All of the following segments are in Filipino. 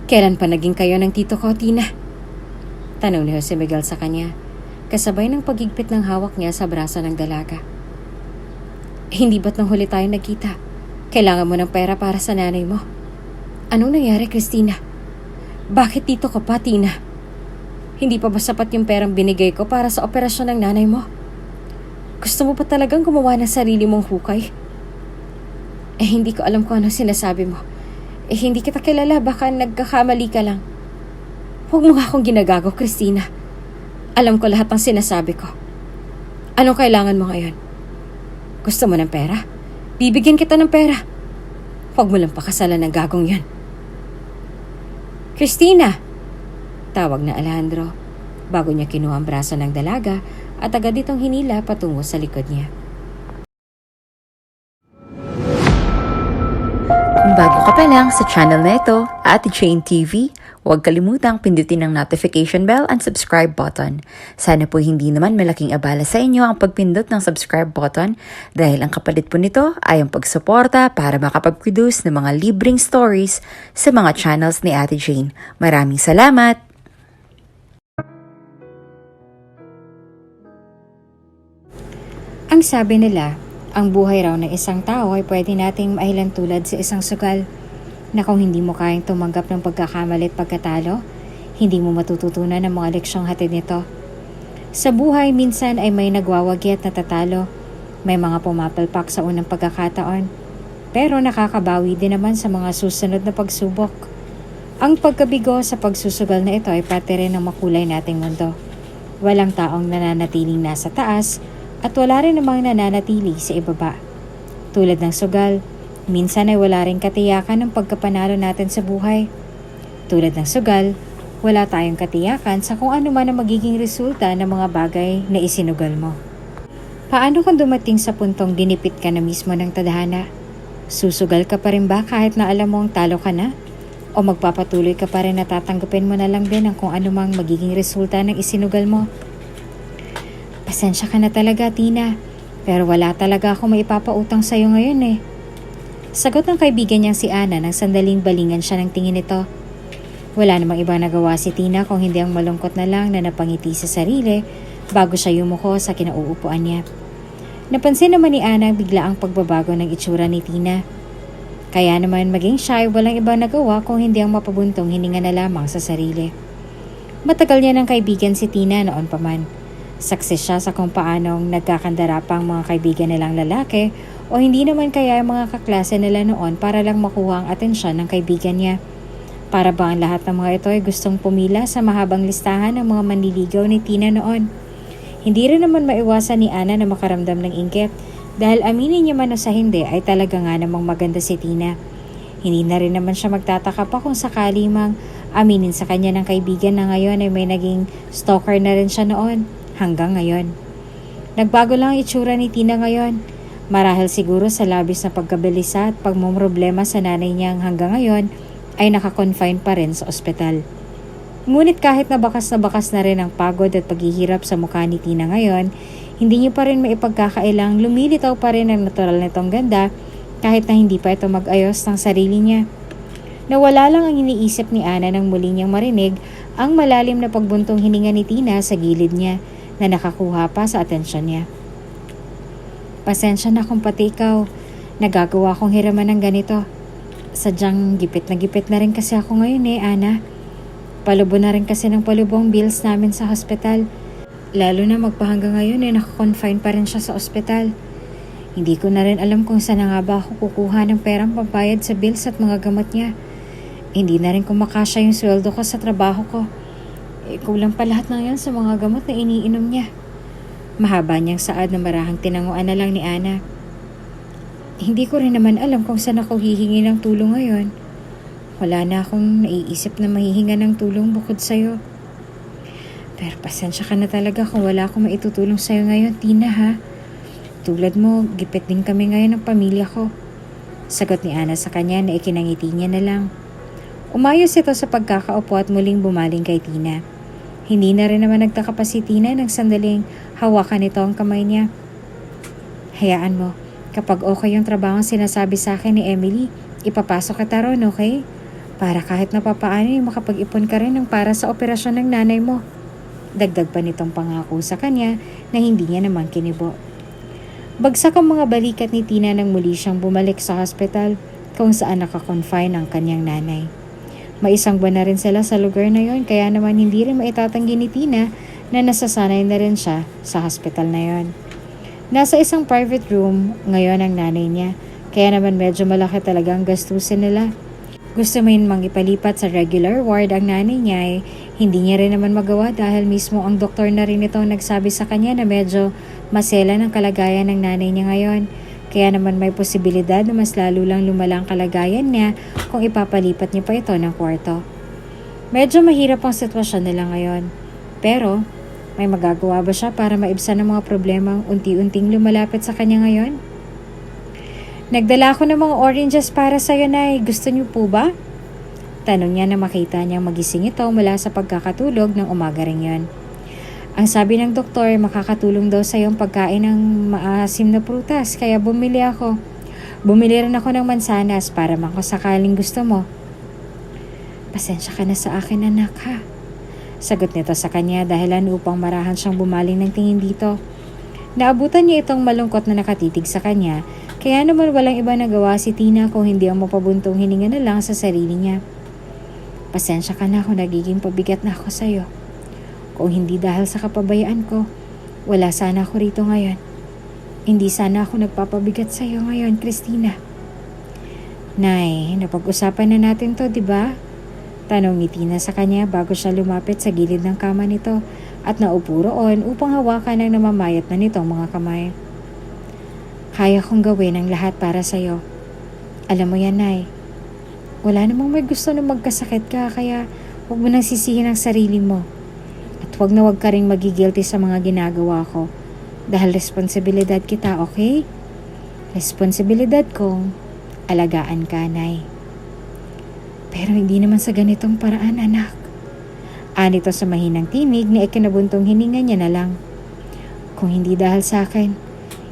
Kailan pa naging kayo ng tito ko, Tina? Tanong ni Jose Miguel sa kanya, kasabay ng pagigpit ng hawak niya sa braso ng dalaga. Hindi ba't nang huli tayo nagkita? Kailangan mo ng pera para sa nanay mo. Anong nangyari, Christina? Bakit tito ko pa, Tina? Hindi pa ba sapat yung perang binigay ko para sa operasyon ng nanay mo? Gusto mo pa talagang gumawa ng sarili mong hukay? Hindi ko alam kung ano sinasabi mo. Hindi kita kilala, baka nagkakamali ka lang. Huwag mo nga akong ginagago, Christina. Alam ko lahat ng sinasabi ko. Anong kailangan mo ngayon? Gusto mo ng pera? Bibigyan kita ng pera. Huwag mo lang pakasalan ng gagong yan. Christina! Tawag na Alejandro bago niya kinuha ang braso ng dalaga at agad itong hinila patungo sa likod niya. Kung bago ka pa lang sa channel na ito, Ate Jane TV, huwag kalimutang pindutin ang notification bell and subscribe button. Sana po hindi naman malaking abala sa inyo ang pagpindot ng subscribe button dahil ang kapalit po nito ay ang pagsuporta para makapag-produce ng mga libreng stories sa mga channels ni Ate Jane. Maraming salamat! Ang sabi nila, ang buhay raw ng isang tao ay pwede nating mailan tulad sa isang sugal na kung hindi mo kayang tumanggap ng pagkakamali at pagkatalo, hindi mo matututunan ang mga leksyong hatid nito. Sa buhay, minsan ay may nagwawagi at natatalo. May mga pumapalpak sa unang pagkakataon. Pero nakakabawi din naman sa mga susunod na pagsubok. Ang pagkabigo sa pagsusugal na ito ay pati rin ang makulay nating mundo. Walang taong nananatiling nasa taas at wala rin namang nananatili sa ibaba. Tulad ng sugal, minsan ay wala rin katiyakan ng pagkapanalo natin sa buhay. Tulad ng sugal, wala tayong katiyakan sa kung ano man ang magiging resulta ng mga bagay na isinugal mo. Paano kung dumating sa puntong dinipit ka na mismo ng tadhana? Susugal ka pa rin ba kahit na alam mong talo ka na? O magpapatuloy ka pa rin na tatanggapin mo na lang din ang kung ano mang magiging resulta ng isinugal mo? Pasensya ka na talaga, Tina. Pero wala talaga ako maipapautang sa'yo ngayon eh. Sagot ng kaibigan niyang si Ana nang sandaling balingan siya ng tingin nito. Wala namang ibang nagawa si Tina kung hindi ang malungkot na lang na napangiti sa sarili bago siya yumuko sa kinauupuan niya. Napansin naman ni Ana bigla ang pagbabago ng itsura ni Tina. Kaya naman maging siya ay walang ibang nagawa kung hindi ang mapabuntong hininga na lamang sa sarili. Matagal niya ng kaibigan si Tina noon pa man. Success siya sa kung paanong nagkakandara pa ang mga kaibigan nilang lalaki o hindi naman kaya ang mga kaklase nila noon para lang makuha ang atensyon ng kaibigan niya. Para ba ang lahat ng mga ito ay gustong pumila sa mahabang listahan ng mga manliligaw ni Tina noon? Hindi rin naman maiwasan ni Ana na makaramdam ng inggit dahil aminin niya man o sa hindi ay talaga nga namang maganda si Tina. Hindi na rin naman siya magtataka pa kung sakali mang aminin sa kanya ng kaibigan na ngayon ay may naging stalker na rin siya noon. Hanggang ngayon. Nagbago lang ang itsura ni Tina ngayon. Marahil siguro sa labis na pagkabilisa at pagmumroblema sa nanay niyang hanggang ngayon ay nakakonfine pa rin sa ospital. Ngunit kahit na bakas na rin ang pagod at paghihirap sa mukha ni Tina ngayon, hindi niyo pa rin maipagkakailang lumilitaw pa rin ang natural nitong ganda kahit na hindi pa ito mag-ayos ng sarili niya. Nawala lang ang iniisip ni Ana nang muli niyang marinig ang malalim na pagbuntong hininga ni Tina sa gilid niya na nakakuha pa sa atensyon niya. Pasensya na kung pati ikaw, nagagawa kong hiraman ng ganito. Sadyang gipit na rin kasi ako ngayon Ana. Palubo na rin kasi ng palubong bills namin sa hospital. Lalo na magpahanggang ngayon nakakonfine pa rin siya sa ospital. Hindi ko na rin alam kung saan nga ba ako kukuha ng perang pambayad sa bills at mga gamot niya. Hindi na rin kumakasya yung sweldo ko sa trabaho ko. Kulang pa lahat ng yan sa mga gamot na iniinom niya. Mahaba niyang saad na marahang tinanguan na lang ni Ana. Hindi ko rin naman alam kung saan ako hihingi ng tulong ngayon. Wala na akong naiisip na mahihinga ng tulong bukod sa'yo. Pero pasensya ka na talaga kung wala akong maitutulong sa'yo ngayon, Tina ha. Tulad mo, gipit din kami ngayon ng pamilya ko. Sagot ni Ana sa kanya na ikinangiti niya na lang. Umayos ito sa pagkakaupo at muling bumaling kay Tina. Hindi na rin naman nagtaka pa si Tina nang sandaling hawakan nito ang kamay niya. Hayaan mo, kapag okay yung trabaho sinasabi sa akin ni Emily, ipapasok kita ron, okay? para kahit na papaano ay makapag-ipon ka rin ng para sa operasyon ng nanay mo. Dagdag pa nitong pangako sa kanya na hindi niya naman kinibo. Bagsak ang mga balikat ni Tina nang muli siyang bumalik sa hospital kung saan nakakonfine ang kanyang nanay. May isang buwan na rin sila sa lugar na yon, kaya naman hindi rin maitatanggi ni Tina na nasasanay na rin siya sa hospital na yon. Nasa isang private room ngayon ang nanay niya, kaya naman medyo malaki talaga ang gastusin nila. Gusto mo yun mang ipalipat sa regular ward ang nanay niya ay hindi niya rin naman magawa dahil mismo ang doktor na rin ito nagsabi sa kanya na medyo masela ng kalagayan ng nanay niya ngayon. Kaya naman may posibilidad na mas lalo lang lumala ang kalagayan niya kung ipapalipat niya pa ito ng kwarto. Medyo mahirap ang sitwasyon nila ngayon. Pero may magagawa ba siya para maibsan ang mga problemang unti-unting lumalapit sa kanya ngayon? Nagdala ako ng mga oranges para sa'yo, Nay. Gusto niyo po ba? Tanong niya na makita niyang magising ito mula sa pagkakatulog ng umaga rin yun. Ang sabi ng doktor, makakatulong daw sa iyong pagkain ng maasim na prutas, kaya bumili ako. Bumili rin ako ng mansanas para makasakaling gusto mo. Pasensya ka na sa akin, anak, ha? Sagot nito sa kanya dahilan upang marahan siyang bumaling ng tingin dito. Naabutan niya itong malungkot na nakatitig sa kanya, kaya naman walang iba nagawa si Tina kung hindi ang mapabuntong hininga na lang sa sarili niya. Pasensya ka na kung nagiging pabigat na ako sa'yo. Kung hindi dahil sa kapabayaan ko, wala sana ako rito ngayon. Hindi sana ako nagpapabigat sa iyo ngayon, Christina. Nay, napag-usapan na natin to, di ba? Tanong ni Tina sa kanya bago siya lumapit sa gilid ng kama nito at naupo roon upang hawakan ang namamayat na nitong mga kamay. Kaya kong gawin ang lahat para sa iyo. Alam mo yan, Nay. Wala namang may gusto na magkasakit ka, kaya huwag mo nang sisihin ang sarili mo. At huwag na huwag ka rin magigilty sa mga ginagawa ko dahil responsibilidad kita, okay? Responsibilidad kong alagaan ka, Nay. Pero hindi naman sa ganitong paraan, anak. Anito sa mahinang tinig na ikinabuntong hininga niya na lang. Kung hindi dahil sa akin,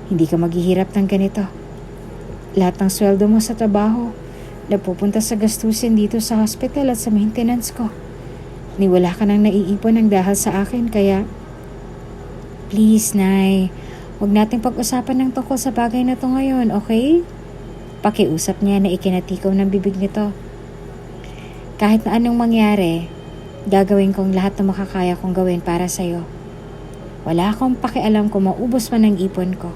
hindi ka maghihirap ng ganito. Lahat ng sweldo mo sa trabaho napupunta sa gastusin dito sa hospital at sa maintenance ko. Ni wala ka nang naiipon ng dahil sa akin, kaya please, Nay, huwag nating pag-usapan ng tungkol sa bagay na to ngayon, okay? Pakiusap niya na ikinatikaw ng bibig nito. Kahit na anong mangyari, gagawin kong lahat na makakaya kong gawin para sa'yo. Wala akong pakialam kung maubos man ang ipon ko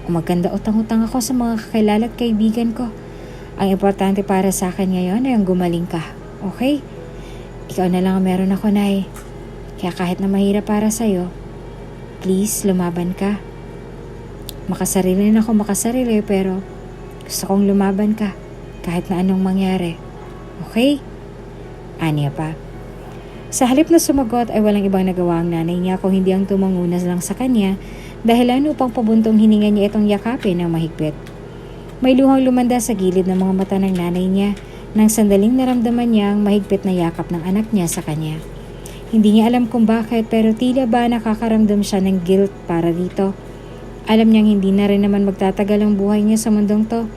o magkanda utang-utang ako sa mga kakilala at kaibigan ko. Ang importante para sa akin ngayon ay ang gumaling ka, okay? Ikaw na lang ang meron ako, Nay. Kaya kahit na mahirap para sa'yo, please, lumaban ka. Makasarili na ako makasarili, pero gusto kong lumaban ka kahit na anong mangyari. Okay? Aniya pa. Sa halip na sumagot ay walang ibang nagawa ang nanay niya kung hindi ang tumangunas lang sa kanya dahilan upang pabuntong hininga niya itong yakapin ng mahigpit. May luhang lumanda sa gilid ng mga mata ng nanay niya nang sandaling naramdaman niya ang mahigpit na yakap ng anak niya sa kanya. Hindi niya alam kung bakit, pero tila ba nakakaramdam siya ng guilt para rito. Alam niyang hindi na rin naman magtatagal ang buhay niya sa mundong to,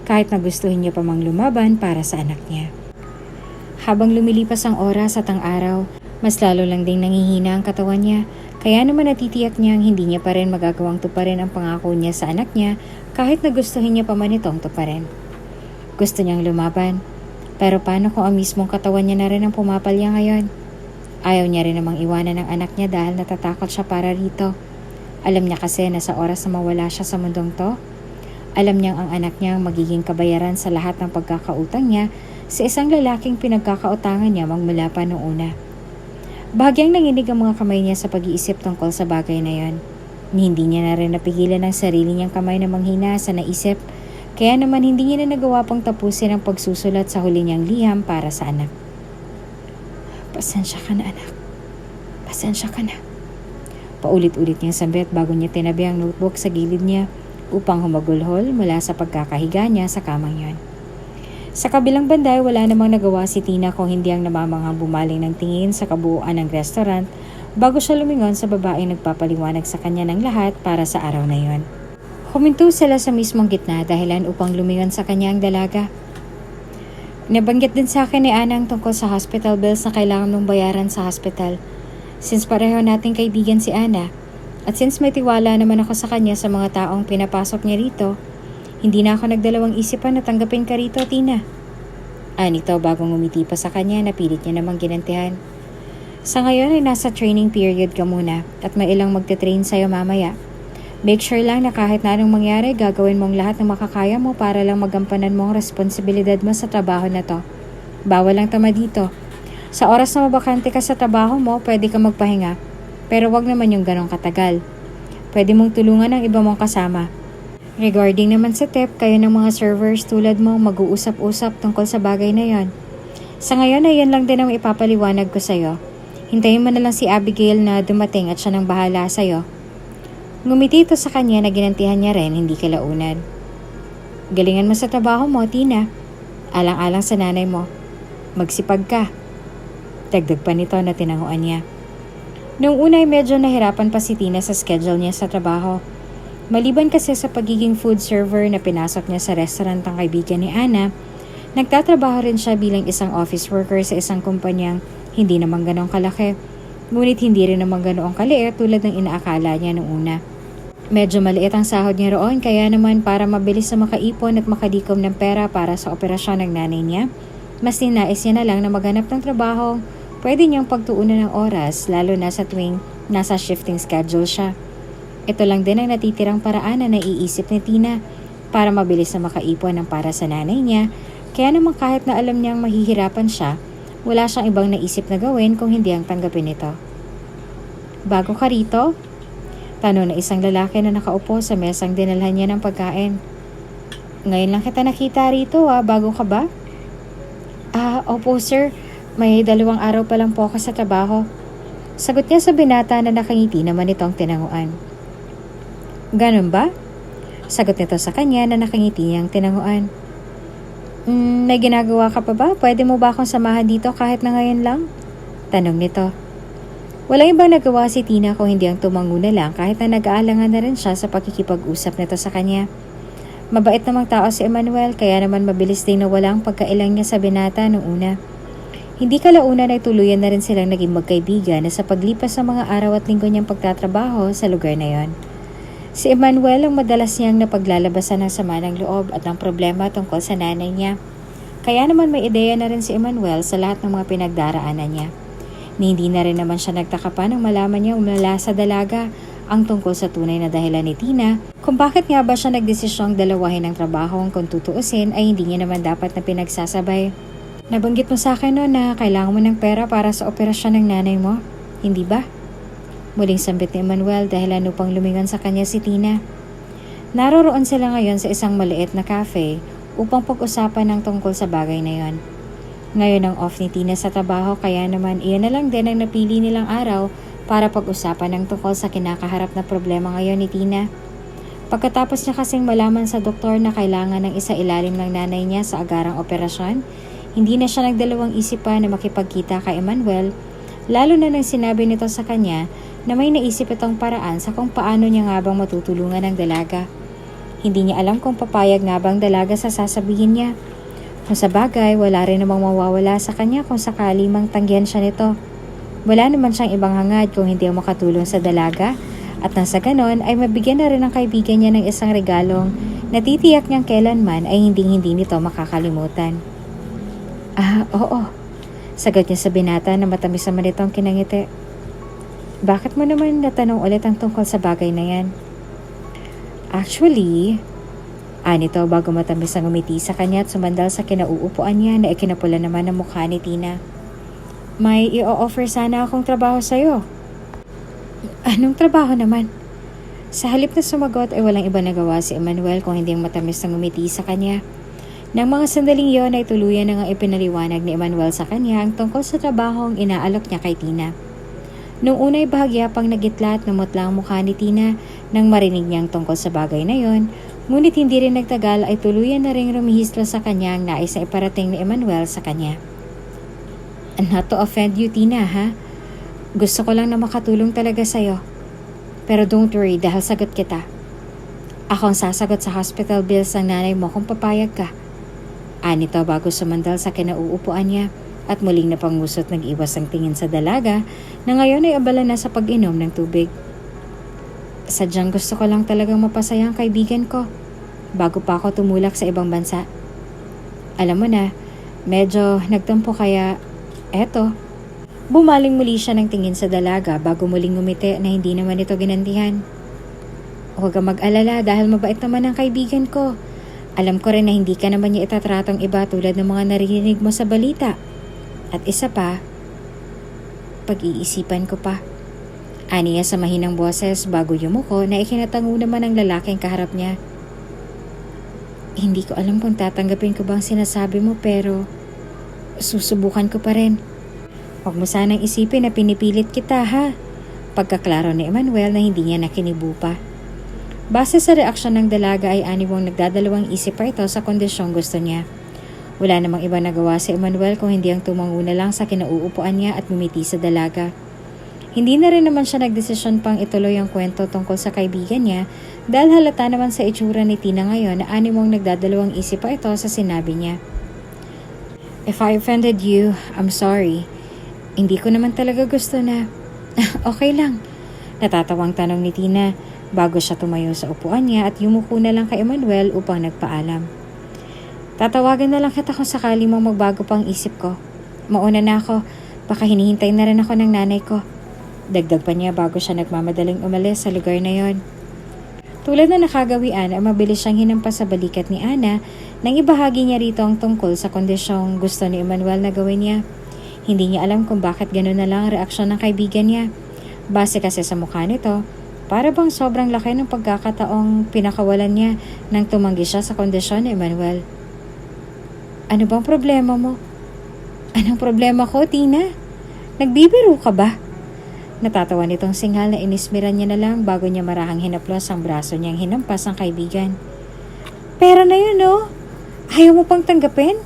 kahit na gustuhin niya pa mang lumaban para sa anak niya. Habang lumilipas ang oras at ang araw, mas lalo lang ding nangihina ang katawan niya, kaya naman natitiyak niyang hindi niya pa rin magagawang tuparin ang pangako niya sa anak niya kahit na gustuhin niya pa man itong tuparin. Gusto niyang lumaban. Pero paano kung ang mismong katawan niya na rin ang pumapalya ngayon? Ayaw niya rin namang iwanan ng anak niya dahil natatakot siya para rito. Alam niya kasi na sa oras na mawala siya sa mundong to, alam niyang ang anak niya ang magiging kabayaran sa lahat ng pagkakautang niya sa isang lalaking pinagkakautangan niya magmula pa noong una. Bahagyang nanginig ang mga kamay niya sa pag-iisip tungkol sa bagay na yon. Hindi niya na rin napigilan ang sarili niyang kamay na manghina sa naisip, kaya naman hindi niya na nagawa pang tapusin ang pagsusulat sa huli niyang liham para sa anak. Pasensya ka na, anak. Pasensya ka na. Paulit-ulit niyang sambit bago niya tinabi ang notebook sa gilid niya upang humagulhol mula sa pagkakahiga niya sa kamang yon. Sa kabilang banda, wala namang nagawa si Tina kung hindi ang namamanghang bumaling ng tingin sa kabuuan ng restaurant bago siya lumingon sa babaeng nagpapaliwanag sa kanya ng lahat para sa araw na yon. Huminto sila sa mismong gitna dahilan upang lumingon sa kanya ang dalaga. Nabanggit din sa akin ni Ana ang tungkol sa hospital bills na kailangan mong bayaran sa hospital. Since pareho nating kaibigan si Ana, at since may tiwala naman ako sa kanya sa mga taong pinapasok niya rito, hindi na ako nagdalawang isipan na tanggapin ka rito, Tina. Anito bagong ngumiti pa sa kanya na pilit niya namang ginantihan. Sa ngayon ay nasa training period ka muna at may ilang magte-train sa'yo mamaya. Make sure lang na kahit na anong mangyari, gagawin mong lahat ng makakaya mo para lang magampanan mo ang responsibilidad mo sa trabaho na to. Bawal lang tama dito. Sa oras na mabakante ka sa trabaho mo, pwede ka magpahinga. Pero wag naman yung ganong katagal. Pwede mong tulungan ang iba mong kasama. Regarding naman sa tip, kayo ng mga servers tulad mo mag-uusap-usap tungkol sa bagay na yon. Sa ngayon ay yan lang din ang ipapaliwanag ko sa'yo. Hintayin mo na lang si Abigail na dumating at siya nang bahala sa'yo. Ngumiti ito sa kanya na ginantihan niya rin, hindi kalaunan. Galingan mo sa trabaho mo, Tina. Alang-alang sa nanay mo. Magsipag ka. Dagdag pa nito na tinanguan niya. Noong una ay medyo nahirapan pa si Tina sa schedule niya sa trabaho. Maliban kasi sa pagiging food server na pinasok niya sa restaurant ng kaibigan ni Ana, nagtatrabaho rin siya bilang isang office worker sa isang kumpanyang hindi naman ganong kalaki. Ngunit hindi rin naman ganoong kaliit tulad ng inaakala niya noong una. Medyo maliit ang sahod niya roon kaya naman para mabilis na makaipon at makadikom ng pera para sa operasyon ng nanay niya, mas ninais niya na lang na maghanap ng trabaho pwede niyang pagtuunan ng oras lalo na sa tuwing nasa shifting schedule siya. Ito lang din ang natitirang paraan na naiisip ni Tina para mabilis na makaipon ng para sa nanay niya kaya naman kahit na alam niyang mahihirapan siya, wala siyang ibang naisip na gawin kung hindi ang tanggapin ito. Bago ka rito? Tanong na isang lalaki na nakaupo sa mesang dinalhan niya ng pagkain. Ngayon lang kita nakita rito bago ka ba? Opo sir. May 2 araw pa lang po ako sa trabaho. Sagot niya sa binata na nakangiti naman itong tinanguan. Ganun ba? Sagot nito sa kanya na nakangiti niyang tinanguan. May ginagawa ka pa ba? Pwede mo ba akong samahan dito kahit na ngayon lang? Tanong nito. Walang ibang nagawa si Tina kung hindi ang tumango na lang kahit na nag-aalangan na rin siya sa pakikipag-usap nito sa kanya. Mabait namang tao si Emmanuel kaya naman mabilis din nawala ang pagkailang niya sa binata noong una. Hindi kalaunan ay tuluyan na rin silang naging magkaibigan na sa paglipas ng mga araw at linggo niyang pagtatrabaho sa lugar na yon. Si Emmanuel ang madalas niyang napaglalabasan ng sama ng loob at ng problema tungkol sa nanay niya. Kaya naman may ideya na rin si Emmanuel sa lahat ng mga pinagdaraanan niya. Hindi na rin naman siya nagtaka pa nang malaman niya umala sa dalaga ang tungkol sa tunay na dahilan ni Tina kung bakit nga ba siya nagdesisyong dalawahin ang trabaho kung tutuusin ay hindi niya naman dapat na pinagsasabay. Nabanggit mo sa akin na kailangan mo ng pera para sa operasyon ng nanay mo, hindi ba? Muling sambit ni Emmanuel dahilan upang lumingon sa kanya si Tina. Naroroon sila ngayon sa isang maliit na cafe upang pag-usapan ng tungkol sa bagay na yon. Ngayon ang off ni Tina sa trabaho kaya naman iyon na lang din ang napili nilang araw para pag-usapan ng tungkol sa kinakaharap na problema ngayon ni Tina. Pagkatapos niya kasing malaman sa doktor na kailangan ng isa ilalim ng nanay niya sa agarang operasyon, hindi na siya nagdalawang isip pa na makipagkita kay Emmanuel, lalo na nang sinabi nito sa kanya na may naisip itong paraan sa kung paano niya nga bang matutulungan ang dalaga. Hindi niya alam kung papayag nga bang dalaga sa sasabihin niya. Kung sa bagay, wala rin namang mawawala sa kanya kung sakali mang tanggihan siya nito. Wala naman siyang ibang hangad kung hindi ang makatulong sa dalaga at nang sa ganon ay mabigyan na rin ang kaibigan niya ng isang regalong na titiyak niyang kailanman ay hindi nito makakalimutan. Oo. Sagot niya sa binata na matamis naman itong kinangiti. Bakit mo naman natanong ulit ang tungkol sa bagay na yan? Actually, anito bago matamis ang umiti sa kanya at sumandal sa kinauupuan niya na ikinapula naman ang mukha ni Tina. May i-offer sana akong trabaho sa'yo. Anong trabaho naman? Sa halip na sumagot ay walang iba nagawa si Emmanuel kung hindi ang matamis ang umiti sa kanya. Nang mga sandaling yon ay tuluyan na nga ipinaliwanag ni Emmanuel sa kanya ang tungkol sa trabahong inaalok niya kay Tina. Noong una'y bahagya pang nagitla at namutla ang mukha ni Tina nang marinig niyang tungkol sa bagay na yon, ngunit hindi rin nagtagal ay tuluyan na ring rumihistro sa kanya ang nais na iparating ni Emmanuel sa kanya. Not to offend you, Tina, ha? Gusto ko lang na makatulong talaga sa'yo. Pero don't worry dahil sagot kita. Ako ang sasagot sa hospital bills ng nanay mo kung papayag ka. Anito bago sumandal sa kinauupuan niya at muling napangusot nag-iwas ang tingin sa dalaga na ngayon ay abala na sa pag-inom ng tubig. Sadyang gusto ko lang talagang mapasaya ang kaibigan ko bago pa ako tumulak sa ibang bansa. Alam mo na, medyo nagtampo kaya eto. Bumaling muli siya ng tingin sa dalaga bago muling ngumiti na hindi naman ito ginantihan. Huwag kang mag-alala dahil mabait naman ang kaibigan ko. Alam ko rin na hindi ka naman niya itatratong iba tulad ng mga narinig mo sa balita. At isa pa, pag-iisipan ko pa. Aniya sa mahinang boses bago yumuko na ikinatango naman ang lalaking kaharap niya. Hindi ko alam kung tatanggapin ko bang sinasabi mo pero susubukan ko pa rin. Huwag mo sanang isipin na pinipilit kita ha. Pagkaklaro ni Emmanuel na hindi niya nakinibo pa. Base sa reaksyon ng dalaga ay aniwang nagdadalawang isip pa ito sa kondisyong gusto niya. Wala namang iba nagawa si Emmanuel kung hindi ang tumango na lang sa kinauupuan niya at ngumiti sa dalaga. Hindi na rin naman siya nagdesisyon pang ituloy ang kwento tungkol sa kaibigan niya dahil halata naman sa itsura ni Tina ngayon na animong nagdadalawang isip pa ito sa sinabi niya. If I offended you, I'm sorry. Hindi ko naman talaga gusto na. Okay lang. Natatawang tanong ni Tina bago siya tumayo sa upuan niya at yumuko na lang kay Emmanuel upang nagpaalam. Tatawagan na lang kita kung sakali mong magbago pang isip ko. Mauna na ako. Baka hinihintay na rin ako ng nanay ko. Dagdag pa niya bago siya nagmamadaling umalis sa lugar na yon. Tulad na nakagawian ay mabilis siyang hinampas sa balikat ni Ana nang ibahagi niya rito ang tungkol sa kondisyong gusto ni Emmanuel na gawin niya. Hindi niya alam kung bakit gano'n na lang ang reaksyon ng kaibigan niya. Base kasi sa mukha nito, para bang sobrang laki ng pagkakataong pinakawalan niya nang tumanggi siya sa kondisyon ni Emmanuel. Ano bang problema mo? Anong problema ko, Tina? Nagbibiro ka ba? Natatawa nitong singhal na inismiran niya na lang bago niya marahang hinaplos ang braso niyang hinampas ang kaibigan. Pera na yun, oh. Ayaw mo pang tanggapin?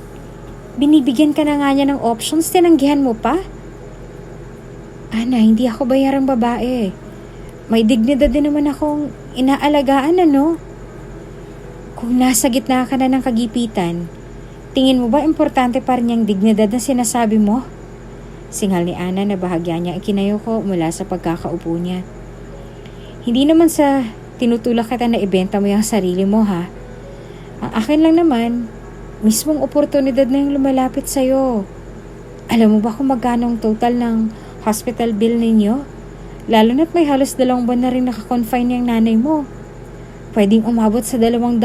Binibigyan ka na nga niya ng options, tinanggihan mo pa? Ana, hindi ako bayarang babae. May dignidad din naman akong inaalagaan, ano? Kung nasa gitna ka na ng kagipitan, tingin mo ba importante pa rin yung dignidad na sinasabi mo? Singhal ni Ana na bahagya niya ikinayoko mula sa pagkakaupo niya. Hindi naman sa tinutulak kita na ibenta mo yung sarili mo ha. Ang akin lang naman, mismong oportunidad na yung lumalapit sa'yo. Alam mo ba kung magkano ang total ng hospital bill ninyo? Lalo na't may halos 2 buwan na rin nakakonfine yung nanay mo. Pwedeng umabot sa 200,000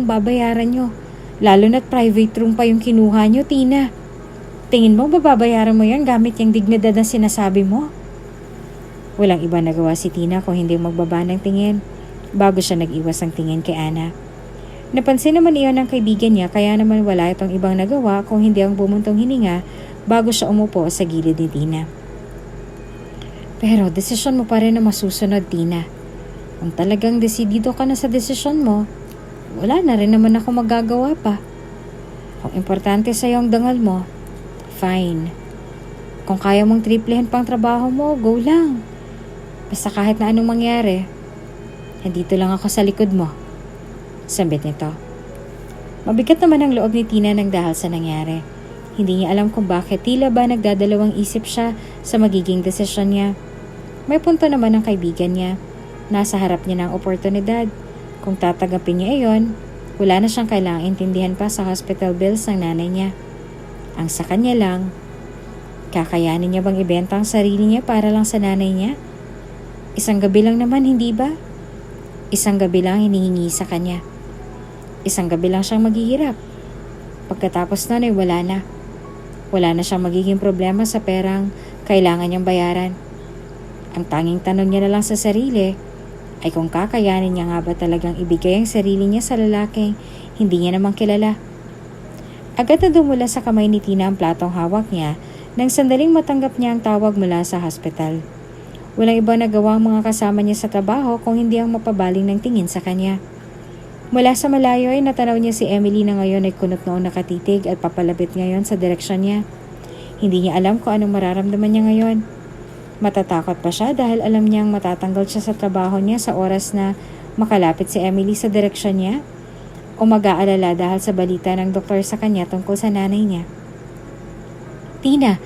babayaran nyo. Lalo na't private room pa yung kinuha nyo, Tina. Tingin mo babayaran mo yan gamit yung dignidad na sinasabi mo? Walang iba nagawa si Tina kung hindi magbaba ng tingin bago siya nag-iwas ang tingin kay Ana. Napansin naman iyon ng kaibigan niya kaya naman wala itong ibang nagawa kung hindi ang bumuntong hininga bago siya umupo sa gilid ni Tina. Pero desisyon mo pa rin na masusunod, Tina. Kung talagang desidido ka na sa desisyon mo, wala na rin naman ako magagawa pa. Kung importante sa'yo ang dangal mo, fine. Kung kaya mong triplehin pang trabaho mo, go lang. Basta kahit na anong mangyari, nandito lang ako sa likod mo. Sambit nito. Mabigat naman ang loob ni Tina nang dahil sa nangyari. Hindi niya alam kung bakit tila ba nagdadalawang isip siya sa magiging desisyon niya. May punto naman ang kaibigan niya. Nasa harap niya ng oportunidad. Kung tatanggapin niya iyon, wala na siyang kailangang intindihan pa sa hospital bills ng nanay niya. Ang sa kanya lang, kakayanin niya bang ibenta ang sarili niya para lang sa nanay niya? Isang gabi lang naman, hindi ba? Isang gabi lang hinihingi sa kanya. Isang gabi lang siyang maghihirap. Pagkatapos nun ay wala na. Wala na siyang magiging problema sa perang kailangan niyang bayaran. Ang tanging tanong niya na lang sa sarili ay kung kakayanin niya nga ba talagang ibigay ang sarili niya sa lalaking hindi niya namang kilala. Agad na dumula sa kamay ni Tina ang platong hawak niya nang sandaling matanggap niya ang tawag mula sa hospital. Walang iba nagawa ang mga kasama niya sa trabaho kung hindi ang mapabaling ng tingin sa kanya. Mula sa malayo ay natanaw niya si Emily na ngayon ay kunot noong nakatitig at papalapit ngayon sa direksyon niya. Hindi niya alam kung anong mararamdaman niya ngayon. Matatakot pa siya dahil alam niyang matatanggal siya sa trabaho niya sa oras na makalapit si Emily sa direksyon niya? o mag-aalala dahil sa balita ng doktor sa kanya tungkol sa nanay niya. Tina,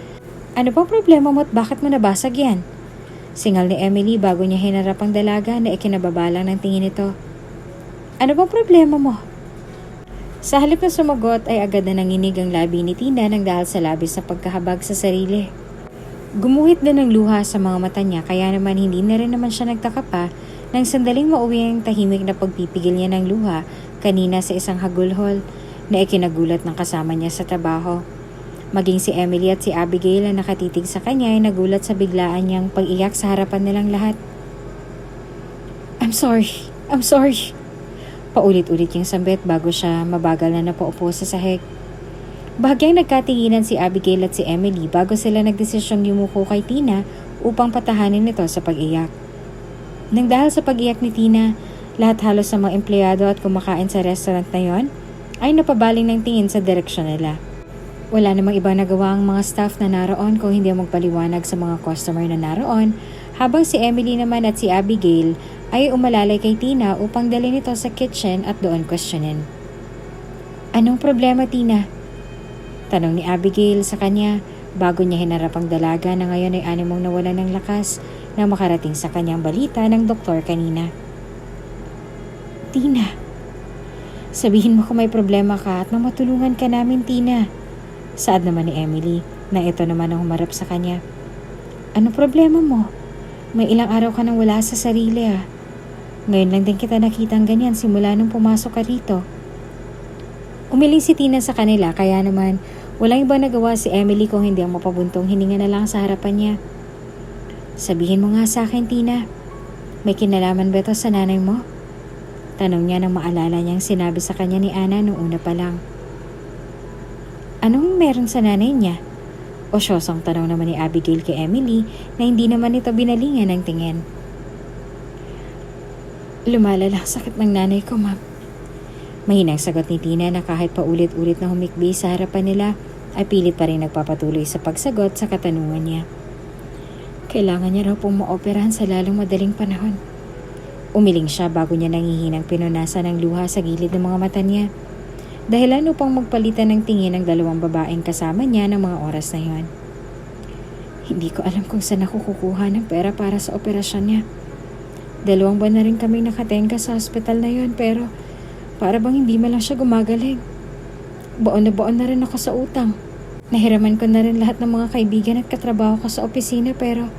ano bang problema mo at bakit mo nabasag yan? Singal ni Emily bago niya hinarap ang dalaga na ikinababalang ng tingin nito. Ano bang problema mo? Sa halip na sumagot ay agad na nanginig ang labi ni Tina nang dahil sa labis na pagkahabag sa sarili. Gumuhit din ng luha sa mga mata niya kaya naman hindi na rin naman siya nagtaka pa nang sandaling mauwi ang tahimik na pagpipigil niya ng luha kanina sa isang hagulhol na ikinagulat ng kasama niya sa trabaho. Maging si Emily at si Abigail na nakatitig sa kanya ay nagulat sa biglaan niyang pag-iyak sa harapan nilang lahat. I'm sorry. Paulit-ulit yung sambit bago siya mabagal na napaupo sa sahig. Bahagyang nagkatinginan si Abigail at si Emily bago sila nagdesisyong yumuko kay Tina upang patahanin ito sa pag-iyak. Nang dahil sa pag-iyak ni Tina, lahat halos sa mga empleyado at kumakain sa restaurant na yon ay napabaling ng tingin sa direksyon nila. Wala namang ibang nagawa ang mga staff na naroon kung hindi magpaliwanag sa mga customer na naroon, habang si Emily naman at si Abigail ay umalalay kay Tina upang dalhin ito sa kitchen at doon questionin. Anong problema, Tina? Tanong ni Abigail sa kanya bago niya hinarap ang dalaga na ngayon ay animong nawalan ng lakas na makarating sa kanyang balita ng doktor kanina. Tina, sabihin mo kung may problema ka at matulungan ka namin, Tina. Saad naman ni Emily na ito naman ang humarap sa kanya. Ano problema mo? May ilang araw ka nang wala sa sarili ah. Ngayon lang din kita nakitang ganyan simula nung pumasok ka rito. Umiling si Tina sa kanila kaya naman walang ibang nagawa si Emily kung hindi ang mapabuntong hininga na lang sa harapan niya. Sabihin mo nga sa akin, Tina. May kinalaman ba ito sa nanay mo? Tanong niya nang maalala niyang sinabi sa kanya ni Ana nung una pa lang. Anong meron sa nanay niya? O syosang tanong naman ni Abigail kay Emily na hindi naman ito binalingan ng tingin. Lumalala ang sakit ng nanay ko, ma'am. Mahinang sagot ni Tina na kahit paulit-ulit na humikbi sa harapan nila ay pilit pa rin nagpapatuloy sa pagsagot sa katanungan niya. Kailangan niya raw pong maoperahan sa lalong madaling panahon. Umiling siya bago niya nangihinang pinunasan ng luha sa gilid ng mga mata niya. Dahilan upang magpalitan ng tingin ng dalawang babaeng kasama niya ng mga oras na yon. Hindi ko alam kung saan ako kukuha ng pera para sa operasyon niya. 2 buwan na rin kami nakatenga sa hospital na yon pero para bang hindi man lang siya gumagaling. Baon na rin ako sa utang. Nahiraman ko na rin lahat ng mga kaibigan at katrabaho ko sa opisina pero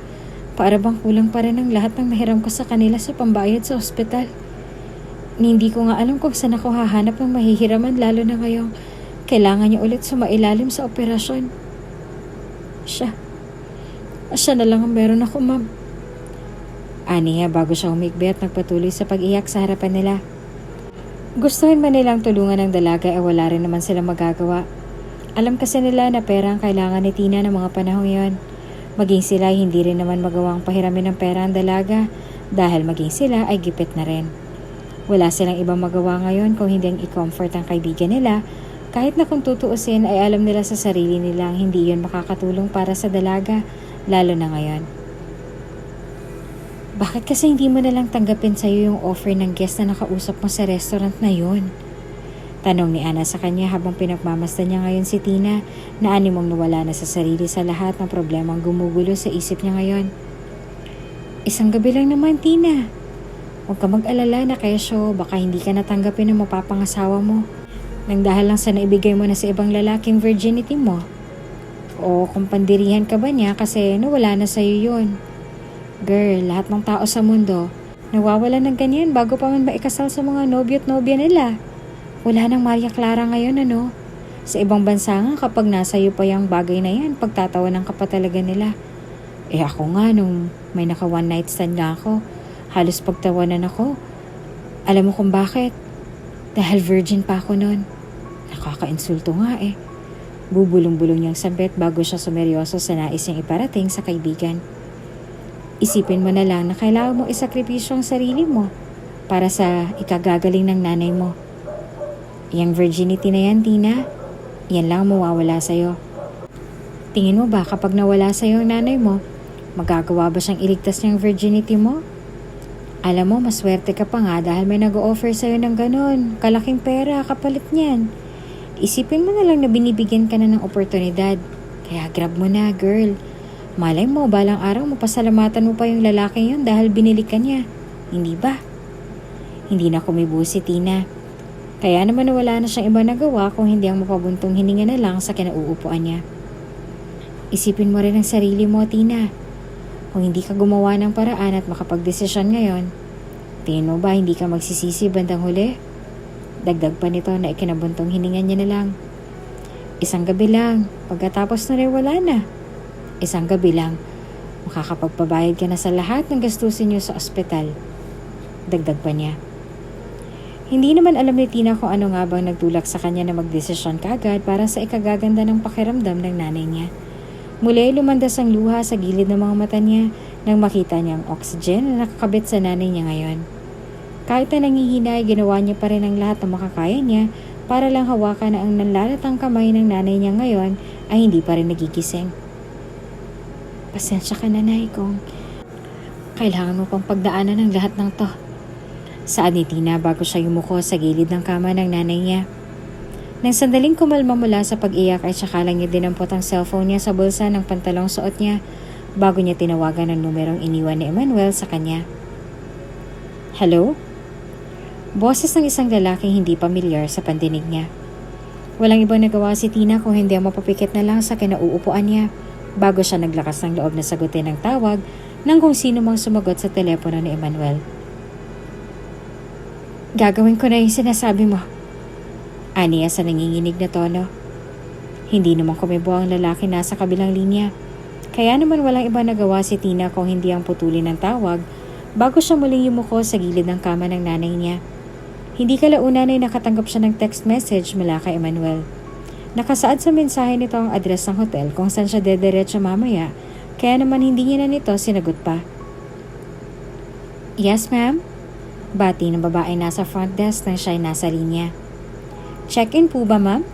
para bang kulang pa rin ang lahat ng nahiram ko sa kanila sa pambayad sa ospital. Hindi ko nga alam kung saan ako hahanap ng mahihiraman lalo na ngayong kailangan niya ulit sumailalim sa operasyon. Siya na lang ang meron ako, ma'am. Aniya bago siya umikbi at nagpatuloy sa pag-iyak sa harapan nila. Gustuhin man nilang tulungan ng dalaga ay wala rin naman silang magagawa. Alam kasi nila na pera ang kailangan ni Tina ng mga panahong yon. Maging sila ay hindi rin naman magawang pahiramin ng pera ang dalaga dahil maging sila ay gipit na rin. Wala silang ibang magawa ngayon kung hindi ang i-comfort ang kaibigan nila kahit na kung tutuusin ay alam nila sa sarili nilang hindi yun makakatulong para sa dalaga lalo na ngayon. Bakit kasi hindi mo nalang tanggapin sa'yo yung offer ng guest na nakausap mo sa restaurant na yun? Tanong ni Ana sa kanya habang pinagmamasdan niya ngayon si Tina na animong nawala na sa sarili sa lahat ng problemang gumugulo sa isip niya ngayon. Isang gabi lang naman, Tina. Huwag ka mag-alala na kesyo baka hindi ka natanggapin ng mapapangasawa mo nang dahil lang sa naibigay mo na sa ibang lalaking virginity mo. O kung pandirihan ka ba niya kasi nawala na sa'yo yun. Girl, lahat ng tao sa mundo nawawala ng ganyan bago pa man maikasal sa mga nobyo at nobya nila. Wala nang Maria Clara ngayon ano. Sa ibang bansa nga kapag nasa iyo pa yung bagay na yan, pagtatawanan ka pa talaga nila. Ako nga nung may naka one night stand nga ako, halos pagtawanan ako. Alam mo kung bakit? Dahil virgin pa ako noon. Nakaka-insulto nga Bubulong-bulong niyang sambit bago siya sumeryoso sa nais niyang iparating sa kaibigan. Isipin mo na lang na kailangan mong isakripisyo ang sarili mo para sa ikagagaling ng nanay mo. Yang virginity na yan, Tina, yan lang mawawala sa'yo. Tingin mo ba kapag nawala sa'yo ang nanay mo, magagawa ba siyang iligtas niyang virginity mo? Alam mo, maswerte ka pa nga dahil may nag-o-offer sa'yo ng ganon. Kalaking pera, kapalit niyan. Isipin mo na lang na binibigyan ka na ng oportunidad. Kaya grab mo na, girl. Malay mo, balang araw mapasalamatan mo pa yung lalaki yun dahil binili ka niya. Hindi ba? Hindi na kumibo si Tina. Kaya naman wala na siyang iba nagawa kung hindi ang mapabuntong hininga na lang sa kinauupuan niya. Isipin mo rin ang sarili mo, Tina. Kung hindi ka gumawa ng paraan at makapagdesisyon ngayon, tingin mo ba hindi ka magsisisi bandang huli? Dagdag pa nito na ikinabuntong hininga niya na lang. Isang gabi lang, pagkatapos na rin wala na. Isang gabi lang, makakapagpabayad ka na sa lahat ng gastusin niyo sa ospital. Dagdag pa niya. Hindi naman alam ni Tina kung ano nga bang nagtulak sa kanya na magdesisyon kaagad para sa ikagaganda ng pakiramdam ng nanay niya. Muli lumandas ang luha sa gilid ng mga mata niya nang makita niya ang oxygen na nakakabit sa nanay niya ngayon. Kahit na nangihinay, ginawa niya pa rin ang lahat ng makakaya niya para lang hawakan na ang nanlalatang kamay ng nanay niya ngayon ay hindi pa rin nagigising. Pasensya ka, nanay, kung kailangan mo pang pagdaanan ng lahat ng to. Saad ni Tina bago siya yumuko sa gilid ng kama ng nanay niya. Nang sandaling kumalma mula sa pag-iyak ay saka lang niya dinampot ang cellphone niya sa bulsa ng pantalong suot niya bago niya tinawagan ang numerong iniwan ni Emmanuel sa kanya. Hello? Boses ng isang lalaking hindi pamilyar sa pandinig niya. Walang ibang nagawa si Tina kung hindi ang mapapikit na lang sa kinauupuan niya bago siya naglakas ng loob na sagutin ang tawag ng kung sino mang sumagot sa telepono ni Emmanuel. Gagawin ko na yung sinasabi mo. Aniya sa nanginginig na tono. Hindi naman kumibo ang lalaki nasa kabilang linya. Kaya naman walang iba nagawa si Tina kung hindi ang putulin ng tawag bago siya muling yumuko sa gilid ng kama ng nanay niya. Hindi kalaunan ay nakatanggap siya ng text message mula kay Emmanuel. Nakasaad sa mensahe nito ang address ng hotel kung saan siya dederecho mamaya, kaya naman hindi niya na nito sinagot pa. Yes, ma'am? Bati ng babae nasa front desk nang siya'y nasa linya. Check-in po ba, ma'am?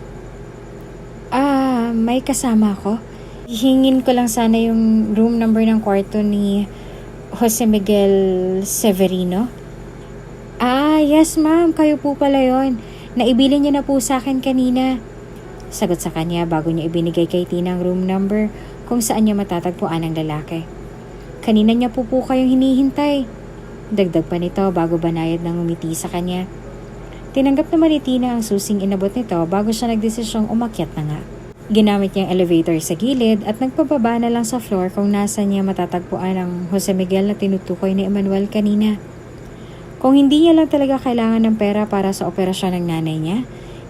May kasama ako. Hingin ko lang sana yung room number ng kwarto ni Jose Miguel Severino. Yes ma'am, kayo po pala yon. Naibili niya na po sa akin kanina. Sagot sa kanya bago niya ibinigay kay Tina ang room number kung saan niya matatagpuan ang lalaki. Kanina niya po kayong hinihintay. Dagdag pa nito bago banayad ng umiti sa kanya. Tinanggap naman ni Tina ang susing inabot nito bago siya nagdesisyong umakyat na nga. Ginamit niya ang elevator sa gilid at nagpababa na lang sa floor kung nasa niya matatagpuan ang Jose Miguel na tinutukoy ni Emmanuel kanina. Kung hindi niya lang talaga kailangan ng pera para sa operasyon ng nanay niya,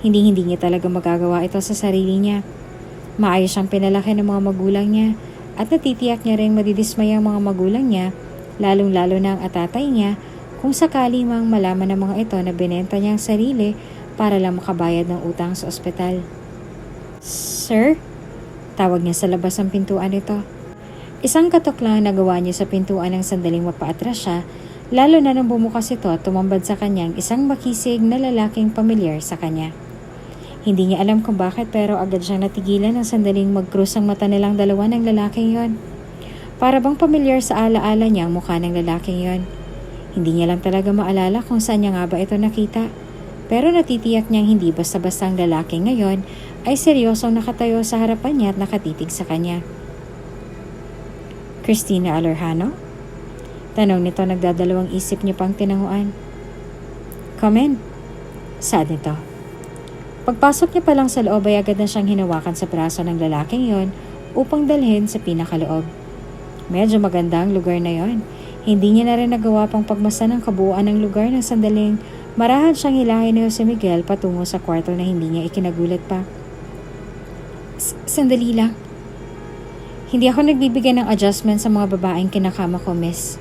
hindi niya talaga magagawa ito sa sarili niya. Maayos siyang pinalaki ng mga magulang niya at natitiyak niya rin madidismaya ang mga magulang niya, lalong-lalo na ang atatay niya kung sakali mang malaman ng mga ito na binenta niya ang sarili para lang makabayad ng utang sa ospital. Sir? Tawag niya sa labas ng pintuan nito. Isang katok lang nagawa niya sa pintuan ng sandaling mapaatras siya, lalo na nang bumukas ito at tumambad sa kanyang isang makisig na lalaking pamilyar sa kanya. Hindi niya alam kung bakit pero agad siyang natigilan ng sandaling magkrus ang mata nilang dalawa ng lalaking yon. Para bang pamilyar sa alaala niya ang mukha ng lalaking yon. Hindi niya lang talaga maalala kung saan niya nga ba ito nakita. Pero natitiyak niyang hindi basta-basta ang lalaki ngayon ay seryosong nakatayo sa harapan niya at nakatitig sa kanya. Christina Alerjano? Tanong nito nagdadalawang isip niya pang tinanguan. Come in. Saad nito. Pagpasok niya pa lang sa loob ay agad na siyang hinawakan sa braso ng lalaking yon upang dalhin sa pinakaloob. Medyo maganda ang lugar na yon. Hindi niya na rin nagawa pang pagmasa ng kabuuan ng lugar ng sandaling marahan siyang hilahin ni Jose Miguel patungo sa kwarto na hindi niya ikinagulat pa. Sandali lang. Hindi ako nagbibigay ng adjustment sa mga babaeng kinakama ko, miss.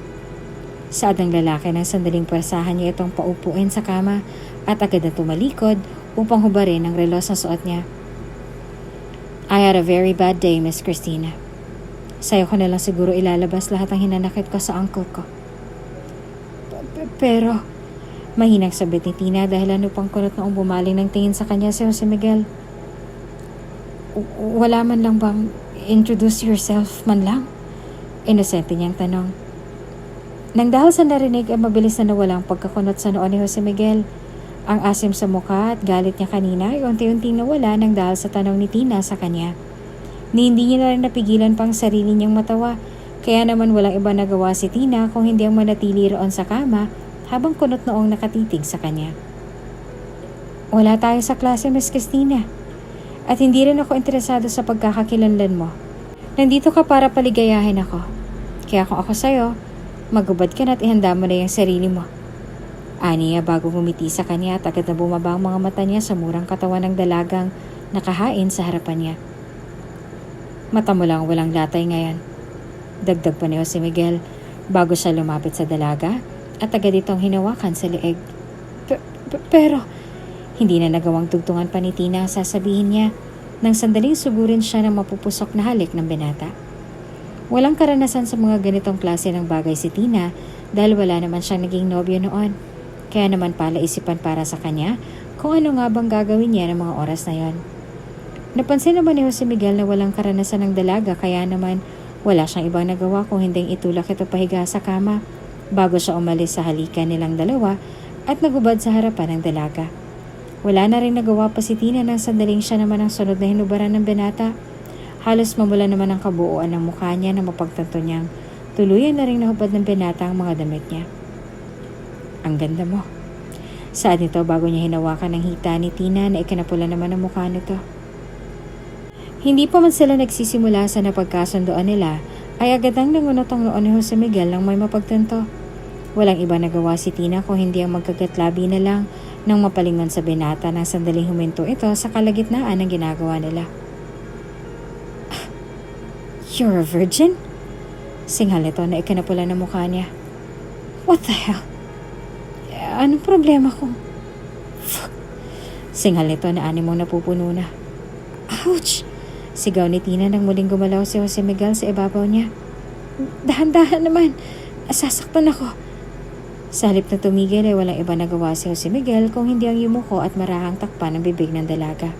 Saad ng lalaki ng sandaling pwersahan niya itong paupuin sa kama at agad na tumalikod upang hubarin ang relos na suot niya. I had a very bad day, Miss Christina. Sa'yo ko na lang siguro ilalabas lahat ng hinanakit ko sa uncle ko. Pero, mahinang sabit ni Tina dahil ano pang kunot noong bumaling ng tingin sa kanya si Jose Miguel. Wala man lang bang introduce yourself man lang? Inosente niyang tanong. Nang dahil sa narinig ay mabilis na nawala ang pagkakunot sa noo ni Jose Miguel. Ang asim sa mukha at galit niya kanina ay unti-unting nawala nang dahil sa tanong ni Tina sa kanya. Hindi niya na rin napigilan pang sarili niyang matawa, kaya naman walang iba nagawa si Tina kung hindi ang manatili roon sa kama habang kunot noong nakatitig sa kanya. Wala tayo sa klase, Miss Christina. At hindi rin ako interesado sa pagkakakilanlan mo. Nandito ka para paligayahin ako. Kaya kung ako sa'yo, magubad ka na at ihanda mo na yung sarili mo. Aniya bago ngumiti sa kanya at agad na bumaba ang mga mata niya sa murang katawan ng dalagang nakahain sa harapan niya. Mata mo lang walang latay ngayon. Dagdag pa ni Jose Miguel bago siya lumapit sa dalaga at agad itong hinawakan sa leeg. Pero hindi na nagawang tugtungan pa ni Tina ang sasabihin niya nang sandaling sugurin siya ng mapupusok na halik ng binata. Walang karanasan sa mga ganitong klase ng bagay si Tina dahil wala naman siyang naging nobyo noon. Kaya naman pala isipan para sa kanya kung ano nga bang gagawin niya ng mga oras na yon. Napansin naman ni Jose Miguel na walang karanasan ng dalaga kaya naman wala siyang ibang nagawa kung hinding itulak ito pahiga sa kama bago siya umalis sa halikan nilang dalawa at nagubad sa harapan ng dalaga. Wala na rin nagawa pa si Tina nang sandaling siya naman ang sunod na hinubaran ng binata. Halos mamula naman ang kabuuan ng mukha niya na mapagtanto niyang tuluyan na rin nahubad ng binata ang mga damit niya. Ang ganda mo. Saad nito bago niya hinawakan ng hita ni Tina na ikinapula naman ang mukha nito. Hindi pa man sila nagsisimula sa napagkasundoan nila ay agad ang nangunot ang noon ni Jose Miguel nang may mapagtanto. Walang iba nagawa si Tina kung hindi ang magkagatlabi na lang nang mapalingon sa binata ng sandaling huminto ito sa kalagitnaan ng ginagawa nila. You're a virgin? Singhal nito na ikinapula ng mukha niya. What the hell? Anong problema ko? Fuck. Singhal nito na animong napupuno na. Ouch! Sigaw ni Tina nang muling gumalaw si Jose Miguel sa ibabaw niya. Dahan-dahan naman. Sasaktan ako. Sa halip na tumigil ay walang iba nagawa si Jose Miguel kung hindi ang yumuko at marahang takpan ng bibig ng dalaga.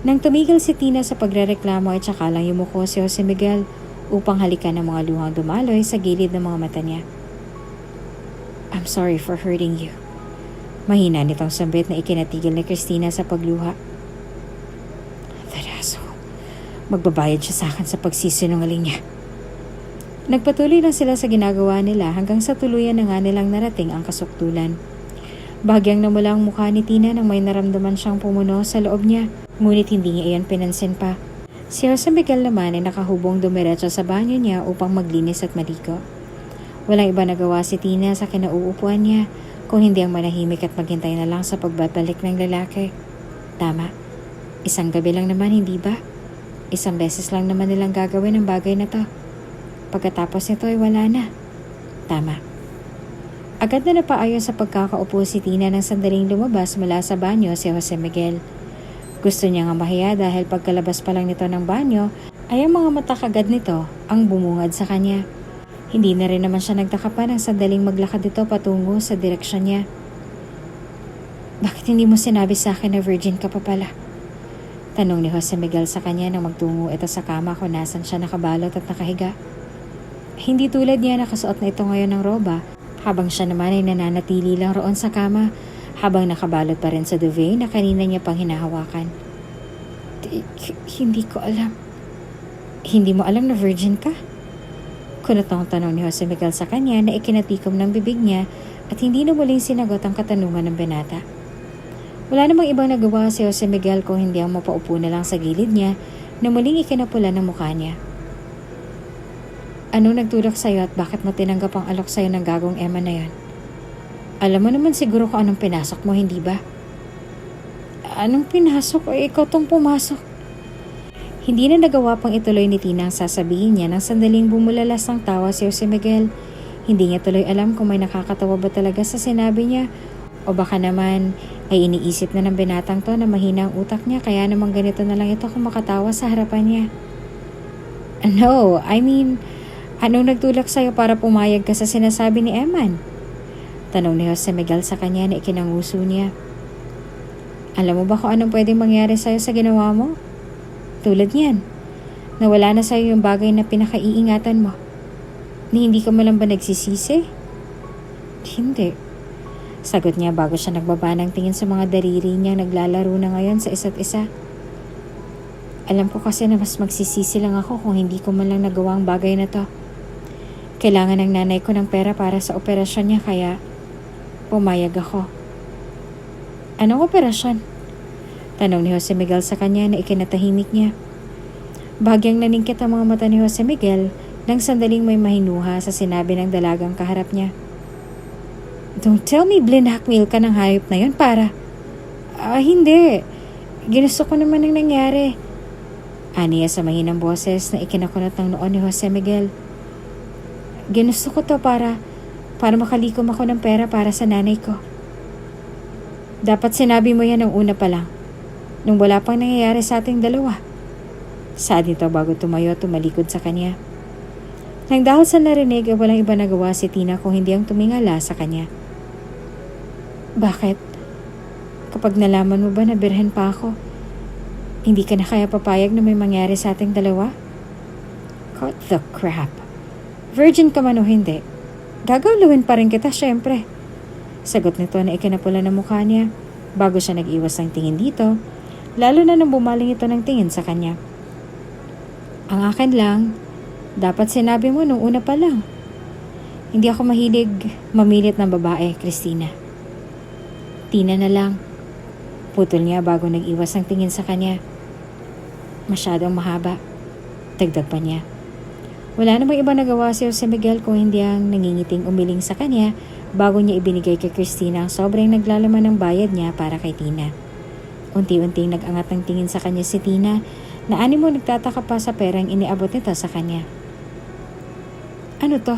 Nang tumigil si Tina sa pagrereklamo ay tsaka lang yumuko si Jose Miguel upang halikan ng mga luhang dumaloy sa gilid ng mga mata niya. I'm sorry for hurting you. Mahina nitong sambit na ikinatigil ni Christina sa pagluha. That asshole. Magbabayad siya sa akin sa pagsisinungaling niya. Nagpatuloy lang sila sa ginagawa nila hanggang sa tuluyan na nga nilang narating ang kasuktulan. Bahagyang namula ang mukha ni Tina nang may naramdaman siyang pumuno sa loob niya, ngunit hindi niya iyon pinansin pa. Si Jose Miguel naman ay nakahubong dumiretso sa banyo niya upang maglinis at maligo. Walang iba nagawa si Tina sa kinauupuan niya kung hindi ang manahimik at maghintay na lang sa pagbabalik ng lalaki. Tama. Isang gabi lang naman, hindi ba? Isang beses lang naman nilang gagawin ang bagay na to. Pagkatapos nito ay wala na. Tama. Agad na napaayon sa pagkakaupo si Tina nang sandaling lumabas mula sa banyo si Jose Miguel. Gusto niya nga mahiya dahil pagkalabas pa lang nito ng banyo ay ang mga mata kagad nito ang bumungad sa kanya. Hindi na rin naman siya nagtaka pa nang sandaling maglakad ito patungo sa direksyon niya. Bakit hindi mo sinabi sa akin na virgin ka pa pala? Tanong ni Jose Miguel sa kanya nang magtungo ito sa kama kung nasan siya nakabalot at nakahiga. Hindi tulad niya nakasuot na ito ngayon ng roba habang siya naman ay nananatili lang roon sa kama habang nakabalot pa rin sa duvet na kanina niya pang hinahawakan. Hindi ko alam. Hindi mo alam na virgin ka? Kunot ang tanong ni Jose Miguel sa kanya na ikinatikom ng bibig niya at hindi na muling sinagot ang katanungan ng binata. Wala namang ibang nagawa si Jose Miguel kung hindi ang mapaupo na lang sa gilid niya na muling ikinapula ng mukha niya. Anong nagtulak sa'yo at bakit mo tinanggap ang alok sa'yo ng gagong Emma na yan? Alam mo naman siguro kung anong pinasok mo, hindi ba? Anong pinasok? Ikaw tong pumasok. Hindi na nagawa pang ituloy ni Tina ang sasabihin niya nang sandaling bumulalas ng tawa si Jose Miguel. Hindi niya tuloy alam kung may nakakatawa ba talaga sa sinabi niya o baka naman ay iniisip na ng binatang to na mahina ang utak niya kaya naman ganito na lang ito kung makatawa sa harapan niya. No, I mean, anong nagtulak sa'yo para pumayag ka sa sinasabi ni Eman? Tanong ni Jose Miguel sa kanya na ikinanguso niya. Alam mo ba kung anong pwedeng mangyari sa'yo sa ginawa mo? Tulad niyan, nawala na sa'yo yung bagay na pinakaiingatan mo. Ni hindi ka malang ba nagsisisi? Hindi. Sagot niya bago siya nagbaba ng tingin sa mga daliri niyang naglalaro na ngayon sa isa't isa. Alam ko kasi na mas magsisisi lang ako kung hindi ko man lang nagawa ang bagay na to. Kailangan ng nanay ko ng pera para sa operasyon niya kaya pumayag ako. Anong operasyon? Tanong ni Jose Miguel sa kanya na ikinatahimik niya. Bahagyang naningkit ang mga mata ni Jose Miguel nang sandaling may mahinuha sa sinabi ng dalagang kaharap niya. Don't tell me blinhackmail ka ng hayop na yun para... Hindi. Ginusto ko naman ang nangyari. Aniya sa mahinang boses na ikinakunot ng noon ni Jose Miguel. Ginusto ko to para makalikom ako ng pera para sa nanay ko. Dapat sinabi mo yan ng una pa lang. Nung wala pang nangyayari sa ating dalawa. Saad nito bago tumayo at tumalikod sa kanya. Nang dahil sa narinig ay walang iba nagawa si Tina kung hindi ang tumingala sa kanya. Bakit? Kapag nalaman mo ba na birhen pa ako, hindi ka na kaya papayag na may mangyari sa ating dalawa? Cut the crap. Virgin ka man o hindi, gagawin pa rin kita syempre. Sagot nito na ikinapula ng mukha niya bago siya nag-iwas ng tingin dito, lalo na nang bumaling ito ng tingin sa kanya. Ang akin lang, dapat sinabi mo nung una pa lang. Hindi ako mahilig mamilit ng babae, Christina. Tina na lang. Putol niya bago nag-iwas ng tingin sa kanya. Masyadong mahaba. Dagdag pa niya. Wala namang iba nagawa si Jose Miguel kung hindi ang nangingiting umiling sa kanya bago niya ibinigay kay Christina ang sobrang naglalaman ng bayad niya para kay Tina. Unti-unting nag-angat ng tingin sa kanya si Tina na animo nagtataka pa sa perang iniabot nito sa kanya. Ano to?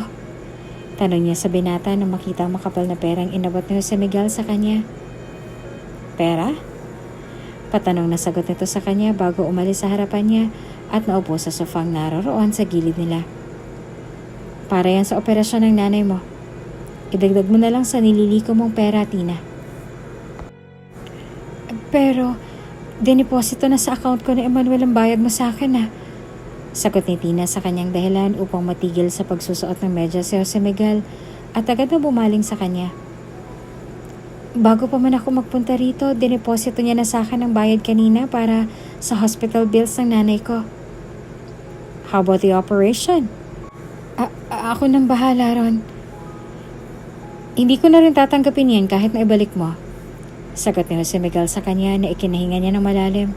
Tanong niya sa binata na makita ang makapal na perang inabot ni Jose Miguel sa kanya. Pera? Patanong na sagot nito sa kanya bago umalis sa harapan niya at naupo sa sofang naroroon sa gilid nila. Para yan sa operasyon ng nanay mo. Idagdag mo na lang sa nililiko mong pera, Tina. Pero, diniposito na sa account ko ni Emmanuel ang bayad mo sa akin ah. Sagot ni Tina sa kanyang dahilan upang matigil sa pagsusuot ng medyas si Jose Miguel at agad na bumaling sa kanya. Bago pa man ako magpunta rito, diniposito niya na sa akin ang bayad kanina para sa hospital bills ng nanay ko. How about the operation? Ako nang bahala ron. Hindi ko na rin tatanggapin yan kahit na ibalik mo. Sagot ni Jose Miguel sa kanya na ikinahinga niya ng malalim.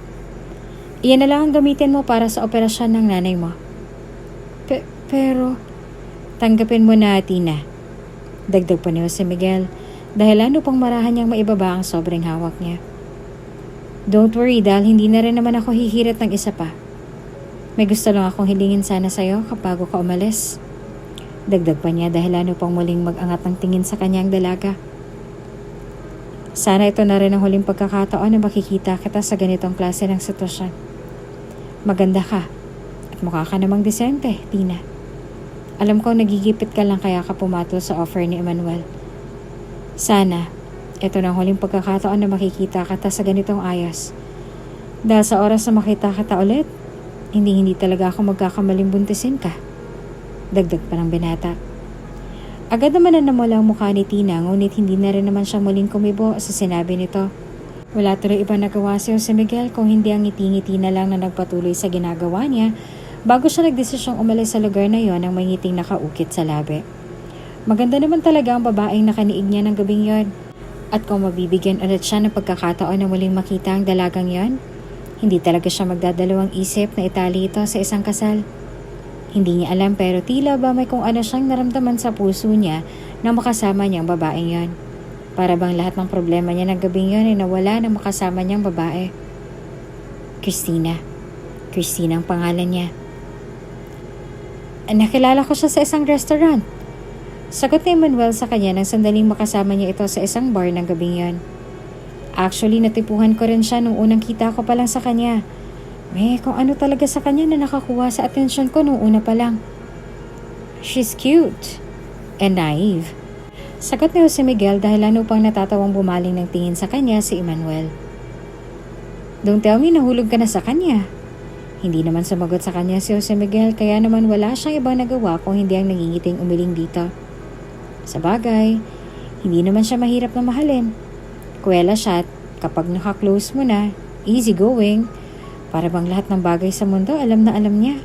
Iyan na lang ang gamitin mo para sa operasyon ng nanay mo. Pero, tanggapin mo na, Tina. Dagdag pa ni Jose Miguel dahil ano pang marahan niyang maibaba ang sobrang hawak niya. Don't worry dahil hindi na rin naman ako hihirit ng isa pa. May gusto lang akong hilingin sana sa'yo kapag ka umalis. Dagdag pa niya dahil ano pang muling mag-angat ng tingin sa kanyang dalaga. Sana ito na rin ang huling pagkakataon na makikita kita sa ganitong klase ng sitwasyon. Maganda ka at mukha ka namang disente, Tina. Alam ko nagigipit ka lang kaya ka pumatol sa offer ni Emmanuel. Sana, ito na ang huling pagkakataon na makikita kita sa ganitong ayos. Dahil sa oras na makita kita ulit, hindi talaga ako magkakamaling buntisin ka. Dagdag pa ng binata. Agad naman na namula ang mukha ni Tina ngunit hindi na rin naman siya muling kumibo sa sinabi nito. Wala tuloy iba nagawa si Jose Miguel kung hindi ang ngiti-ngiti na lang na nagpatuloy sa ginagawa niya bago siya nagdesisyong umalis sa lugar na yon ng may ngiting nakaukit sa labi. Maganda naman talaga ang babaeng nakaniig niya ng gabing yon. At kung mabibigyan ulit siya ng pagkakataon na muling makita ang dalagang yon, hindi talaga siya magdadalawang isip na itali ito sa isang kasal. Hindi niya alam pero tila ba may kung ano siyang naramdaman sa puso niya na makasama niyang babaeng yon. Para bang lahat ng problema niya ng gabing yon ay nawala na makasama niyang babae. Christina. Christina ang pangalan niya. Nakilala ko siya sa isang restaurant. Sagot ni Emmanuel sa kanya nang sandaling makasama niya ito sa isang bar ng gabing yon. Actually, natipuhan ko rin siya nung unang kita ko pa lang sa kanya. May kung ano talaga sa kanya na nakakuha sa atensyon ko nung una pa lang. She's cute and naive. Sagot ni Jose Miguel dahil ano pang natatawang bumaling ng tingin sa kanya si Emmanuel. Don't tell me nahulog ka na sa kanya. Hindi naman sumagot sa kanya si Jose Miguel kaya naman wala siyang ibang nagawa kung hindi ang nangingiting umiling dito. Sa bagay, Hindi naman siya mahirap na mahalin. Kuwela siya at kapag naka-close mo na, easy going. Para bang lahat ng bagay sa mundo alam na alam niya.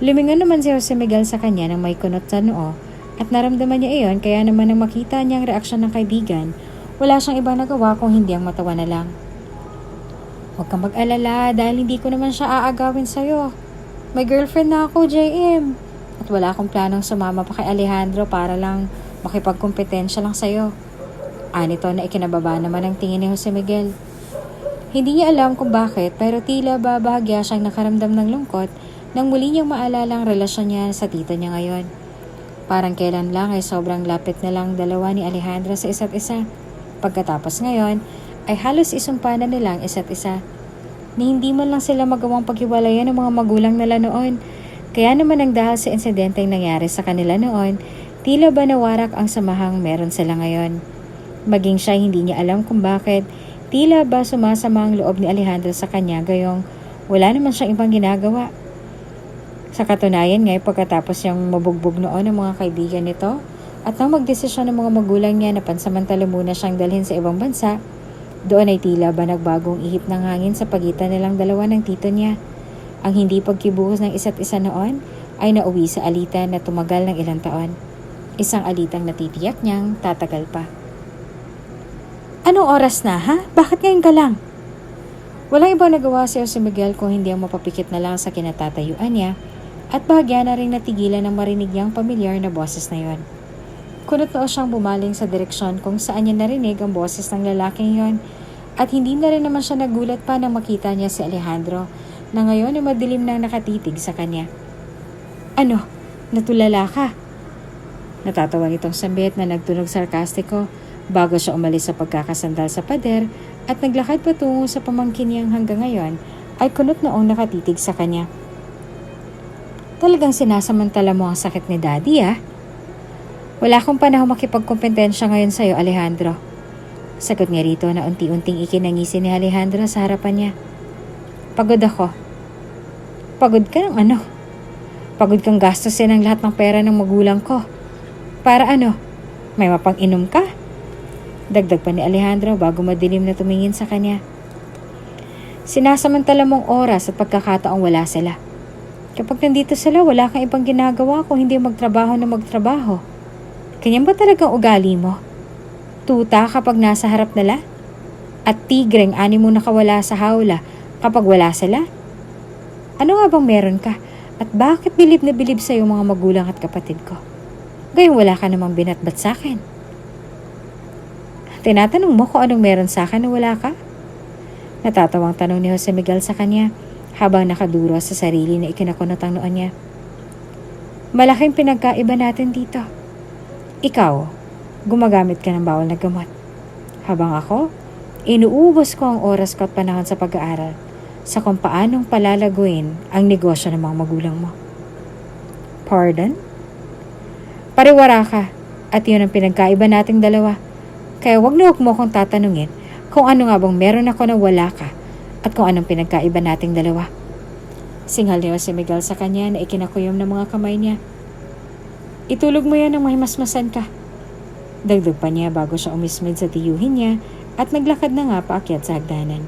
Lumingon naman si Jose Miguel sa kanya nang may kunot sa noo at naramdaman niya iyon kaya naman nang makita niya ang reaksyon ng kaibigan, wala siyang ibang nagawa kung hindi ang matawa na lang. Huwag kang mag-alala dahil hindi ko naman siya aagawin sa'yo. May girlfriend na ako, JM. At wala akong planong sumama pa kay Alejandro para lang makipagkompetensya lang sa'yo. Anito na ikinababa naman ang tingin ni Jose Miguel. Hindi niya alam kung bakit pero tila ba bahagya siyang nakaramdam ng lungkot nang muli niyang maalala ang relasyon niya sa tito niya ngayon. Parang kailan lang ay sobrang lapit na lang dalawa ni Alejandro sa isa't isa. Pagkatapos ngayon ay halos isumpa na nilang isa't isa. Ni hindi man lang sila magawang paghiwalayan ng mga magulang nila noon. Kaya naman ang dahil sa insidenteng nangyari sa kanila noon, tila ba nawarak ang samahang meron sila ngayon. Maging siya hindi niya alam kung bakit, tila ba sumasama ang loob ni Alejandro sa kanya gayong wala naman siyang ibang ginagawa. Sa katunayan ngay pagkatapos niyang mabugbog noon ng mga kaibigan nito at nang magdesisyon ng mga magulang niya na pansamantala muna siyang dalhin sa ibang bansa, doon ay tila ba nagbagong ihip ng hangin sa pagitan nilang dalawa ng tito niya. Ang hindi pagkibuhos ng isa't isa noon ay nauwi sa alitan na tumagal ng ilang taon. Isang alitang natitiyak niyang tatagal pa. Anong oras na ha? Bakit ngayon ka lang? Walang ibang nagawa si Jose Miguel kung hindi ang mapapikit na lang sa kinatatayuan niya at bahagya na rin natigilan ng marinig niyang pamilyar na boses na yon. Kunot noo siyang bumaling sa direksyon kung saan niya narinig ang boses ng lalaking yon at hindi na rin naman siya nagulat pa nang makita niya si Alejandro na ngayon ay madilim nang nakatitig sa kanya. Ano? Natulala ka? Natatawa nitong sambit na nagtunog sarkastiko bago siya umalis sa pagkakasandal sa pader at naglakad patungo sa pamangkin niyang hanggang ngayon ay kunot noong nakatitig sa kanya. Talagang sinasamantala mo ang sakit ni Daddy ah. Wala akong panahon makipagkompetensya ngayon sa'yo, Alejandro. Sagot niya rito na unti-unting ikinangisi ni Alejandro sa harapan niya. Pagod ako. Pagod ka ng ano? Pagod kang gastusin ang lahat ng pera ng magulang ko. Para ano? May mapang-inom ka? Dagdag pa ni Alejandro bago madilim na tumingin sa kanya. Sinasamantala mong oras at pagkakataong wala sila. Kapag nandito sila, wala kang ibang ginagawa kung hindi magtrabaho na magtrabaho. Ganyan ba talagang ugali mo? Tuta kapag nasa harap nila? At tigreng ani mo nakawala sa hawla kapag wala sila? Ano nga bang meron ka? At bakit bilib na bilib sa'yo mga magulang at kapatid ko? Gayong wala ka namang binatbat sa akin. Tinatanong mo kung anong meron sa akin na wala ka? Natatawang tanong ni Jose Miguel sa kanya habang nakaduro sa sarili na ikinakunot ang noon niya. Malaking pinagkaiba natin dito. Ikaw, gumagamit ka ng bawal na gamot. Habang ako, inuubos ko ang oras ko at panahon sa pag-aaral sa kung paanong palalaguin ang negosyo ng mga magulang mo. Pardon? Pariwara ka at yun ang pinagkaiba nating dalawa. Kaya wag na wag mo akong tatanungin kung ano nga bang meron ako na wala ka at kung anong pinagkaiba nating dalawa. Singhal ni Jose Miguel sa kanya na ikinakuyom ng mga kamay niya. Itulog mo yan ng mahimasmasan ka. Dagdag pa niya bago siya umismid sa tiyuhin niya at naglakad na nga paakyat sa hagdanan.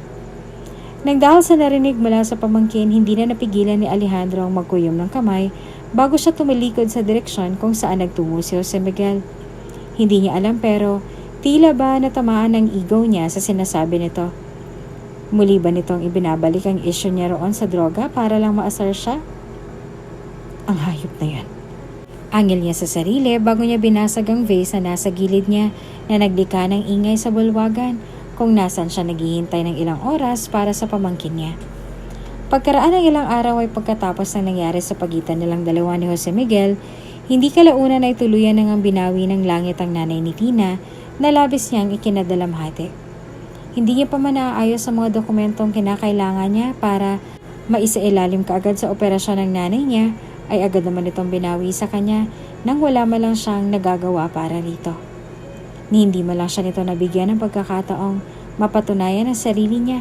Nang dahil sa narinig mula sa pamangkin, hindi na napigilan ni Alejandro ang magkuyom ng kamay bago siya tumalikod sa direksyon kung saan nagtungo si Jose Miguel. Hindi niya alam pero tila ba natamaan ang ego niya sa sinasabi nito. Muli ba nitong ibinabalik ang issue niya roon sa droga para lang maasar siya? Ang hayop na yan. Angil niya sa sarili bago niya binasag ang vase na nasa gilid niya na naglikha ng ingay sa bulwagan kung nasan siya naghihintay ng ilang oras para sa pamangkin niya. Pagkaraan ng ilang araw ay pagkatapos ng nangyari sa pagitan nilang dalawa ni Jose Miguel, hindi kalaunan ay tuluyan nang ang binawi ng langit ang nanay ni Tina na labis niyang ikinadalamhati. Hindi niya pa man naaayos sa mga dokumentong kinakailangan niya para maisailalim kaagad sa operasyon ng nanay niya, ay agad naman itong binawi sa kanya nang wala man lang siyang nagagawa para rito. Ni hindi man lang siya nito nabigyan ng pagkakataong mapatunayan ang sarili niya.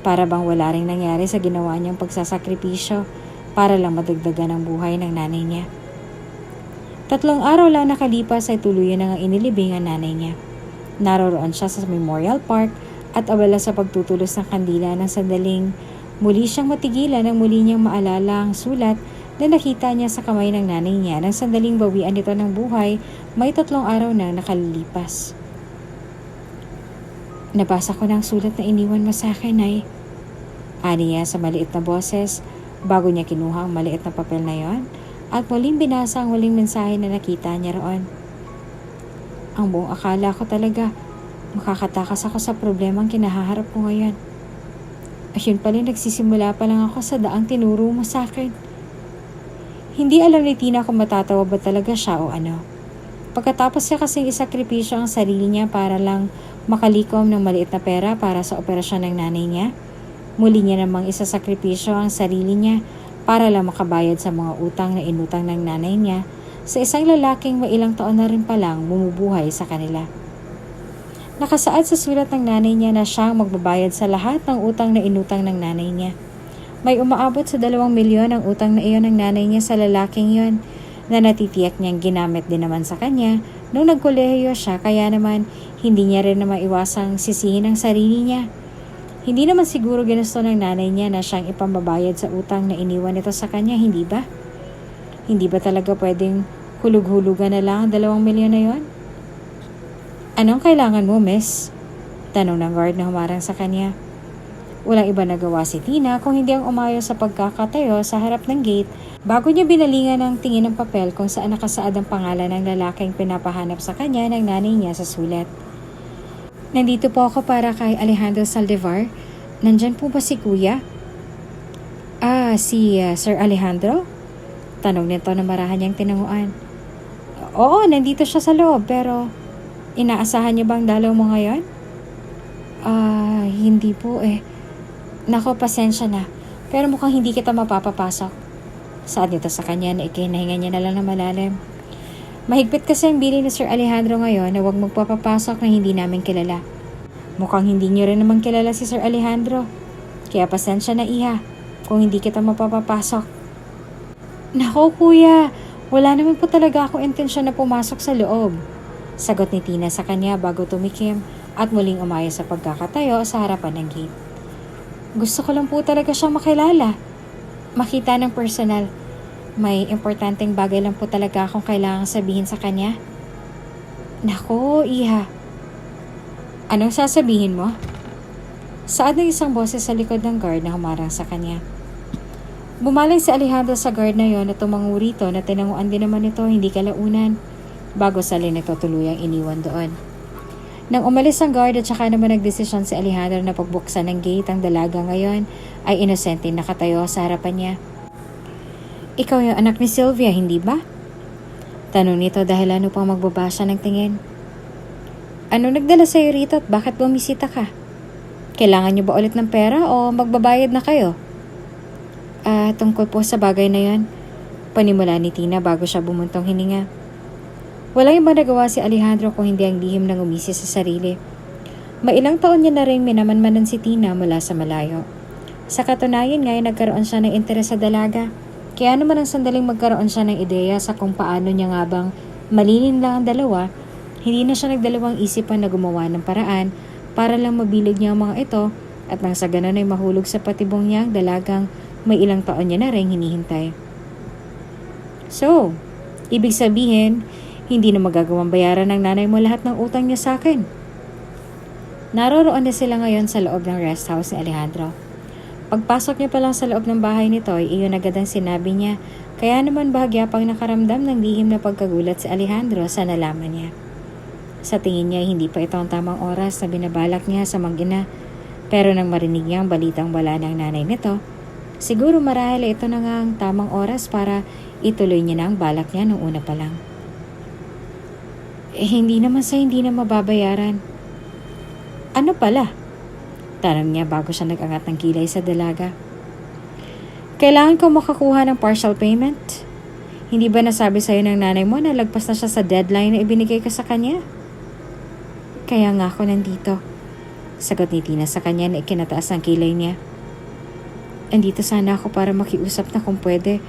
Para bang wala ring nangyari sa ginawa niyang pagsasakripisyo para lang madagdagan ang buhay ng nanay niya. 3 araw lang nakalipas ay tuluyan na nga inilibing ang nanay niya. Naroroon siya sa Memorial Park at abala sa pagtutulos ng kandila ng sandaling muli siyang matigilan nang muli niyang maalala ang sulat na nakita niya sa kamay ng nanay niya nang sandaling bawian nito ng buhay may 3 araw na nakalilipas. Nabasa ko ng sulat na iniwan mo sa akin, Nay. Ani niya sa maliit na boses bago niya kinuha ang maliit na papel na yon at muling binasa ang huling mensahe na nakita niya roon. Ang buong akala ko talaga makakatakas ako sa problemang kinahaharap ko ngayon. Ayun pala nagsisimula pa lang ako sa daang tinuro mo sa akin. Hindi alam ni Tina kung matatawa ba talaga siya o ano. Pagkatapos niya kasing isakripisyo ang sarili niya para lang makalikom ng maliit na pera para sa operasyon ng nanay niya, muli niya namang isasakripisyo ang sarili niya para lang makabayad sa mga utang na inutang ng nanay niya sa isang lalaking mailang taon na rin palang bumubuhay sa kanila. Nakasaad sa sulat ng nanay niya na siyang magbabayad sa lahat ng utang na inutang ng nanay niya. May umaabot sa 2 milyon ang utang na iyon ng nanay niya sa lalaking yon na natitiyak niyang ginamit din naman sa kanya nung nagkolehiyo siya kaya naman hindi niya rin na maiwasang sisihin ang sarili niya. Hindi naman siguro ginusto ng nanay niya na siyang ipambabayad sa utang na iniwan nito sa kanya, hindi ba? Hindi ba talaga pwedeng hulug-hulugan na lang ang 2 milyon na yon? Anong kailangan mo, miss? Tanong ng guard na humarang sa kanya. Walang iba nagawa si Tina kung hindi ang umayo sa pagkakatayo sa harap ng gate bago niya binalingan ng tingin ng papel kung saan nakasaad ang pangalan ng lalaking pinapahanap sa kanya ng nanay niya sa sulat. Nandito po ako para kay Alejandro Saldivar. Nandyan po ba si Kuya? Si Sir Alejandro? Tanong nito na marahan niyang tinanguan. Oo, nandito siya sa loob pero inaasahan niyo bang dalaw mo ngayon? Hindi po eh. Nako, pasensya na. Pero mukhang hindi kita mapapapasok. Saad nito sa kanya na ikinahinga niya na lang na malalim. Mahigpit kasi ang bili ni Sir Alejandro ngayon na huwag magpapapasok na hindi namin kilala. Mukhang hindi niyo rin naman kilala si Sir Alejandro. Kaya pasensya na iha kung hindi kita mapapapasok. Nako kuya, wala naman po talaga akong intensyon na pumasok sa loob. Sagot ni Tina sa kanya bago tumikim at muling umayo sa pagkakatayo sa harapan ng gate. Gusto ko lang po talaga siyang makilala. Makita ng personal. May importanteng bagay lang po talaga akong kailangang sabihin sa kanya. Nako, iha. Anong sasabihin mo? Saad ng isang boses sa likod ng guard na humarang sa kanya. Bumaling si Alejandro sa guard na yon at tumango rito na tinanguan din naman ito hindi kalaunan bago salin ito tuluyang iniwan doon. Nang umalis ang guard at saka naman nagdesisyon si Alejandro na pagbuksan ng gate ang dalaga ngayon ay inosente nakatayo sa harapan niya. Ikaw yung anak ni Sylvia, hindi ba? Tanong nito dahil ano pang magbaba siya ng tingin. Ano nagdala sa'yo rito at bakit bumisita ka? Kailangan niyo ba ulit ng pera o magbabayad na kayo? Tungkol po sa bagay na yon, panimula ni Tina bago siya bumuntong hininga. Walang ibang nagawa si Alejandro kung hindi ang lihim ng umisi sa sarili. Mailang taon niya na rin minamanmanan si Tina mula sa malayo. Sa katunayan nga ay nagkaroon siya ng interes sa dalaga. Kaya naman ang sandaling magkaroon siya ng ideya sa kung paano niya nga bang malinin lang ang dalawa, hindi na siya nagdalawang isipan na gumawa ng paraan para lang mabilog niya ang mga ito at nang sa ganon ay mahulog sa patibong niya ang dalagang may ilang taon niya na rin hinihintay. So, ibig sabihin, hindi na magagawang bayaran ng nanay mo lahat ng utang niya sa akin. Naroroon na sila ngayon sa loob ng rest house ni Alejandro. Pagpasok niya pa lang sa loob ng bahay nito ay iyon agad ang sinabi niya, kaya naman bahagya pang nakaramdam ng lihim na pagkagulat si Alejandro sa nalaman niya. Sa tingin niya hindi pa ito ang tamang oras na binabalak niya sa mag-ina, pero nang marinig niya ang balitang wala ng nanay nito, siguro marahil ito na nga ang tamang oras para ituloy niya na ang balak niya noong una pa lang. Hindi naman sa hindi na mababayaran. Ano pala? Tanong niya bago siya nag-angat ng kilay sa dalaga. Kailangan ko makakuha ng partial payment? Hindi ba nasabi sa'yo ng nanay mo na lagpas na siya sa deadline na ibinigay ko sa kanya? Kaya nga ako nandito. Sagot ni Tina sa kanya na ikinataas ang kilay niya. Andito sana ako para makiusap na kung pwede.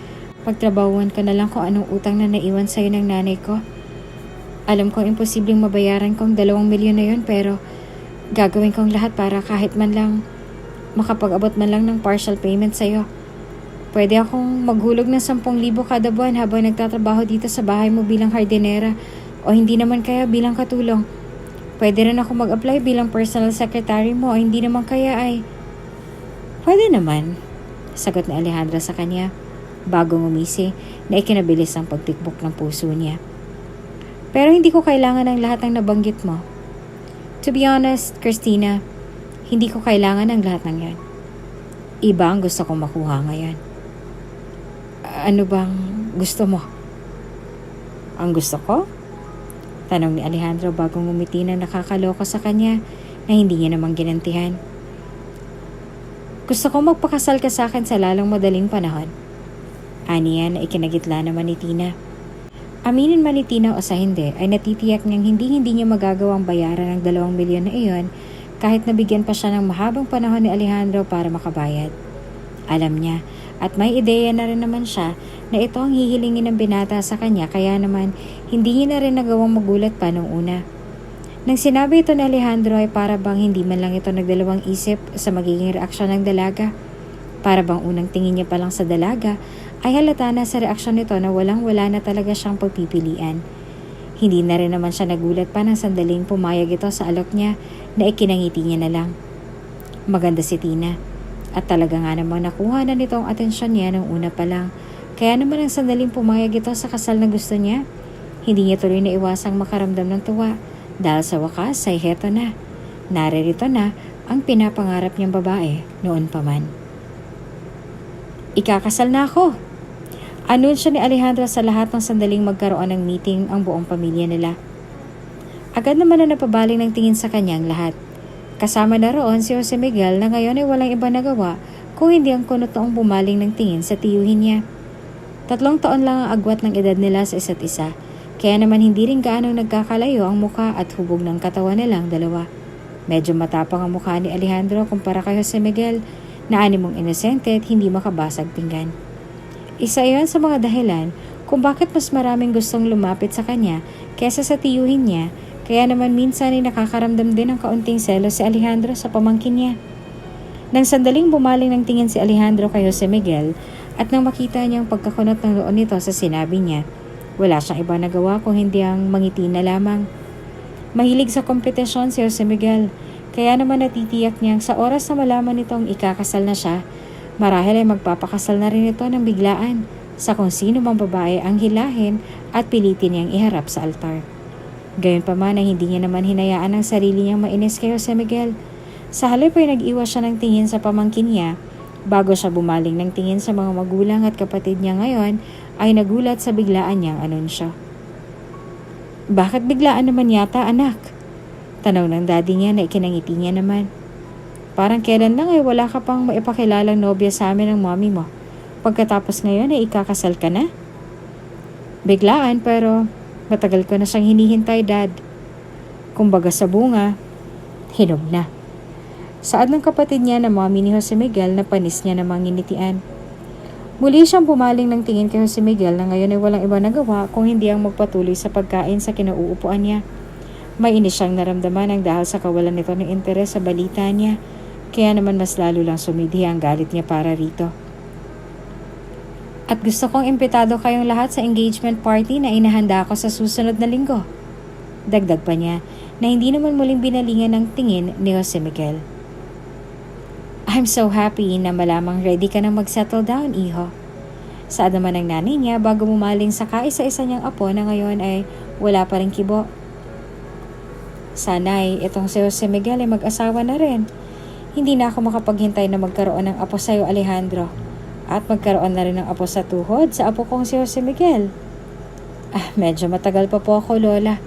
Pagtrabahuan ko na lang kung anong utang na naiwan sa'yo ng nanay ko. Alam kong imposibleng mabayaran kong 2 milyon na yun, pero gagawin kong lahat para kahit man lang makapag-abot man lang ng partial payment sa'yo. Pwede akong maghulog ng 10,000 kada buwan habang nagtatrabaho dito sa bahay mo bilang hardinera, o hindi naman kaya bilang katulong. Pwede rin ako mag-apply bilang personal secretary mo, o hindi naman kaya ay... Pwede naman, sagot ni Alejandro sa kanya bago ngumisi na ikinabilis ang pagtikbok ng puso niya. Pero hindi ko kailangan ng lahat ng nabanggit mo. To be honest, Christina, hindi ko kailangan ng lahat ng yan. Iba ang gusto kong makuha ngayon. Ano bang gusto mo? Ang gusto ko? Tanong ni Alejandro bago ngumiti na nakakaloko sa kanya na hindi niya namang ginantihan. Gusto ko magpakasal ka sa akin sa lalong madaling panahon. Aniya na ikinagitla naman ni Tina. Aminin man ni Tina o sa hindi, ay natitiyak niyang hindi niya magagawang bayaran ng 2 milyon na iyon kahit nabigyan pa siya ng mahabang panahon ni Alejandro para makabayad. Alam niya at may ideya na rin naman siya na ito ang hihilingin ng binata sa kanya, kaya naman hindi niya na rin nagawang magulat pa nung una. Nang sinabi ito ni Alejandro ay para bang hindi man lang ito nagdalawang isip sa magiging reaksyon ng dalaga. Para bang unang tingin niya pa lang sa dalaga ay halata na sa reaksyon nito na walang-wala na talaga siyang pagpipilian. Hindi na rin naman siya nagulat pa ng sandaling pumayag ito sa alok niya na ikinangiti niya na lang. Maganda si Tina at talaga nga namang nakuha na nito ang atensyon niya nung una pa lang. Kaya naman ang sandaling pumayag ito sa kasal na gusto niya, hindi niya tuloy na iwasang makaramdam ng tuwa dahil sa wakas ay heto na. Naririto na ang pinapangarap niyang babae noon pa man. Ikakasal na ako! Anunsyo ni Alejandro sa lahat ng sandaling magkaroon ng meeting ang buong pamilya nila. Agad naman na napabaling ng tingin sa kanyang lahat. Kasama na roon si Jose Miguel na ngayon ay walang iba nagawa kung hindi ang kunot noong bumaling ng tingin sa tiyuhin niya. 3 taon lang ang agwat ng edad nila sa isa't isa, kaya naman hindi rin gaanong nagkakalayo ang muka at hubog ng katawan nilang dalawa. Medyo matapang ang mukha ni Alejandro kumpara kay Jose Miguel na animong inosente at hindi makabasag pinggan. Isa iyon sa mga dahilan kung bakit mas maraming gustong lumapit sa kanya kesa sa tiyuhin niya, kaya naman minsan ay nakakaramdam din ng kaunting selos si Alejandro sa pamangkin niya. Nang sandaling bumaling ng tingin si Alejandro kay Jose Miguel at nang makita niyang pagkakunot ng noon nito sa sinabi niya, wala siyang iba nagawa kung hindi ang mangiti na lamang. Mahilig sa kompetisyon si Jose Miguel, kaya naman natitiyak niyang sa oras na malaman nitong ikakasal na siya, marahil ay magpapakasal na rin ito ng biglaan sa kung sino mang babae ang hilahin at pilitin niyang iharap sa altar. Gayunpaman ay hindi niya naman hinayaan ang sarili niyang mainis kay Jose Miguel. Sa halip ay nag-iwas siya ng tingin sa pamangkin niya bago siya bumaling ng tingin sa mga magulang at kapatid niya ngayon ay nagulat sa biglaan niyang anunsyo. Bakit biglaan naman yata, anak? Tanaw ng daddy niya na ikinangiti niya naman. Parang kailan lang ay wala ka pang maipakilalang nobya sa amin ng mommy mo. Pagkatapos ngayon ay ikakasal ka na? Biglaan pero matagal ko na siyang hinihintay, dad. Kumbaga sa bunga, hinog na. Saad ng kapatid niya na mommy ni Jose Miguel na panis niya namang nginitian. Muli siyang bumaling ng tingin kay Jose Miguel na ngayon ay walang iba nagawa kung hindi ang magpatuloy sa pagkain sa kinauupuan niya. May inis siyang naramdaman ang dahil sa kawalan nito ng interes sa balita niya, kaya naman mas lalo lang sumidhi ang galit niya para rito. At gusto kong imbitado kayong lahat sa engagement party na inahanda ko sa susunod na linggo. Dagdag pa niya na hindi naman muling binalingan ng tingin ni Jose Miguel. I'm so happy na malamang ready ka na mag-settle down, iho. Saad naman ng nanay niya bago bumaling sa kaisa-isa niyang apo na ngayon ay wala pa rin kibo. Sana'y itong si Jose Miguel ay mag-asawa na rin. Hindi na ako makapaghintay na magkaroon ng apo sa'yo, Alejandro. At magkaroon na rin ng apo sa tuhod sa apo kong si Jose Miguel. Medyo matagal pa po ako, Lola.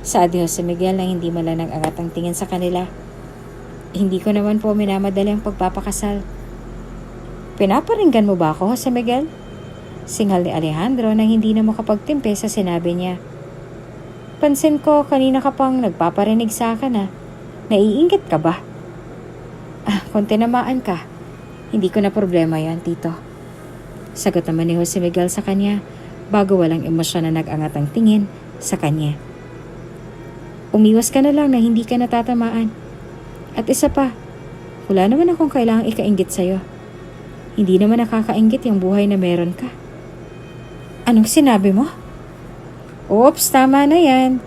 Saad ni Jose Miguel na hindi man lang nag-angat ang tingin sa kanila. Hindi ko naman po minamadali ang pagpapakasal. Pinaparinggan mo ba ako, Jose Miguel? Singal ni Alejandro nang hindi na makapagtimpe sa sinabi niya. Pansin ko kanina ka pang nagpaparinig sa akin . Naiinggit ka ba? Kung tinamaan ka, hindi ko na problema yan, tito. Sagot naman ni Jose Miguel sa kanya bago walang emosyon na nag-angat ang tingin sa kanya. Umiwas ka na lang na hindi ka natatamaan. At isa pa, wala naman akong kailangang ikainggit sa'yo. Hindi naman nakakainggit yung buhay na meron ka. Anong sinabi mo? Oops, tama na yan.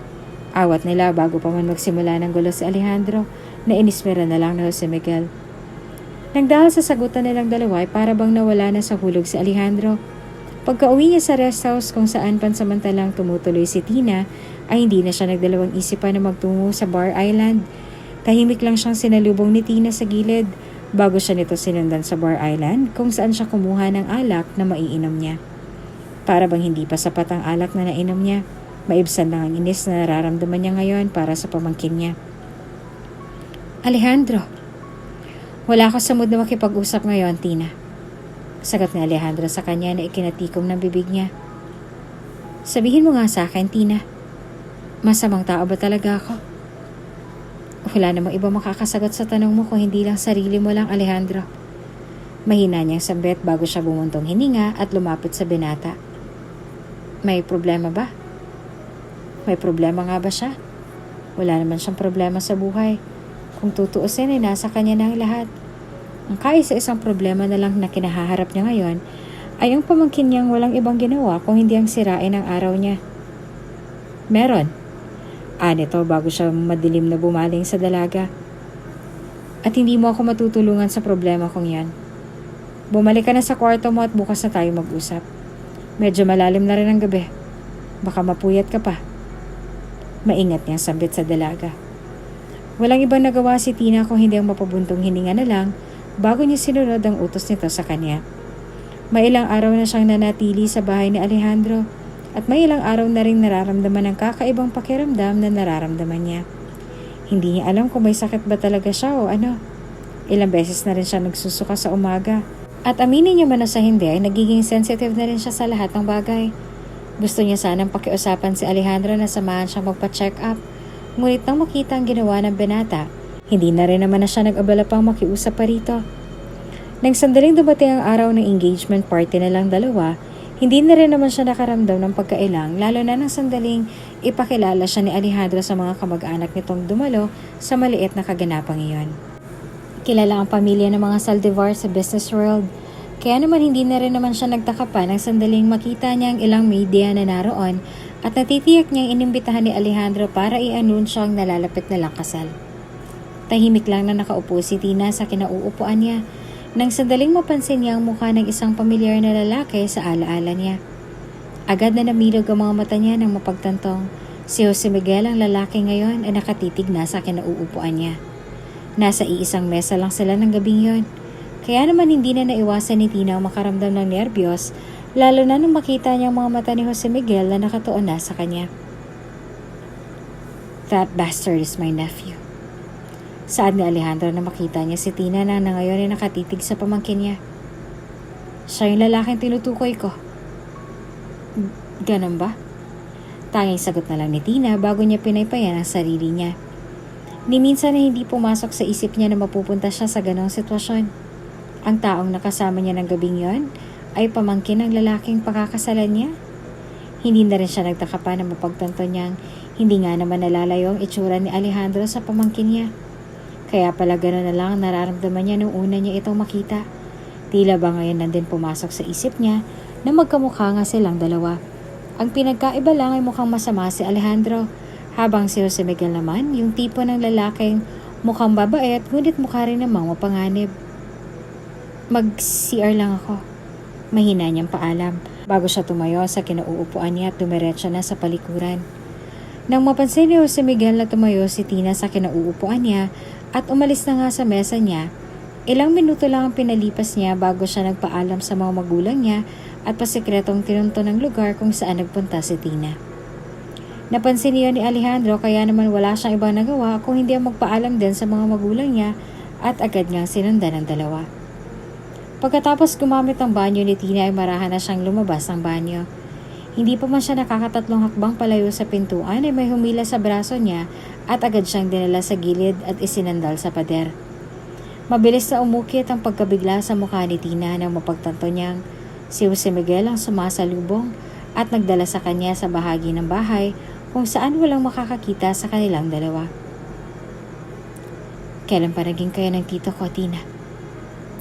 Awat nila bago pa man magsimula ng gulo si Alejandro na inismera na lang ni Jose Miguel. Nang dahil sa sagutan nilang dalawa ay para bang nawala na sa hulog si Alejandro. Pagka-uwi niya sa rest house kung saan pansamantalang tumutuloy si Tina ay hindi na siya nagdalawang isipan na magtungo sa Bar Island. Tahimik lang siyang sinalubong ni Tina sa gilid bago siya nito sinundan sa Bar Island kung saan siya kumuha ng alak na maiinom niya. Para bang hindi pa sapat ang alak na nainom niya, maibsan lang ang inis na nararamdaman niya ngayon para sa pamangkin niya. Alejandro, wala ako sa mood na makipag-usap ngayon, Tina. Sagot ni Alejandro sa kanya na ikinatikom ng bibig niya. Sabihin mo nga sa akin, Tina. Masamang tao ba talaga ako? Wala namang iba makakasagot sa tanong mo kung hindi lang sarili mo lang, Alejandro. Mahina niyang sambit bago siya bumuntong hininga at lumapit sa binata. May problema ba? May problema nga ba siya? Wala naman siyang problema sa buhay. Kung tutuusin ay nasa kanya na ang lahat. Ang kaisa-isang problema na lang na kinahaharap niya ngayon ay ang pamangkin niyang walang ibang ginawa kung hindi ang sirain ang araw niya. Meron. Nito bago siya madilim na bumaling sa dalaga. At hindi mo ako matutulungan sa problema kong yan. Bumalik ka na sa kwarto mo at bukas na tayo mag-usap. Medyo malalim na rin ang gabi. Baka mapuyat ka pa. Maingat niyang sambit sa dalaga. Walang ibang nagawa si Tina kung hindi ang mapabuntong hininga na lang bago niya sinunod ang utos nito sa kanya. May ilang araw na siyang nanatili sa bahay ni Alejandro at may ilang araw na rin nararamdaman ang kakaibang pakiramdam na nararamdaman niya. Hindi niya alam kung may sakit ba talaga siya o ano. Ilang beses na rin siya nagsusuka sa umaga. At aminin niya man o sa hindi ay nagiging sensitive na rin siya sa lahat ng bagay. Gusto niya sanang pakiusapan si Alejandro na samahan siya magpa-check up. Ngunit nang makita ang ginawa ng binata, hindi na rin naman na siya nag-abala pang makiusap pa rito. Nang sandaling dumating ang araw ng engagement party nilang dalawa, hindi na rin naman siya nakaramdam ng pagkailang lalo na nang sandaling ipakilala siya ni Alejandro sa mga kamag-anak nitong dumalo sa maliit na kaganapang iyon. Kilala ang pamilya ng mga Saldivar sa business world, kaya naman hindi na rin naman siya nagtaka pa nang sandaling makita niya ang ilang media na naroon at natitiyak niyang inimbitahan ni Alejandro para i-anunsyo ang nalalapit na lang kasal. Tahimik lang na nakaupo si Tina sa kinauupuan niya nang sandaling mapansin niya ang mukha ng isang pamilyar na lalaki sa alaala niya. Agad na namilog ang mga mata niya nang mapagtantong si Jose Miguel ang lalaki ngayon ay nakatitig na sa kinauupuan niya. Nasa iisang mesa lang sila ng gabing yon. Kaya naman hindi na naiwasan ni Tina ang makaramdam ng nerbiyos lalo na nung makita niya ang mga mata ni Jose Miguel na nakatuon na sa kanya. That bastard is my nephew. Saad ni Alejandro na makita niya si Tina na ngayon ay nakatitig sa pamangkin niya. Siya yung lalaking tinutukoy ko. Ganun ba? Tanging sagot na lang ni Tina bago niya pinaypayan ang sarili niya. Ni minsan na hindi pumasok sa isip niya na mapupunta siya sa ganong sitwasyon. Ang taong nakasama niya ng gabing yon ay pamangkin ng lalaking pakakasalan niya. Hindi na rin siya nagtaka pa na mapagtanto niyang hindi nga naman nalalayo ang itsura ni Alejandro sa pamangkin niya. Kaya pala gano'n na lang ang nararamdaman niya nung una niya itong makita. Tila ba ngayon nandun pumasok sa isip niya na magkamukha nga silang dalawa. Ang pinagkaiba lang ay mukhang masama si Alejandro, habang si Jose Miguel naman yung tipo ng lalaking mukhang babait ngunit mukha rin namang mapanganib. Mag-CR lang ako. Mahina niyang paalam bago siya tumayo sa kinauupuan niya at dumiretso na sa palikuran. Nang mapansin ni Jose Miguel na tumayo si Tina sa kinauupuan niya at umalis na nga sa mesa niya, ilang minuto lang ang pinalipas niya bago siya nagpaalam sa mga magulang niya at pasikretong tinunto ng lugar kung saan nagpunta si Tina. Napansin niya ni Alejandro kaya naman wala siyang ibang nagawa kung hindi ang magpaalam din sa mga magulang niya at agad niyang sinundan ang dalawa. Pagkatapos gumamit ng banyo ni Tina ay marahan na siyang lumabas ng banyo. Hindi pa man siya nakakatatlong hakbang palayo sa pintuan ay may humila sa braso niya at agad siyang dinala sa gilid at isinandal sa pader. Mabilis na umukit ang pagkabigla sa mukha ni Tina nang mapagtanto niyang Si Jose Miguel ang sumasalubong at nagdala sa kanya sa bahagi ng bahay kung saan walang makakakita sa kanilang dalawa. Kailan pa naging kayo ng tito ko, Tina?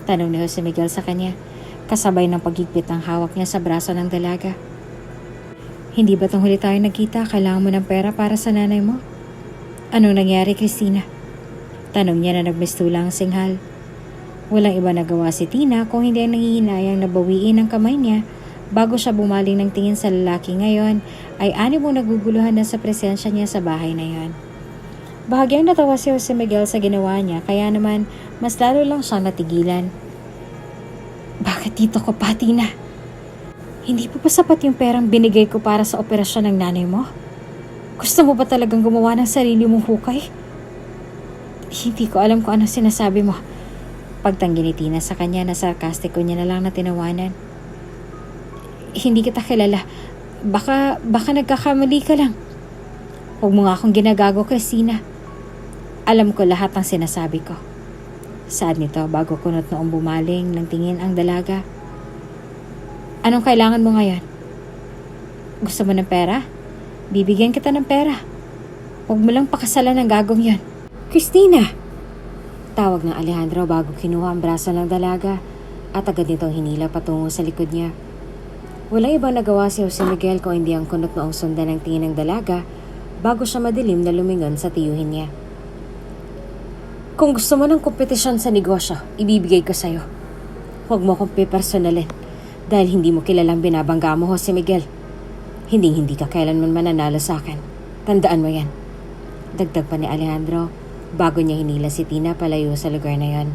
Tanong ni Jose Miguel sa kanya, kasabay ng paghigpit ng hawak niya sa braso ng dalaga. Hindi ba tong huli tayo nagkita, kailangan mo ng pera para sa nanay mo? Anong nangyari, Christina? Tanong niya na nagmistulang singhal. Walang iba nagawa si Tina kung hindi ang nangihinayang nabawiin ang kamay niya bago siya bumaling ng tingin sa lalaki ngayon ay animong naguguluhan na sa presensya niya sa bahay na yon. Bahagyang natawa si Jose Miguel sa ginawa niya kaya naman mas lalo lang siyang natigilan. Bakit dito ko pa, Tina? Hindi pa ba sapat yung perang binigay ko para sa operasyon ng nanay mo? Gusto mo ba talagang gumawa ng sarili mong hukay? Hindi ko alam kung ano sinasabi mo. Pagtanggi ni Tina sa kanya na sarkastiko niya na lang na tinawanan. Hindi kita kilala. Baka nagkakamali ka lang. Huwag mo nga akong ginagago, Christina. Alam ko lahat ng sinasabi ko. Saad nito bago kunot noong bumaling ng tingin ang dalaga. Anong kailangan mo ngayon? Gusto mo ng pera? Bibigyan kita ng pera. Huwag mo lang pakasalan ng gagong yan. Christina! Tawag ng Alejandro bago kinuha ang braso ng dalaga at agad nitong hinila patungo sa likod niya. Walang ibang nagawa si Jose Miguel kung hindi ang kunot noong sundan ng tingin ng dalaga bago siya madilim na lumingon sa tiyuhin niya. Kung gusto mo ng kompetisyon sa negosyo, ibibigay ko sa'yo. Huwag mo akong pipersonalin dahil hindi mo kilalang binabangga mo, Jose Miguel. Hindi ka kailanman mananalo sa akin. Tandaan mo yan. Dagdag pa ni Alejandro bago niya hinila si Tina palayo sa lugar na yon.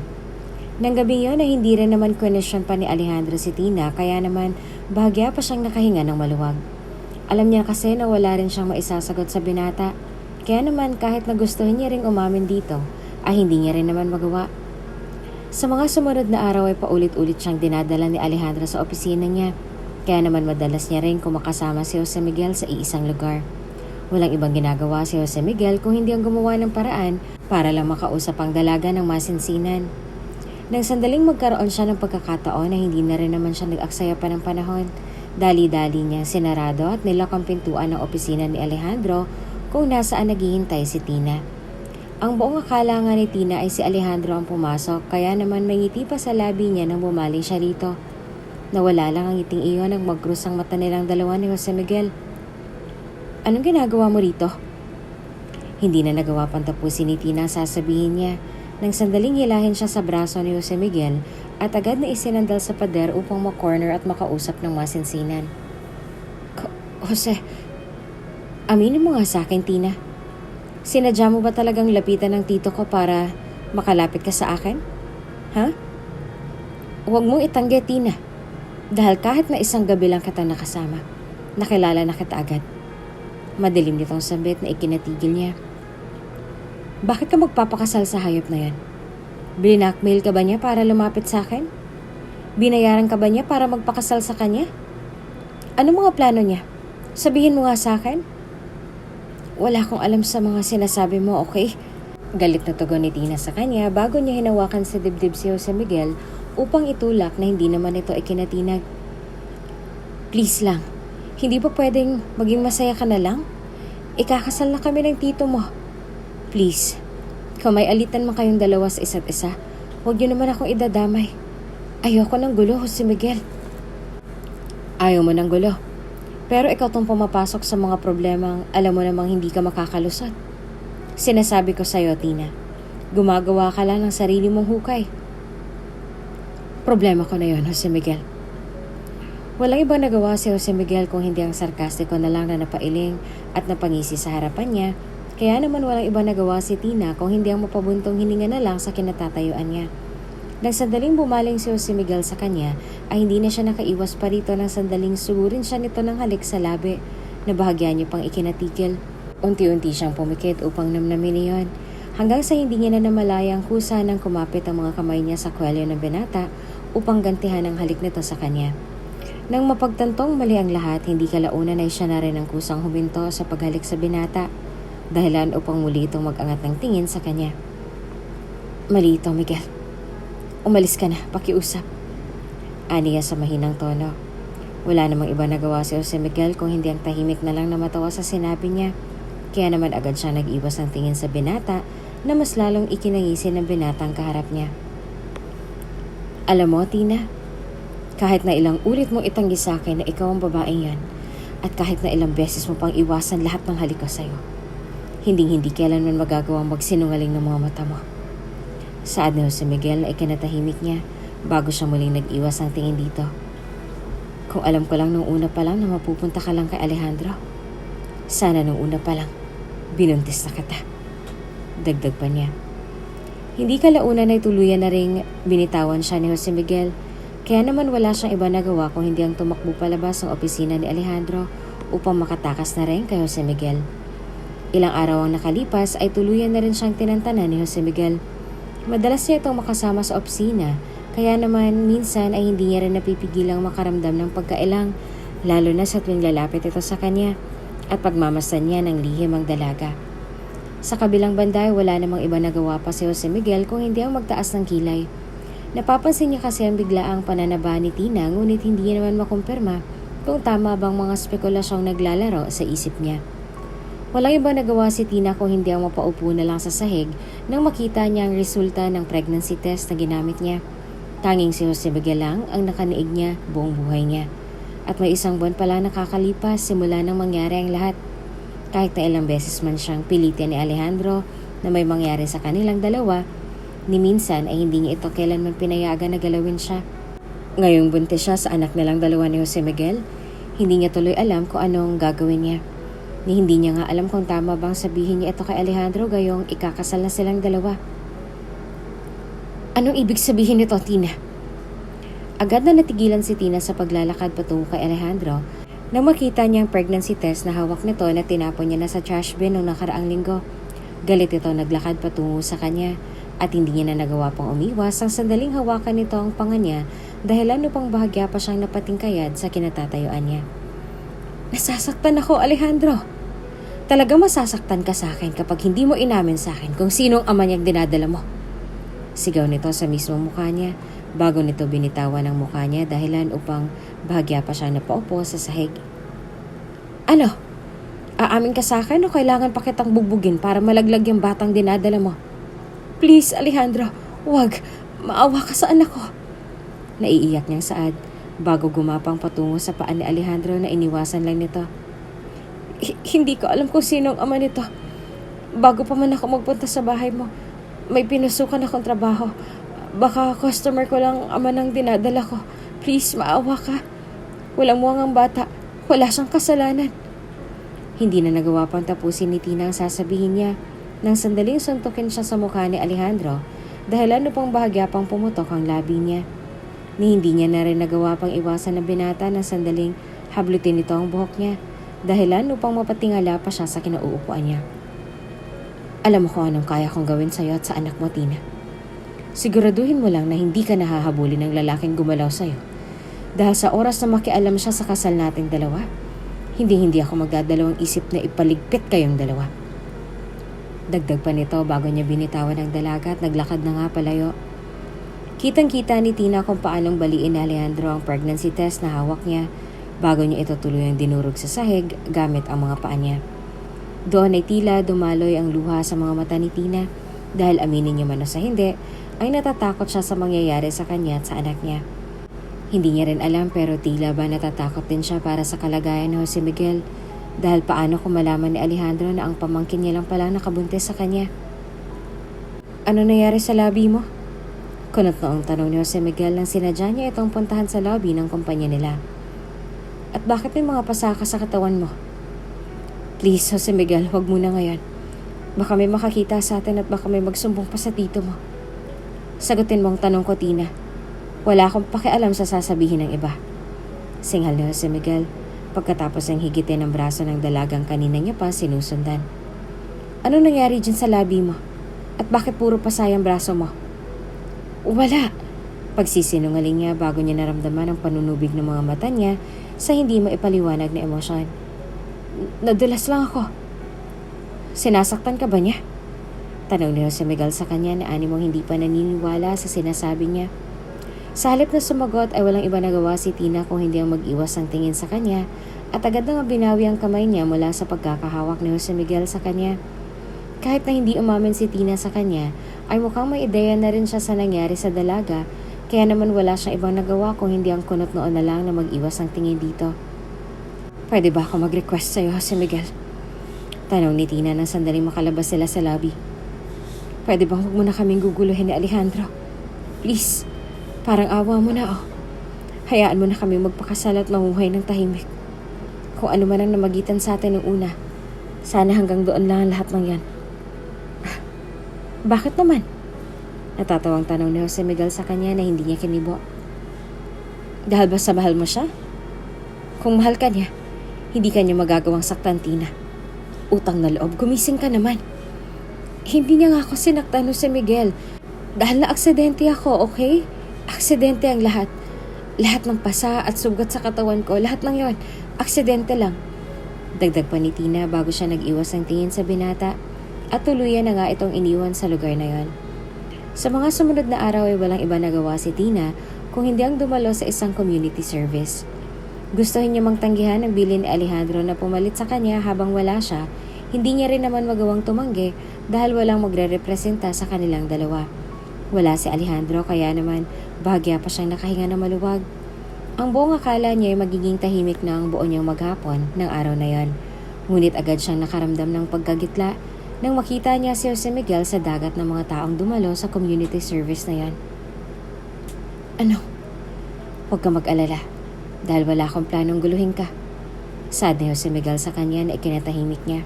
Nang gabing yon ay hindi rin naman konesyon pa ni Alejandro si Tina kaya naman bahagya pa siyang nakahinga ng maluwag. Alam niya kasi na wala rin siyang maisasagot sa binata. Kaya naman kahit nagustuhin niya ring umamin dito ay hindi niya rin naman magawa. Sa mga sumunod na araw ay paulit-ulit siyang dinadala ni Alejandro sa opisina niya. Kaya naman madalas niya rin kumakasama si Jose Miguel sa iisang lugar. Walang ibang ginagawa si Jose Miguel kung hindi ang gumawa ng paraan para lang makausap ang dalaga ng masinsinan. Nang sandaling magkaroon siya ng pagkakataon na hindi na rin naman siya nag-aksaya pa ng panahon, dali-dali niya sinarado at nilak ang pintuan ng opisina ni Alejandro kung nasaan naghihintay si Tina. Ang buong akala nga ni Tina ay si Alejandro ang pumasok kaya naman may ngiti pa sa labi niya nang bumaling siya rito. Nawala lang ang ngiting iyon nang magkrus ang mata nilang dalawa ni Jose Miguel. Anong ginagawa mo rito? Hindi na nagawa pang tapusin ni Tina sasabihin niya nang sandaling hilahin siya sa braso ni Jose Miguel at agad na isinandal sa pader upang makorner at makausap ng masinsinan. Jose, aminin mo nga sa akin, Tina. Sinadya mo ba talagang lapitan ng tito ko para makalapit ka sa akin? Ha? Huwag mong itanggi, Tina. Dahil kahit na isang gabi lang kita nakasama, nakilala na kita agad. Madilim nitong sabit na ikinatigil niya. Bakit ka magpapakasal sa hayop na yan? Binakmail ka ba niya para lumapit sa akin? Binayaran ka ba niya para magpakasal sa kanya? Ano mga plano niya? Sabihin mo nga sa akin. Wala akong alam sa mga sinasabi mo, okay? Galit na tugon ni Tina sa kanya bago niya hinawakan sa dibdib si Jose Miguel upang itulak na hindi naman ito ikinatinag. Please lang, hindi ba pwedeng maging masaya ka na lang? Ikakasal na kami ng tito mo. Please, kung may alitan man kayong dalawa sa isa't isa, huwag niyo naman akong idadamay. Ayoko ng gulo, Jose Miguel. Ayaw mo ng gulo. Pero ikaw tong pumapasok sa mga problemang alam mo namang hindi ka makakalusot. Sinasabi ko sa'yo, Tina, gumagawa ka lang ng sarili mong hukay. Problema ko na yon, Jose Miguel. Walang ibang nagawa si Jose Miguel kung hindi ang sarkastiko na lang na napailing at napangisi sa harapan niya. Kaya naman walang ibang nagawa si Tina kung hindi ang mapabuntong hininga na lang sa kinatatayuan niya. Nang sandaling bumaling si Jose Miguel sa kanya, ay hindi na siya nakaiwas pa rito ng sandaling sugurin siya nito ng halik sa labi na bahagya niya pang ikinatigil. Unti-unti siyang pumikit upang namnamin niyon hanggang sa hindi niya na namalayang kusa nang kumapit ang mga kamay niya sa kwelyo ng binata upang gantihan ang halik nito sa kanya. Nang mapagtantong mali ang lahat, hindi kalaunan ay siya na rin ang kusang huminto sa paghalik sa binata, dahilan upang muli itong mag-angat ng tingin sa kanya. Mali ito, Miguel. Umalis ka na, pakiusap. Aniya sa mahinang tono. Wala namang iba nagawa si Jose Miguel kung hindi ang tahimik na lang na matawa sa sinabi niya. Kaya naman agad siya nag-iwas ng tingin sa binata na mas lalong ikinangisi ng binatang kaharap niya. Alam mo, Tina, kahit na ilang ulit mong itanggi sa akin na ikaw ang babaeng yan, at kahit na ilang beses mo pang iwasan lahat ng halik ko sa'yo, hindi kailanman magagawang magsinungaling ng mga mata mo. Saad ni Jose Miguel na ikinatahimik niya bago siya muling nag-iwas ng tingin dito. Kung alam ko lang nung una pa lang na mapupunta ka lang kay Alejandro, sana nung una pa lang, binuntis na kita. Dagdag pa niya. Hindi kalaunan ay tuluyan na ring binitawan siya ni Jose Miguel, kaya naman wala siyang iba nagawa kung hindi ang tumakbo palabas ng opisina ni Alejandro upang makatakas na rin kay Jose Miguel. Ilang araw ang nakalipas ay tuluyan na rin siyang tinantanan ni Jose Miguel. Madalas niya itong makasama sa opisina, kaya naman minsan ay hindi niya rin napipigilang makaramdam ng pagkailang, lalo na sa tuwing lalapit ito sa kanya at pagmamasdan niya ng lihim ang dalaga. Sa kabilang banda ay wala namang iba nagawa pa si Jose Miguel kung hindi ang magtaas ng kilay. Napapansin niya kasi ang biglaang pananaba ni Tina, ngunit hindi niya naman makumpirma kung tama bang mga spekulasyong naglalaro sa isip niya. Walang iba nagawa si Tina kung hindi ang mapaupo na lang sa sahig nang makita niya ang resulta ng pregnancy test na ginamit niya. Tanging si Jose Miguel lang ang nakaniig niya buong buhay niya. At may isang buwan pala nakakalipas simula nang mangyari ang lahat. Kahit na ilang beses man siyang pilitin ni Alejandro na may mangyari sa kanilang dalawa, ni minsan ay hindi niya ito kailanman pinayagan na galawin siya. Ngayong buntis siya sa anak nilang dalawa ni Jose Miguel, hindi niya tuloy alam kung anong gagawin niya. Ni hindi niya nga alam kung tama bang sabihin niya ito kay Alejandro gayong ikakasal na silang dalawa. Anong ibig sabihin nito, Tina? Agad na natigilan si Tina sa paglalakad patungo kay Alejandro nang makita niya ang pregnancy test na hawak nito na tinapon niya na sa trash bin noong nakaraang linggo. Galit ito naglakad patungo sa kanya at hindi niya na nagawa pang umiwas ang sandaling hawakan nito ang panga niya dahilan upang bahagya pa siyang napatingkayad sa kinatatayuan niya. Nasasaktan ako, Alejandro. Talaga masasaktan ka sa akin kapag hindi mo inamin sa akin kung sinong ama niyang dinadala mo. Sigaw nito sa mismong mukha niya bago nito binitawan ang mukha niya dahilan upang bahagya pa siyang napaupo sa sahig. Ano? Aamin ka sa akin o kailangan pa kitang bugbugin para malaglag yung batang dinadala mo? Please, Alejandro, wag. Maawa ka sa anak ko. Naiiyak niyang saad bago gumapang patungo sa paan ni Alejandro na iniwasan lang nito. Hindi ko alam kung sinong ama nito. Bago pa man ako magpunta sa bahay mo, may pinusukan akong trabaho. Baka customer ko lang ama ng dinadala ko. Please, maawa ka. Walang muwang bata. Wala siyang kasalanan. Hindi na nagawa pang tapusin ni Tina ang sasabihin niya nang sandaling suntukin siya sa mukha ni Alejandro dahilan upang bahagya pang pumutok ang labi niya. Ni hindi niya na rin nagawa pang iwasan ng binata na sandaling hablutin nito ang buhok niya dahilan upang mapatingala pa siya sa kinauupuan niya. Alam mo kung anong kaya kong gawin sa'yo at sa anak mo, Tina. Siguraduhin mo lang na hindi ka nahahabulin ng lalaking gumalaw sa'yo. Dahil sa oras na makialam siya sa kasal nating dalawa, hindi ako magdadalawang isip na ipaligpit kayong dalawa. Dagdag pa nito bago niya binitawan ang dalaga at naglakad na nga palayo. Kitang-kita ni Tina kung paanong baliin ni Alejandro ang pregnancy test na hawak niya bago niya ito tuluyang dinurog sa sahig gamit ang mga paa niya. Doon ay tila dumaloy ang luha sa mga mata ni Tina dahil aminin niya man o sa hindi, ay natatakot siya sa mangyayari sa kanya at sa anak niya. Hindi niya rin alam pero tila ba natatakot din siya para sa kalagayan ni Jose Miguel dahil paano kung malaman ni Alejandro na ang pamangkin niya lang pala nakabuntis sa kanya. Ano nangyari sa labi mo? Kunot noong tanong ni Jose Miguel nang sinadya niya itong puntahan sa lobby ng kumpanya nila. At bakit may mga pasaka sa katawan mo? Please, Jose Miguel, huwag muna ngayon. Baka may makakita sa atin at baka may magsumbong pa sa tito mo. Sagutin mo ang tanong ko, Tina. Wala akong pakialam sa sasabihin ng iba. Singhal ni Jose Miguel pagkatapos ang higitin ng braso ng dalagang kanina niya pa sinusundan. Anong nangyari dyan sa labi mo? At bakit puro pasay ang braso mo? Wala. Pagsisinungaling niya bago niya naramdaman ang panunubig ng mga mata niya sa hindi maipaliwanag na emosyon. Nadulas lang ako. Sinasaktan ka ba niya? Tanong ni Jose Miguel sa kanya na animong hindi pa naniniwala sa sinasabi niya. Sa halip na sumagot ay walang iba nagawa si Tina kung hindi ang mag-iwas ng tingin sa kanya at agad na binawi ang kamay niya mula sa pagkakahawak ni Jose Miguel sa kanya. Kahit na hindi umamin si Tina sa kanya, ay mukhang may ideya na rin siya sa nangyari sa dalaga, kaya naman wala siyang ibang nagawa kung hindi ang kunot noon na lang na mag-iwas ng tingin dito. Pwede ba ako mag-request sa'yo, Jose Miguel? Tanong ni Tina nang sandaling makalabas sila sa lobby. Pwede bang huwag mo na kaming guguluhin ni Alejandro? Please, parang awa mo na Hayaan mo na kami magpakasal at mamuhay ng tahimik. Kung ano man ang namagitan sa atin ng una, sana hanggang doon lang ang lahat ng yan. Bakit naman? Natatawang tanong ni Jose Miguel sa kanya na hindi niya kinibo. Dahil ba sa mahal mo siya? Kung mahal ka niya, hindi ka niya magagawang saktan, Tina. Utang na loob, gumising ka naman. Hindi niya nga ako sinaktan, Jose Miguel. Dahil na aksidente ako, okay? Aksidente ang lahat. Lahat ng pasa at sugat sa katawan ko, lahat ng yon, aksidente lang. Dagdag pa ni Tina bago siya nag-iwas ng tingin sa binata at tuluyan na nga itong iniwan sa lugar na yon. Sa mga sumunod na araw ay walang iba nagawa si Tina kung hindi ang dumalo sa isang community service. Gustuhin niya mangtanggihan ang bilin ni Alejandro na pumalit sa kanya habang wala siya, hindi niya rin naman magawang tumanggi dahil walang magre-representa sa kanilang dalawa. Wala si Alejandro kaya naman bahagya pa siyang nakahinga na maluwag. Ang buong akala niya ay magiging tahimik na ang buo niyang maghapon ng araw na yon. Ngunit agad siyang nakaramdam ng pagkagitla nang makita niya si Jose Miguel sa dagat ng mga taong dumalo sa community service na yon. Ano? Huwag ka mag-alala dahil wala akong planong guluhin ka. Sad ni Jose Miguel sa kanya na ikinatahimik niya.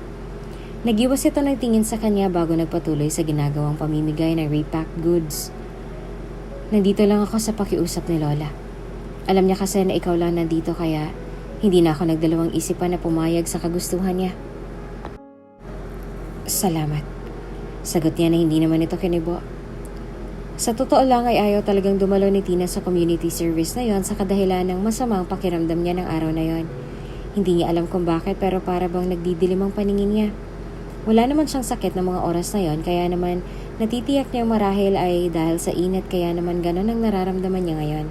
Nagiwas ito ng tingin sa kanya bago nagpatuloy sa ginagawang pamimigay ng repacked goods. Nandito lang ako sa pakiusap ni Lola. Alam niya kasi na ikaw lang nandito kaya hindi na ako nagdalawang isipan na pumayag sa kagustuhan niya. Salamat. Sagot niya na hindi naman ito kinibo. Sa totoo lang ay ayaw talagang dumalo ni Tina sa community service na yon sa kadahilan ng masamang pakiramdam niya ng araw na yon. Hindi niya alam kung bakit pero para bang nagdidilim ang paningin niya. Wala naman siyang sakit ng mga oras na yon kaya naman natitiyak niyang marahil ay dahil sa init kaya naman ganon ang nararamdaman niya ngayon.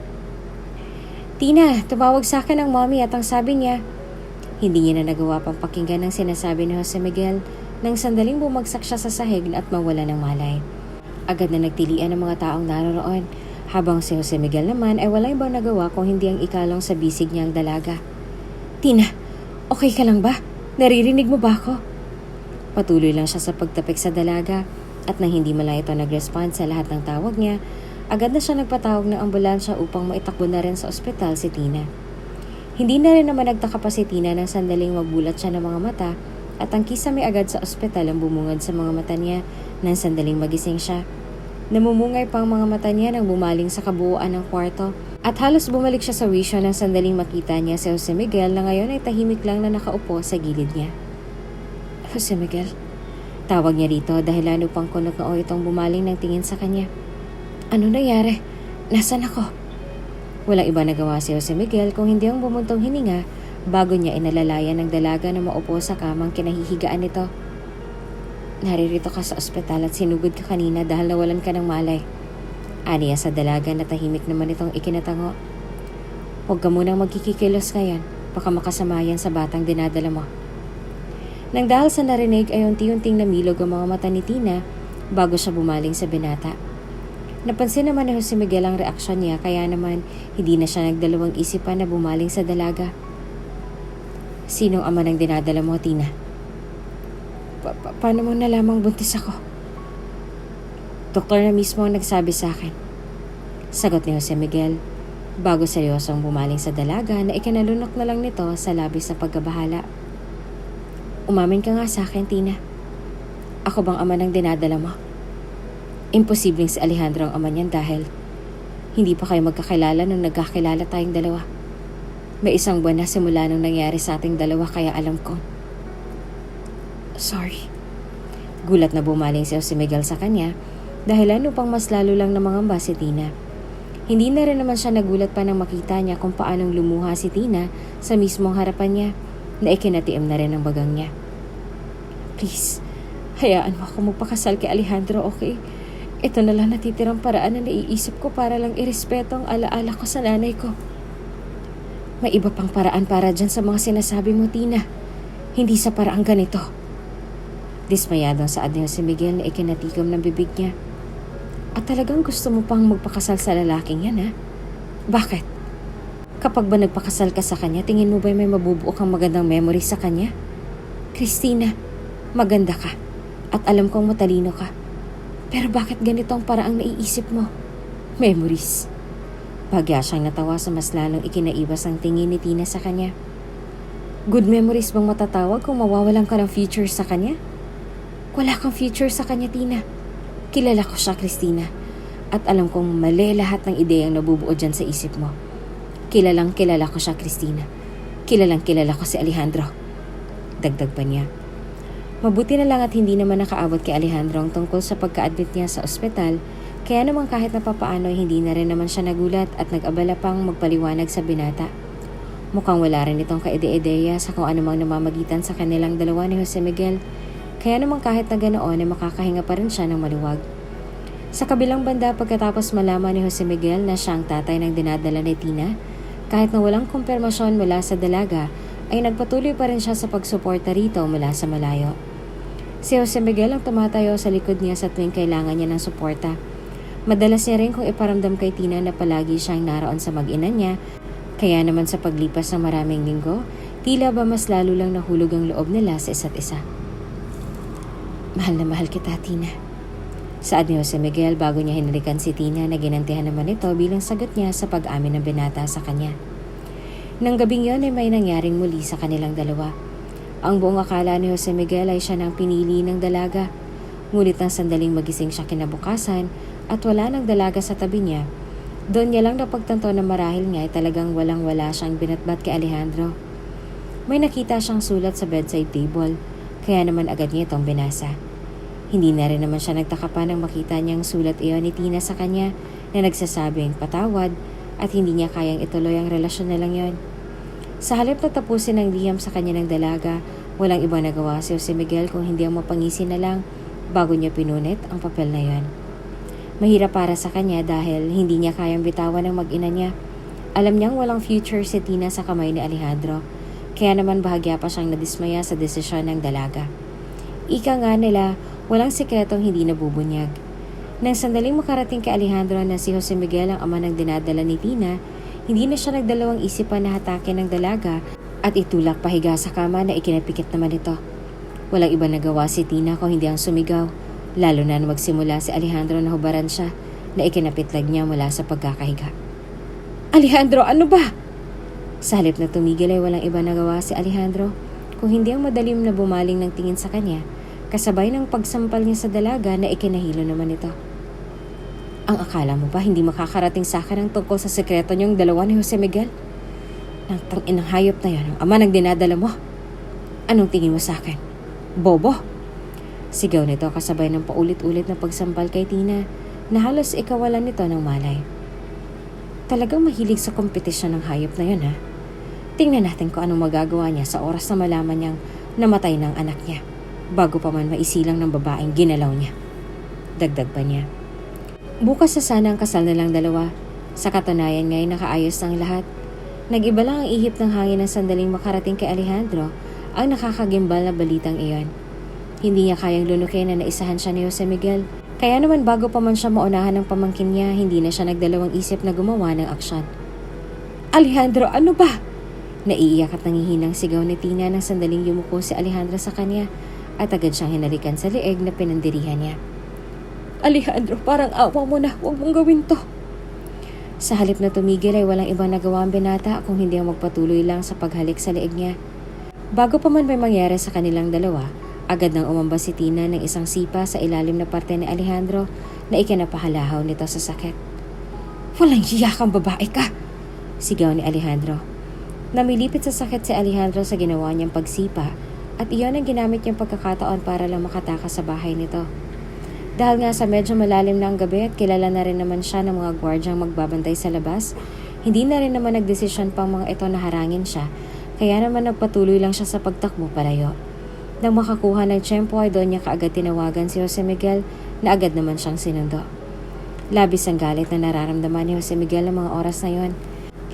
Tina, tumawag sa akin ang mommy at ang sabi niya. Hindi niya na nagawa pang pakinggan ang sinasabi ni Jose Miguel nang sandaling bumagsak siya sa sahig at mawala ng malay. Agad na nagtilian ng mga taong naroroon habang si Jose Miguel naman ay walang ibang nagawa kung hindi ang ikalong sa bisig niyang dalaga. Tina, okay ka lang ba? Naririnig mo ba ako? Patuloy lang siya sa pagtapik sa dalaga at nang hindi man lang ito nag-respond sa lahat ng tawag niya, agad na siya nagpatawag ng ambulansya upang maitakbo na rin sa ospital si Tina. Hindi na rin naman nagtaka pa si Tina nang sandaling magbulat siya ng mga mata at ang kisame agad sa ospital ang bumungad sa mga mata niya nang sandaling magising siya. Namumungay pa ang mga mata niya nang bumaling sa kabuuan ng kwarto at halos bumalik siya sa wisyo nang sandaling makita niya si Jose Miguel na ngayon ay tahimik lang na nakaupo sa gilid niya. Jose Miguel, tawag niya rito dahil lalo pang kunot na itong bumaling ng tingin sa kanya. Ano nangyari? Nasaan ako? Walang iba nagawa si Jose Miguel kung hindi ang bumuntong hininga bago niya inalalayan ng dalaga na maupo sa kamang kinahihigaan nito. Naririto ka sa ospital at sinugod ka kanina dahil nawalan ka ng malay. Aniya sa dalaga na tahimik naman itong ikinatango. Huwag ka munang magkikikilos ngayon, baka makasama yan sa batang dinadala mo. Nang dahil sa narinig ay unti-unting namilog ang mga mata ni Tina bago siya bumaling sa binata. Napansin naman ni Jose Miguel ang reaksyon niya kaya naman hindi na siya nagdalawang isipan na bumaling sa dalaga. Sinong ama ng dinadala mo, Tina? Paano mo nalamang buntis ako? Doktor na mismo ang nagsabi sa akin. Sagot ni Jose Miguel bago seryosong bumaling sa dalaga na ikinalunok na lang nito sa labis na pagkabahala. Umamin ka nga sa akin, Tina. Ako bang ama ng dinadala mo? Imposibleng si Alejandro ang ama niyan dahil hindi pa kayo magkakilala nung nagkakilala tayong dalawa. May isang buwan na simula nung nangyari sa ating dalawa kaya alam ko. Sorry. Gulat na bumaling si Jose Miguel sa kanya dahilan upang mas lalo lang namangamba si Tina. Hindi na rin naman siya nagulat pa nang makita niya kung paanong lumuha si Tina sa mismong harapan niya na ikinatiim na rin ang bagang niya. Please, hayaan mo ako magpakasal kay Alejandro, okay? Ito na lang natitirang paraan na naiisip ko para lang irespeto ang alaala ko sa nanay ko. May iba pang paraan para dyan sa mga sinasabi mo, Tina. Hindi sa paraang ganito. Dismayadong saad niya si Miguel na ikinatikom ng bibig niya. At talagang gusto mo pang magpakasal sa lalaking yan, ha? Bakit? Kapag ba nagpakasal ka sa kanya, tingin mo ba may mabubuo kang magandang memory sa kanya? Christina, maganda ka. At alam kong matalino ka. Pero bakit ganito ang paraang naiisip mo? Memories. Bagya siyang natawa sa mas lalong ikinaiwas ang tingin ni Tina sa kanya. Good memories bang matatawag kung mawawalan ka ng future sa kanya? Wala kang future sa kanya, Tina. Kilala ko siya, Christina. At alam kong mali lahat ng ideyang nabubuo dyan sa isip mo. Kilalang kilala ko siya, Christina. Kilalang kilala ko si Alejandro. Dagdag pa niya. Mabuti na lang at hindi naman nakaabot kay Alejandro ang tungkol sa pagka-admit niya sa ospital, kaya naman kahit na papaano hindi na rin naman siya nagulat at nag-abala pang magpaliwanag sa binata. Mukhang wala rin itong kaide-ideya sa kung anumang namamagitan sa kanilang dalawa ni Jose Miguel, kaya naman kahit na ganoon ay makakahinga pa rin siya ng maluwag. Sa kabilang banda, pagkatapos malaman ni Jose Miguel na siya ang tatay ng dinadala ni Tina, kahit na walang kumpirmasyon mula sa dalaga, ay nagpatuloy pa rin siya sa pagsuporta rito mula sa malayo. Si Jose Miguel ang tumatayo sa likod niya sa tuwing kailangan niya ng suporta. Madalas niya rin kung iparamdam kay Tina na palagi siyang naroon sa mag-ina niya, kaya naman sa paglipas ng maraming linggo, tila ba mas lalo lang nahulog ang loob nila sa isa't isa. Mahal na mahal kita, Tina. Saad ni Jose Miguel bago niya hinalikan si Tina na ginantihan naman ito bilang sagot niya sa pag-amin ng binata sa kanya. Nang gabing yon ay may nangyaring muli sa kanilang dalawa. Ang buong akala ni Jose Miguel ay siya nang pinili ng dalaga. Ngunit nang sandaling magising siya kinabukasan at wala ng dalaga sa tabi niya, doon niya lang napagtanto na marahil nga ay talagang walang-wala siyang binatbat kay Alejandro. May nakita siyang sulat sa bedside table, kaya naman agad niya itong binasa. Hindi na rin naman siya nagtaka pa nang makita niyang sulat iyon ni Tina sa kanya na nagsasabing patawad at hindi niya kayang ituloy ang relasyon na lang yon. Sa halip na tapusin ang liham sa kanya ng dalaga, walang ibang nagawa si Jose Miguel kung hindi ang mapangisin na lang bago niya pinunit ang papel na yon. Mahirap para sa kanya dahil hindi niya kayang bitawan ng mag-ina niya. Alam niyang walang future si Tina sa kamay ni Alejandro, kaya naman bahagya pa siyang nadismaya sa desisyon ng dalaga. Ika nga nila, walang sikretong hindi nabubunyag. Nang sandaling makarating kay Alejandro na si Jose Miguel ang ama ng dinadala ni Tina, hindi na siya nagdalawang isipan na hatakin ng dalaga at itulak pahiga sa kama na ikinapikit naman ito. Walang iba nagawa si Tina kung hindi ang sumigaw, lalo na magsimula si Alejandro na hubaran siya na ikinapitlag niya mula sa pagkakahiga. Alejandro, ano ba? Sa halip na tumigil ay walang iba nagawa si Alejandro kung hindi ang madalim na bumaling ng tingin sa kanya, kasabay ng pagsampal niya sa dalaga na ikinahilo naman ito. Ang akala mo ba hindi makakarating sa akin ang tungkol sa sekreto niyong dalawa ni Jose Miguel? Nang tang-inang hayop na yan, ang ama ng dinadala mo. Anong tingin mo sa akin? Bobo? Sigaw nito kasabay ng paulit-ulit na pagsampal kay Tina na halos ikawalan nito ng malay. Talagang mahilig sa kompetisyon ng hayop na yun, ha? Tingnan natin kung anong magagawa niya sa oras na malaman niyang namatay ng anak niya bago pa man maisilang ng babaeng ginalaw niya. Dagdag pa niya. Bukas sa sana ang kasal nilang dalawa. Sa katunayan nga'y nakaayos ng lahat. Nag-iba lang ang ihip ng hangin ng sandaling makarating kay Alejandro ang nakakagimbal na balitang iyon. Hindi niya kayang lunukin na naisahan siya ni Jose Miguel. Kaya naman bago pa man siya maunahan ng pamangkin niya, hindi na siya nagdalawang isip na gumawa ng aksyon. Alejandro, ano ba? Naiiyak at nangihinang sigaw ni Tina nang sandaling yumuko si Alejandro sa kanya at agad siyang hinalikan sa leeg na pinandirihan niya. Alejandro, parang awa mo na. Huwag mong gawin to. Sa halip na tumigil ay walang ibang nagawa ang binata kung hindi ang magpatuloy lang sa paghalik sa leeg niya. Bago pa man may mangyari sa kanilang dalawa, agad nang umambas si Tina ng isang sipa sa ilalim na parte ni Alejandro na ikinapahalahaw nito sa sakit. Walang hiya kang babae ka! Sigaw ni Alejandro. Namilipit sa sakit si Alejandro sa ginawa niyang pagsipa at iyon ang ginamit niyang pagkakataon para lang makatakas sa bahay nito. Dahil nga sa medyo malalim na ang gabi at kilala na rin naman siya ng mga gwardyang magbabantay sa labas, hindi na rin naman nagdesisyon pang mga ito na harangin siya, kaya naman nagpatuloy lang siya sa pagtakbo palayo. Nang makakuha ng tiyempo ay doon niya kaagad tinawagan si Jose Miguel na agad naman siyang sinundo. Labis ang galit na nararamdaman ni Jose Miguel ng mga oras na yon,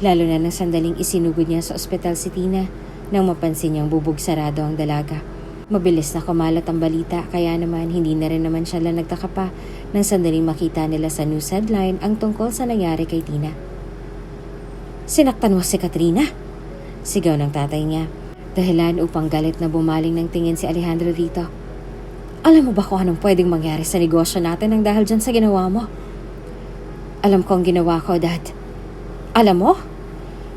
lalo na nang sandaling isinugod niya sa ospital si Tina nang mapansin niyang bubog sarado ang dalaga. Mabilis na kumalat ang balita, kaya naman hindi na rin naman siya lang nagtaka pa nang sandaling makita nila sa news headline ang tungkol sa nangyari kay Tina. "Sinaktan mo si Katrina?" Sigaw ng tatay niya, dahilan upang galit na bumaling ng tingin si Alejandro rito. "Alam mo ba kung anong pwedeng mangyari sa negosyo natin nang dahil dyan sa ginawa mo?" "Alam ko ang ginawa ko, Dad." "Alam mo?"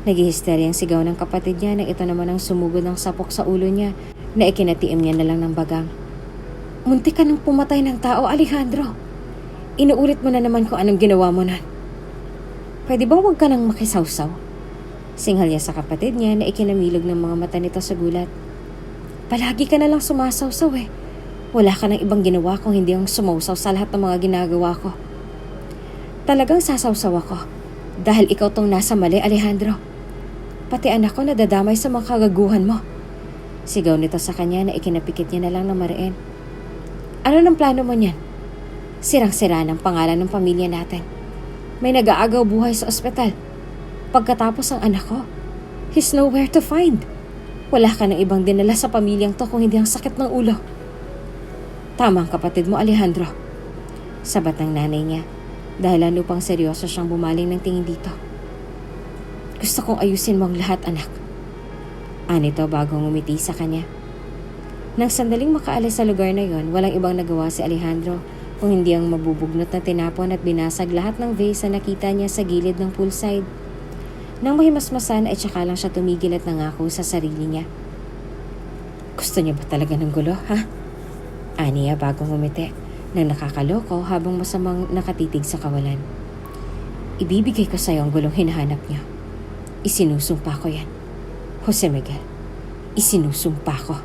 Naghihisteryang sigaw ng kapatid niya, na ito naman ang sumugod ng sapok sa ulo niya na ikinatiim niya na lang ng bagang. "Muntik ka nang pumatay ng tao, Alejandro. Inuulit mo na naman kung anong ginawa mo na. Pwede bang huwag ka nang makisawsaw?" Singhal niya sa kapatid niya na ikinamilog ng mga mata nito sa gulat. "Palagi ka na lang sumasawsaw eh. Wala ka nang ibang ginawa kung hindi ang sumawsaw sa lahat ng mga ginagawa ko." "Talagang sasawsaw ako dahil ikaw tong nasa mali, Alejandro. Pati anak ko nadadamay sa mga kagaguhan mo." Sigaw nito sa kanya na ikinapikit niya na lang ng mariin. "Ano nang plano mo niyan? Sirang-sira ng pangalan ng pamilya natin. May nag-aagaw buhay sa ospital. Pagkatapos ang anak ko, he's nowhere to find. Wala ka nang ibang dinala sa pamilyang to kung hindi ang sakit ng ulo." "Tama ang kapatid mo, Alejandro." Sabat ng nanay niya, dahilan upang seryoso siyang bumaling ng tingin dito. "Gusto kong ayusin mo ang lahat, anak." Anito bago ngumiti sa kanya. Nang sandaling makaalis sa lugar na yon, walang ibang nagawa si Alejandro kung hindi ang mabubugnot na tinapon at binasag lahat ng vase na nakita niya sa gilid ng poolside. Nang mahimasmasan ay tsaka lang siya tumigil at nangako sa sarili niya. "Gusto niya ba talaga ng gulo, ha?" Aniya bago ngumiti, nang nakakaloko habang masamang nakatitig sa kawalan. "Ibibigay ko sa'yo ang gulong hinahanap niyo. Isinusumpa ko yan, Jose Miguel. Isinusumpa ko."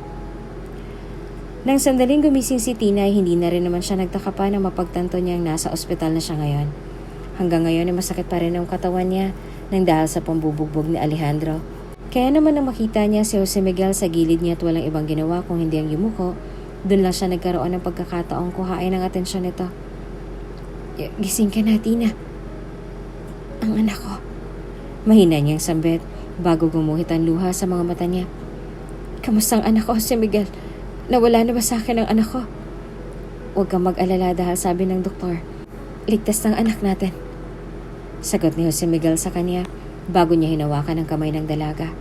Nang sandaling gumising si Tina ay hindi na rin naman siya nagtaka pa na mapagtanto niyang nasa ospital na siya ngayon. Hanggang ngayon ay masakit pa rin ang katawan niya nang dahil sa pambubugbog ni Alejandro. Kaya naman nang makita niya si Jose Miguel sa gilid niya at walang ibang ginawa kung hindi ang yumuko, doon lang siya nagkaroon ng pagkakataong kuhain ng atensyon nito. "Gising ka na, Tina. Ang anak ko." Mahina niyang sambit bago gumuhit ang luha sa mga mata niya. "Kamusta ang anak ko, Jose Miguel? Nawala na ba sa akin ang anak ko?" "Huwag kang mag-alala dahil sabi ng doktor, ligtas ng anak natin." Sagot ni Jose Miguel sa kanya bago niya hinawakan ang kamay ng dalaga.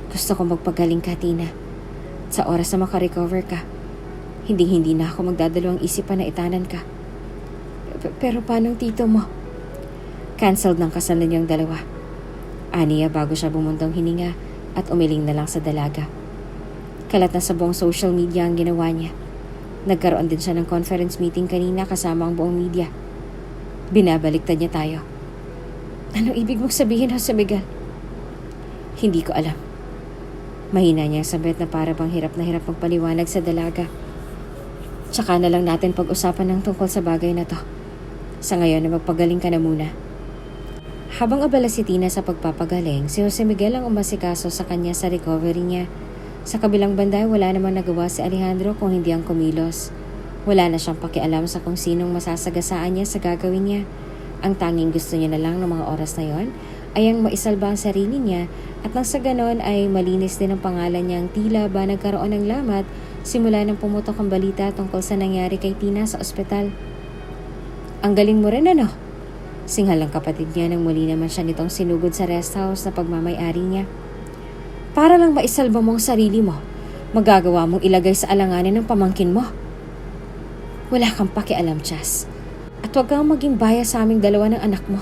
"Gusto kong magpagaling ka, Tina. Sa oras na makarecover ka, hindi na ako magdadalawang isipan na itanan ka." Pero paano ang tito mo?" "Cancelled ng kasal ninyong dalawa." Aniya bago siya bumuntong hininga at umiling na lang sa dalaga. Kalat na sa buong social media ang ginawa niya. Nagkaroon din siya ng conference meeting kanina kasama ang buong media. Binabaliktad niya tayo. "Anong ibig mong sabihin, Jose Miguel?" "Hindi ko alam." Mahina niyang sabit na para bang hirap na hirap magpaliwanag sa dalaga. "Tsaka na lang natin pag-usapan ng tungkol sa bagay na to. Sa ngayon na magpagaling ka na muna." Habang abala si Tina sa pagpapagaling, si Jose Miguel ang umasikaso sa kanya sa recovery niya. Sa kabilang banda, wala namang nagawa si Alejandro kung hindi ang kumilos. Wala na siyang pakialam sa kung sinong masasagasaan niya sa gagawin niya. Ang tanging gusto niya na lang ng mga oras na yon ay ang maisalba ang sarili niya, at nang sa ganon ay malinis din ang pangalan niyang tila ba nagkaroon ng lamat simula nang pumutok ang balita tungkol sa nangyari kay Tina sa ospital. "Ang galing mo rin, ano?" Singhal ang kapatid niya nang muli naman siya nitong sinugod sa rest house na pagmamay-ari niya. "Para lang maisalba mo ang sarili mo, magagawa mong ilagay sa alanganin ng pamangkin mo. Wala kang pakialam, Chas. At huwag kang maging bias sa aming dalawa ng anak mo."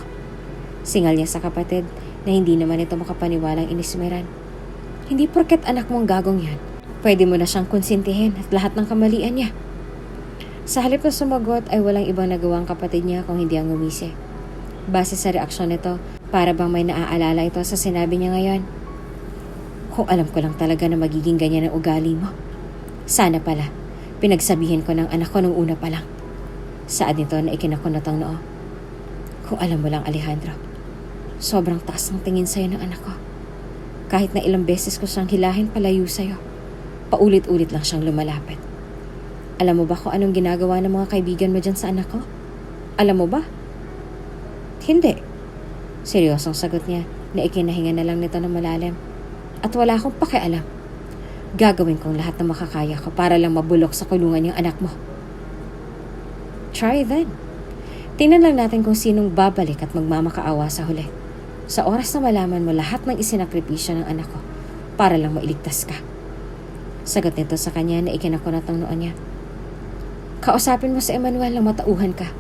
Singal niya sa kapatid na hindi naman ito makapaniwalang inismeran. "Hindi porket anak mo ang gagong yan, pwede mo na siyang konsintihin at lahat ng kamalian niya." Sa halip na sumagot ay walang ibang nagawa ang kapatid niya kung hindi ang ngumisi. Base sa reaksyon nito, para bang may naaalala ito sa sinabi niya ngayon. "Kung alam ko lang talaga na magiging ganyan ang ugali mo. Sana pala, pinagsabihin ko ng anak ko nung una pa lang." Saad nito na ikinakunot ang noo. "Kung alam mo lang, Alejandro, sobrang taas ng tingin sa'yo ng anak ko. Kahit na ilang beses ko siyang hilahin palayo sa'yo, paulit-ulit lang siyang lumalapit. Alam mo ba kung anong ginagawa ng mga kaibigan mo dyan sa anak ko? Alam mo ba? Hindi. Seryosong sagot niya na ikinahinga na lang nito ng malalim. At wala akong pakialam. Gagawin kong lahat na makakaya ko para lang mabulok sa kulungan yung anak mo. Try then. Tingnan lang natin kung sinong babalik at magmamakaawa sa huli. Sa oras na malaman mo lahat ng isinakripisyo ng anak ko para lang mailigtas ka. Sagot nito sa kanya na ikinakunat ng noon niya. Kausapin mo si Emmanuel na matauhan ka.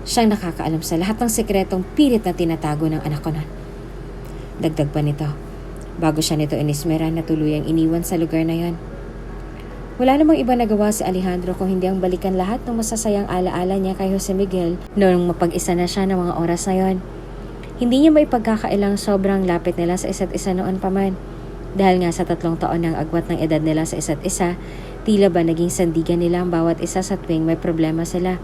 Siyang nakakaalam sa lahat ng sekretong pilit na tinatago ng anak ko nun. Dagdag pa nito, bago siya nito inismeran na tuluyang iniwan sa lugar na yon. Wala namang iba nagawa si Alejandro kung hindi ang balikan lahat ng masasayang alaala niya kay Jose Miguel noong mapag-isa na siya ng mga oras na yon. Hindi niya may pagkakailang sobrang lapit nila sa isa't isa noon pa man. Dahil nga sa 3 taon ng agwat ng edad nila sa isa't isa, tila ba naging sandigan nila ang bawat isa sa tuwing may problema sila.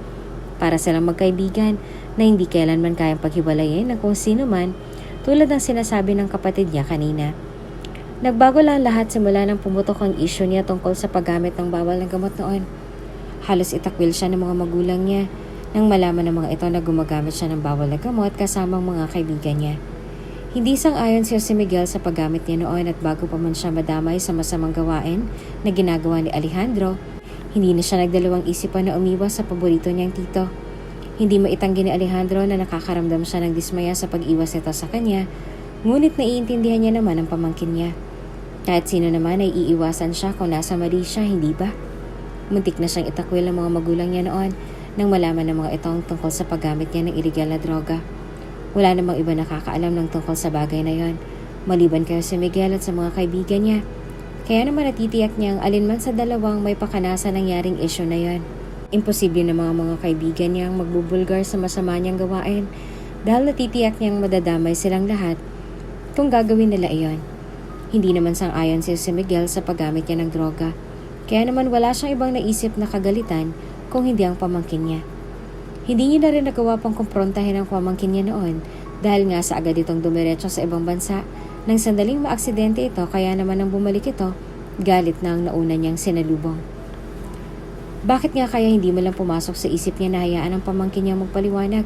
Para silang magkaibigan na hindi kailanman kayang paghiwalayin ng kung sino man, tulad ng sinasabi ng kapatid niya kanina. Nagbago lang lahat simula nang pumutok ang issue niya tungkol sa paggamit ng bawal na gamot noon. Halos itakwil siya ng mga magulang niya nang malaman ng mga ito na gumagamit siya ng bawal na gamot kasamang mga kaibigan niya. Hindi sang-ayon si Jose Miguel sa paggamit niya noon at bago pa man siya madamay sa masamang gawain na ginagawa ni Alejandro, hindi na siya nagdalawang isip pa na umiwas sa paborito niyang tito. Hindi maitanggi ni Alejandro na nakakaramdam siya ng dismaya sa pag-iwas nito sa kanya, ngunit naiintindihan niya naman ang pamangkin niya. Kahit sino naman ay iiwasan siya kung nasa mali siya, hindi ba? Muntik na siyang itakwil ng mga magulang niya noon nang malaman ng mga itong tungkol sa paggamit niya ng iligal na droga. Wala namang iba nakakaalam ng tungkol sa bagay na yon, maliban kay si Miguel at sa mga kaibigan niya. Kaya naman natitiyak niyang alinman sa dalawang may pakanasa nangyaring issue na yon. Imposible na mga kaibigan niyang magbubulgar sa masama niyang gawain dahil natitiyak niyang madadamay silang lahat kung gagawin nila iyon. Hindi naman sang-ayon si Miguel sa paggamit niya ng droga. Kaya naman wala siyang ibang naisip na kagalitan kung hindi ang pamangkin niya. Hindi niya na rin nagawa pang kumprontahin ang pamangkin niya noon dahil nga sa agad itong dumiretso sa ibang bansa. Nang sandaling maaksidente ito kaya naman nang bumalik ito, galit na ang nauna niyang sinalubong. Bakit nga kaya hindi mo lang pumasok sa isip niya na hayaan ang pamangkin niya magpaliwanag?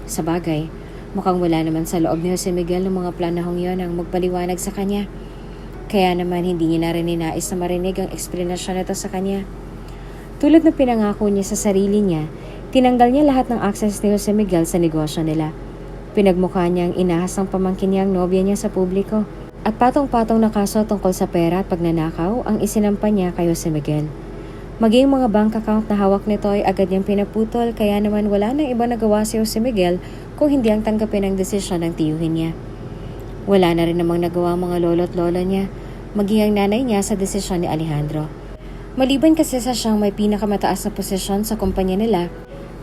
Sa bagay, mukhang wala naman sa loob ni Jose Miguel ng mga planahong yon ang magpaliwanag sa kanya. Kaya naman hindi niya na rin ninais na marinig ang eksplanasyon nito sa kanya. Tulad ng pinangako niya sa sarili niya, tinanggal niya lahat ng access ni Jose Miguel sa negosyo nila. Pinagmukha niyang inahas ng pamangkin niya ang nobya niya sa publiko. At patong-patong na kaso tungkol sa pera at pagnanakaw ang isinampa niya kay Jose Miguel. Maging mga bank account na hawak nito ay agad niyang pinaputol kaya naman wala nang iba nagawa si Jose Miguel kung hindi ang tanggapin ang desisyon ng tiyuhin niya. Wala na rin namang nagawa ang mga lolo't lola niya, maging ang nanay niya sa desisyon ni Alejandro. Maliban kasi sa siyang may pinakamataas na posisyon sa kumpanya nila,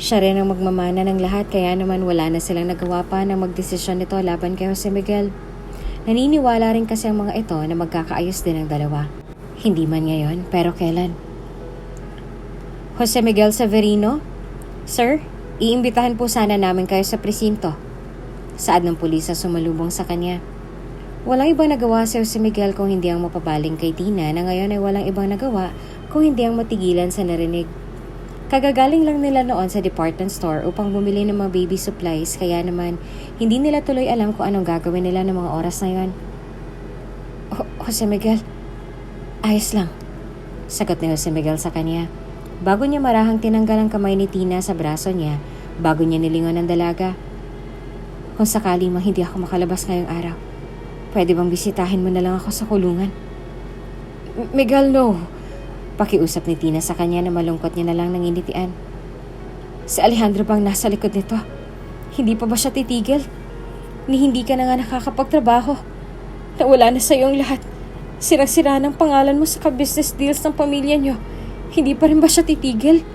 siya rin ang magmamana ng lahat kaya naman wala na silang nagawa pa na magdesisyon nito laban kay Jose Miguel. Naniniwala rin kasi ang mga ito na magkakaayos din ang dalawa. Hindi man ngayon, pero kailan? Jose Miguel Severino? Sir, iimbitahan po sana namin kayo sa presinto. Saad ng pulis sa sumalubong sa kanya. Walang ibang nagawa si Jose Miguel kung hindi ang mapabaling kay Tina na ngayon ay walang ibang nagawa kung hindi ang matigilan sa narinig. Kagagaling lang nila noon sa department store upang bumili ng mga baby supplies kaya naman hindi nila tuloy alam kung anong gagawin nila ng mga oras na yon. Jose Miguel, ayos lang, sagot ni Jose Miguel sa kanya. Bago niya marahang tinanggal ang kamay ni Tina sa braso niya, bago niya nilingon ang dalaga. Kung sakali mang hindi ako makalabas ngayong araw, pwede bang bisitahin mo na lang ako sa kulungan? Miguel, no. Pakiusap ni Tina sa kanya na malungkot niya na lang nanginitian. Si Alejandro bang nasa likod nito? Hindi pa ba siya titigil? Ni hindi ka na nga nakakapagtrabaho. Nawala na sa iyong lahat. Sirang-sira ng pangalan mo sa ka-business deals ng pamilya niyo. Hindi pa rin ba siya titigil?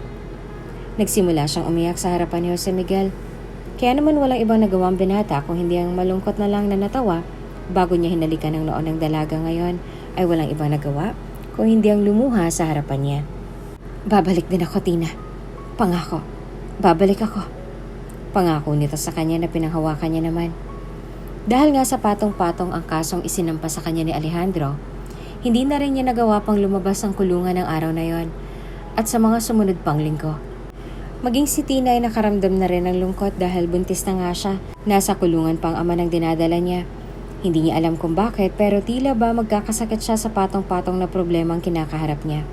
Nagsimula siyang umiyak sa harapan ni Jose Miguel. Kaya naman walang ibang nagawang binata kung hindi ang malungkot na lang na natawa bago niya hinalikan ng noon ng dalaga ngayon ay walang ibang nagawa kung hindi ang lumuha sa harapan niya. Babalik din ako, Tina. Pangako. Babalik ako. Pangako nito sa kanya na pinanghawakan niya naman. Dahil nga sa patong-patong ang kasong isinampa sa kanya ni Alejandro, hindi na rin niya nagawa pang lumabas ang kulungan ng araw na yon. at sa mga sumunod pang linggo. Maging si Tina ay nakaramdam na rin ng lungkot dahil buntis na nga siya. Nasa kulungan pang ama ng dinadala niya. Hindi niya alam kung bakit pero tila ba magkakasakit siya sa patong-patong na problemang kinakaharap niya.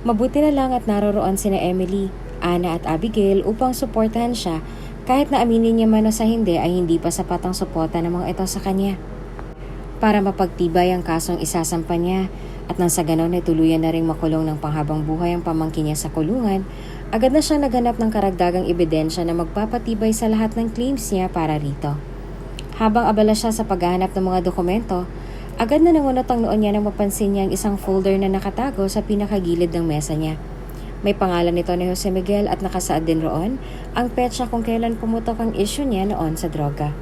Mabuti na lang at naroroon sina Emily, Anna at Abigail upang suportahan siya kahit na aminin niya man o sa hindi ay hindi pa sapat ang suporta ng mga ito sa kanya. Para mapagtibay ang kasong isasampa niya at nang sa ganon ay tuluyan na ring makulong ng panghabang buhay ang pamangkin niya sa kulungan, agad na siyang naghanap ng karagdagang ebidensya na magpapatibay sa lahat ng claims niya para rito. Habang abala siya sa paghahanap ng mga dokumento, agad na nangunot ang noon niya nang mapansin niya ang isang folder na nakatago sa pinakagilid ng mesa niya. May pangalan nito ni Jose Miguel at nakasaad din roon ang petsa kung kailan pumutok ang issue niya noon sa droga.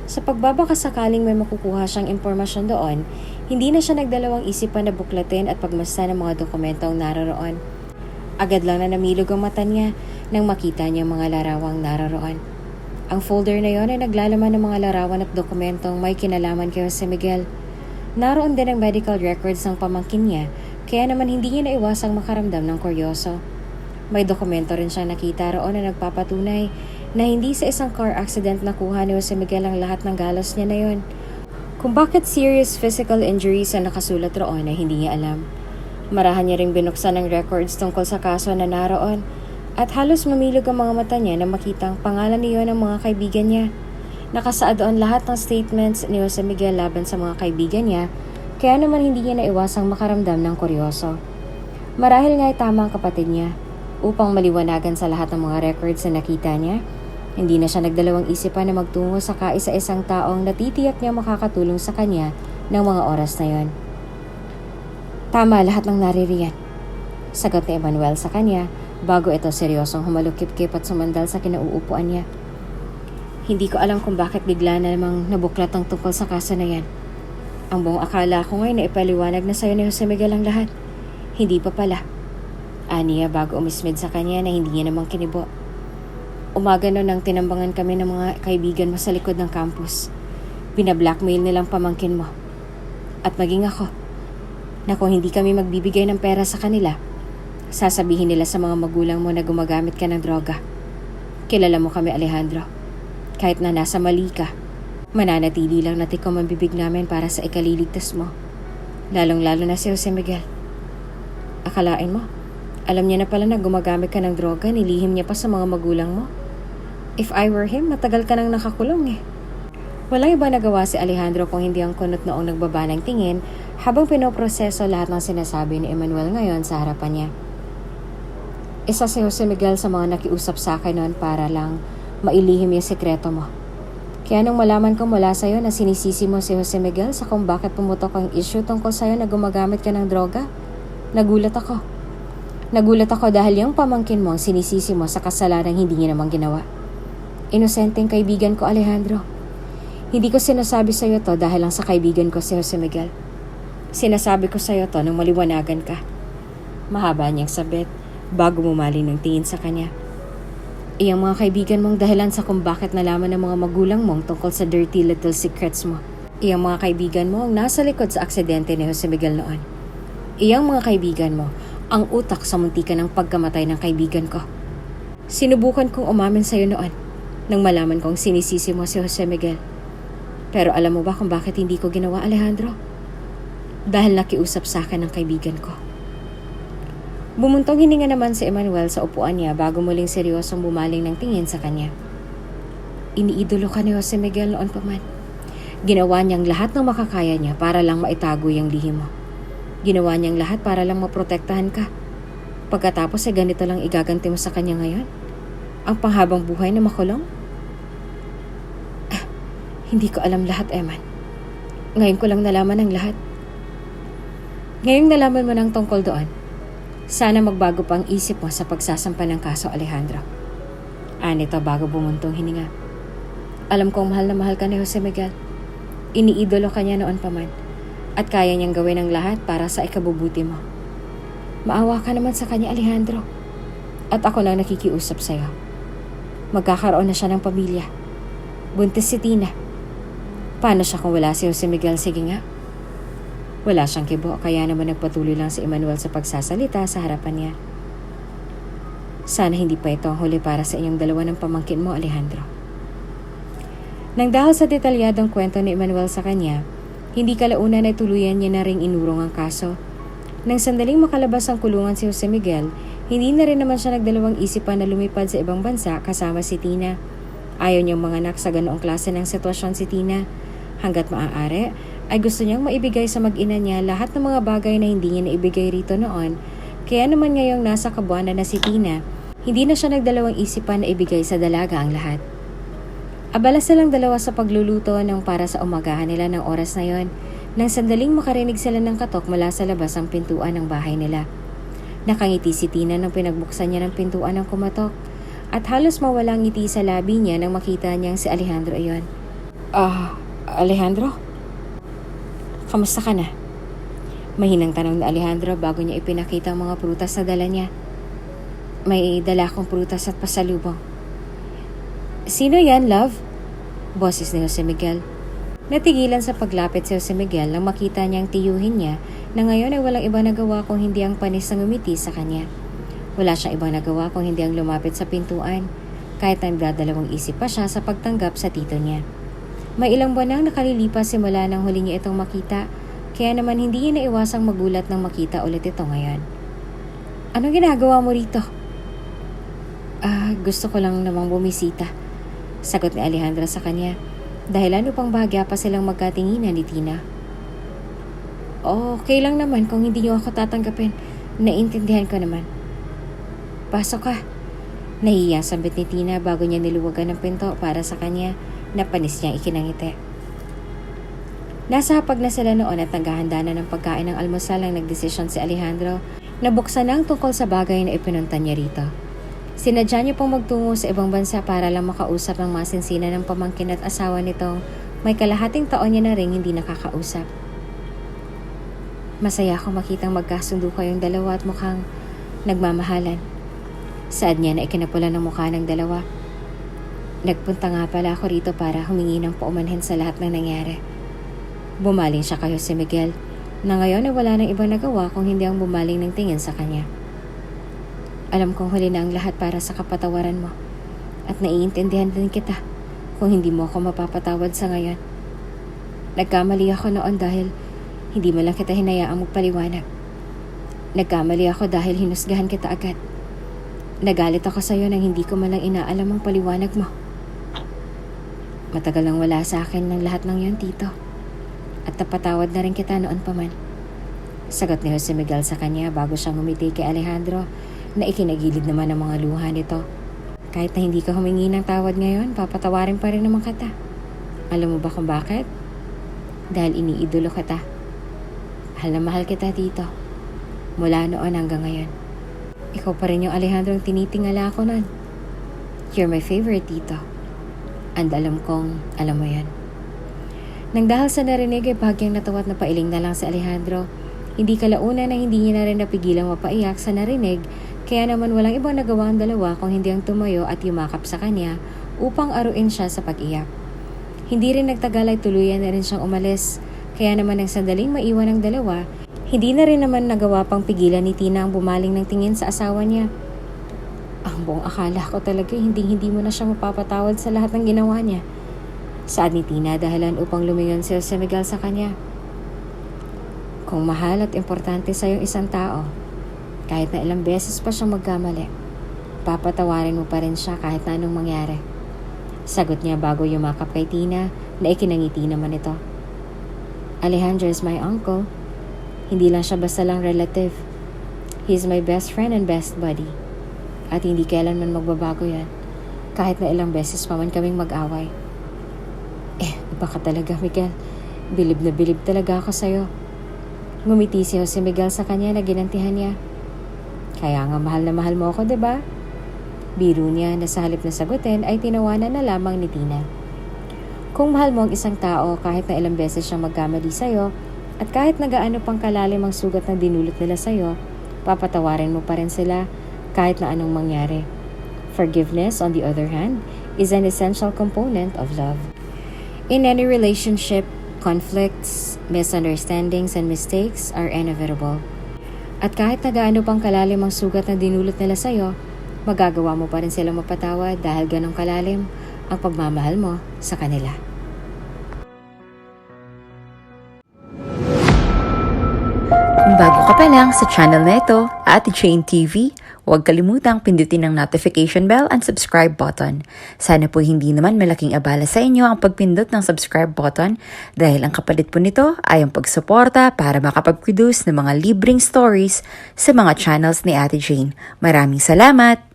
Sa pagbabaka sakaling may makukuha siyang impormasyon doon, hindi na siya nagdalawang isipan na buklatin at pagmasdan ng mga dokumentong naroroon. Agad lang na namilog ang mata niya nang makita niya mga larawang naroroon. Ang folder na yon ay naglalaman ng mga larawan at dokumentong may kinalaman kay Jose Miguel. Naroon din ang medical records ng pamangkin niya, kaya naman hindi niya naiwasang makaramdam ng kuryoso. May dokumento rin siyang nakita roon na nagpapatunay na hindi sa isang car accident nakuha ni Jose Miguel ang lahat ng galos niya na yon. Kung bakit serious physical injuries ang nakasulat roon ay hindi niya alam. Marahan niya ring binuksan ang records tungkol sa kaso na naroon at halos mamilog ang mga mata niya na makita ang pangalan niyo ng mga kaibigan niya. Nakasaad doon lahat ng statements ni Jose Miguel laban sa mga kaibigan niya, kaya naman hindi niya naiwasang makaramdam ng kuryoso. Marahil nga ay tama ang kapatid niya. Upang maliwanagan sa lahat ng mga records na nakita niya, hindi na siya nagdalawang isipan na magtungo sa kaisa-isang taong natitiyak niya makakatulong sa kanya ng mga oras na yon. Tama lahat ng naririyan, sagot ni Emmanuel sa kanya bago ito seryosong humalukip-kip at sumandal sa kinauupuan niya. Hindi ko alam kung bakit bigla na namang nabuklat ang tungkol sa kaso na yan. Ang buong akala ko ngayon na ipaliwanag na sa'yo ni Jose Miguel ang lahat. Hindi pa pala. Aniya bago umismid sa kanya na hindi niya namang kinibo. Umaga noon nang tinambangan kami ng mga kaibigan mo sa likod ng campus. Binablackmail nilang pamangkin mo. At maging ako, na kung hindi kami magbibigay ng pera sa kanila, sasabihin nila sa mga magulang mo na gumagamit ka ng droga. Kilala mo kami, Alejandro. Kahit na nasa mali ka, mananatili lang na tikom ang bibig namin para sa ikaliligtas mo. Lalong-lalo na si Jose Miguel. Akalain mo, alam niya na pala na gumagamit ka ng droga, nilihim niya pa sa mga magulang mo. If I were him, matagal ka nang nakakulong eh. Walang iba nagawa si Alejandro kung hindi ang kunot noong nagbaba ng tingin habang pinoproseso lahat ng sinasabi ni Emmanuel ngayon sa harapan niya. Isa si Jose Miguel sa mga nakiusap sa akin noon para lang mailihim yung sekreto mo. Kaya nung malaman ko mula sa'yo na sinisisi mo si Jose Miguel sa kung bakit pumutok ang issue tungkol sa'yo na gumagamit ka ng droga, nagulat ako. Nagulat ako dahil yung pamangkin mo ang sinisisi mo sa kasalanang hindi niya namang ginawa. Inosenteng kaibigan ko, Alejandro. Hindi ko sinasabi sa'yo to dahil lang sa kaibigan ko si Jose Miguel. Sinasabi ko sa'yo to nang maliwanagan ka. Mahaba niyang sabit bago mumali ng tingin sa kanya. Iyang mga kaibigan mong dahilan sa kung bakit nalaman ng mga magulang mong tungkol sa dirty little secrets mo. Iyang mga kaibigan mo ang nasa likod sa aksidente ni Jose Miguel noon. Iyang mga kaibigan mo ang utak sa muntikan ng pagkamatay ng kaibigan ko. Sinubukan kong umamin sa'yo noon nang malaman kong sinisisi mo si Jose Miguel. Pero alam mo ba kung bakit hindi ko ginawa, Alejandro? Dahil nakiusap sa akin ng kaibigan ko. Bumuntong hininga naman si Emmanuel sa upuan niya bago muling seryosong bumaling ng tingin sa kanya. Iniidolo ka ni Jose Miguel noon pa man. Ginawa niyang lahat ng makakaya niya para lang maitago yung lihim mo. Ginawa niyang lahat para lang maprotektahan ka. Pagkatapos ay ganito lang igaganti mo sa kanya ngayon? Ang panghabang buhay na makulong? Hindi ko alam lahat, Eman. Ngayon ko lang nalaman ang lahat. Ngayong nalaman mo ng tungkol doon, sana magbago pa ang isip mo sa pagsasampa ng kaso, Alejandro. Anito bago bumuntong hininga. Alam kong mahal na mahal ka ni Jose Miguel. Iniidolo ka niya noon pa man. At kaya niyang gawin ang lahat para sa ikabubuti mo. Maawa ka naman sa kanya, Alejandro. At ako nang nakikiusap sa'yo. Magkakaroon na siya ng pamilya. Buntis si Tina. Paano siya kung wala si Jose Miguel? Sige nga. Wala siyang kibo, kaya naman nagpatuloy lang si Emmanuel sa pagsasalita sa harapan niya. Sana hindi pa ito ang huli para sa inyong dalawa ng pamangkin mo, Alejandro. Nang dahil sa detalyadong kwento ni Emmanuel sa kanya, hindi kalaunan ay tuluyan niya na ring inurong ang kaso. Nang sandaling makalabas ang kulungan si Jose Miguel, hindi na rin naman siya nagdalawang isipan na lumipad sa ibang bansa kasama si Tina. Ayaw niyang manganak sa ganoong klase ng sitwasyon si Tina. Hanggat maaari, ay gusto niyang maibigay sa mag-ina niya lahat ng mga bagay na hindi niya naibigay rito noon. Kaya naman ngayong nasa kabuanan na si Tina, hindi na siya nagdalawang isipan na ibigay sa dalaga ang lahat. Abala silang dalawa sa pagluluto ng para sa umagahan nila ng oras na yon, nang sandaling makarinig sila ng katok mula sa labas ng pintuan ng bahay nila. Nakangiti si Tina nang pinagbuksan niya ng pintuan ng kumatok, at halos mawalang ngiti sa labi niya nang makita niyang si Alejandro iyon. Alejandro? Kamusta ka na? Mahinang tanong ni Alejandro bago niya ipinakita ang mga prutas na dala niya. May dala akong prutas at pasalubong. Sino yan, love? Boses ni Jose Miguel. Natigilan sa paglapit si Jose Miguel nang makita niyang tiyuhin niya na ngayon ay walang ibang nagawa kung hindi ang panis na ngumiti sa kanya. Wala siyang ibang nagawa kung hindi ang lumapit sa pintuan, kahit nagdadalawang isip pa siya sa pagtanggap sa tito niya. May ilang buwan nang nakalilipas simula nang huli niya itong makita, kaya naman hindi niya naiwasang magulat nang makita ulit ito ngayon. Anong ginagawa mo rito? Gusto ko lang namang bumisita, sagot ni Alejandra sa kanya, dahilan upang bahagya pa silang magkatinginan ni Tina. Okay lang naman kung hindi niyo ako tatanggapin, naiintindihan ko naman. Pasok ka. Nahiya sambit ni Tina bago niya niluwagan ng pinto para sa kanya na panis niyang ikinangiti. Nasa hapag na sila noon at naghahanda na ng pagkain ng almusal ang nagdesisyon si Alejandro na buksan ang tungkol sa bagay na ipinunta niya rito. Sinadya niya pong magtungo sa ibang bansa para lang makausap ng masinsina ng pamangkin at asawa nitong may kalahating taon niya na ring hindi nakakausap. Masaya akong makitang magkasundo kayong dalawa at mukhang nagmamahalan. Saad niya na ikinapula ng mukha ng dalawa. Nagpunta nga pala ako rito para humingi ng paumanhin sa lahat ng nangyari. Bumaling siya kay Jose Miguel na ngayon ay wala nang ibang nagawa kung hindi ang bumaling ng tingin sa kanya. Alam kong huli na ang lahat para sa kapatawaran mo at naiintindihan din kita kung hindi mo ako mapapatawad sa ngayon. Nagkamali ako noon dahil hindi mo lang kita hinayaang magpaliwanag. Nagkamali ako dahil hinusgahan kita agad. Nagalit ako sa iyo nang hindi ko man lang inaalam ang paliwanag mo. Matagal nang wala sa akin ng lahat ng yon, tito. At napatawad na rin kita noon pa man. Sagot ni Jose Miguel sa kanya bago siya ngumiti kay Alejandro na ikinagilid naman ang mga luha nito. Kahit na hindi ka humingi ng tawad ngayon, papatawarin pa rin naman kita. Alam mo ba kung bakit? Dahil iniidolo kita. Mahal na mahal kita, tito. Mula noon hanggang ngayon. Ikaw pa rin yung Alejandro ang tinitingala ako nun. You're my favorite, tito. And alam kong alam mo yan. Nang dahil sa narinig ay bahagyang natawa at napailing na lang si Alejandro. Hindi kalauna na hindi niya na rin napigilang mapaiyak sa narinig, kaya naman walang ibang nagawa ang dalawa kung hindi ang tumayo at yumakap sa kanya upang aruin siya sa pag-iyak. Hindi rin nagtagal ay tuluyan na rin siyang umalis, kaya naman nang sandaling maiwan ang dalawa, hindi na rin naman nagawa pang pigilan ni Tina ang bumaling ng tingin sa asawa niya. Ang buong akala ko talaga hindi mo na siya mapapatawad sa lahat ng ginawa niya. Saad ni Tina dahilan upang lumingon si Jose Miguel sa kanya. Kung mahal at importante sa yung isang tao, kahit na ilang beses pa siyang magkamali, papatawarin mo pa rin siya kahit na anong mangyari. Sagot niya bago yumakap kay Tina na ikinangiti naman ito. Alejandro is my uncle. Hindi lang siya basta lang relative. He's my best friend and best buddy. At hindi kailanman magbabago yan. Kahit na ilang beses pa man kaming mag-away. Iba ka talaga, Miguel. Bilib na bilib talaga ako sa'yo. Ngumiti si Jose Miguel sa kanya na ginantihan niya. Kaya nga mahal na mahal mo ako, diba? Biro niya na sa halip na sagutin ay tinawanan na lamang ni Tina. Kung mahal mo ang isang tao kahit na ilang beses siyang magkamali sa'yo, at kahit na gaano pang kalalim ang sugat na dinulot nila sa'yo, papatawarin mo pa rin sila kahit na anong mangyari. Forgiveness, on the other hand, is an essential component of love. In any relationship, conflicts, misunderstandings, and mistakes are inevitable. At kahit na gaano pang kalalim ang sugat na dinulot nila sa'yo, magagawa mo pa rin sila mapatawad dahil ganong kalalim ang pagmamahal mo sa kanila. Kung bago ka pa lang sa channel na ito, Ate Jane TV, huwag kalimutang pindutin ang notification bell and subscribe button. Sana po hindi naman malaking abala sa inyo ang pagpindot ng subscribe button dahil ang kapalit po nito ay ang pagsuporta para makapag-produce ng mga libreng stories sa mga channels ni Ate Jane. Maraming salamat!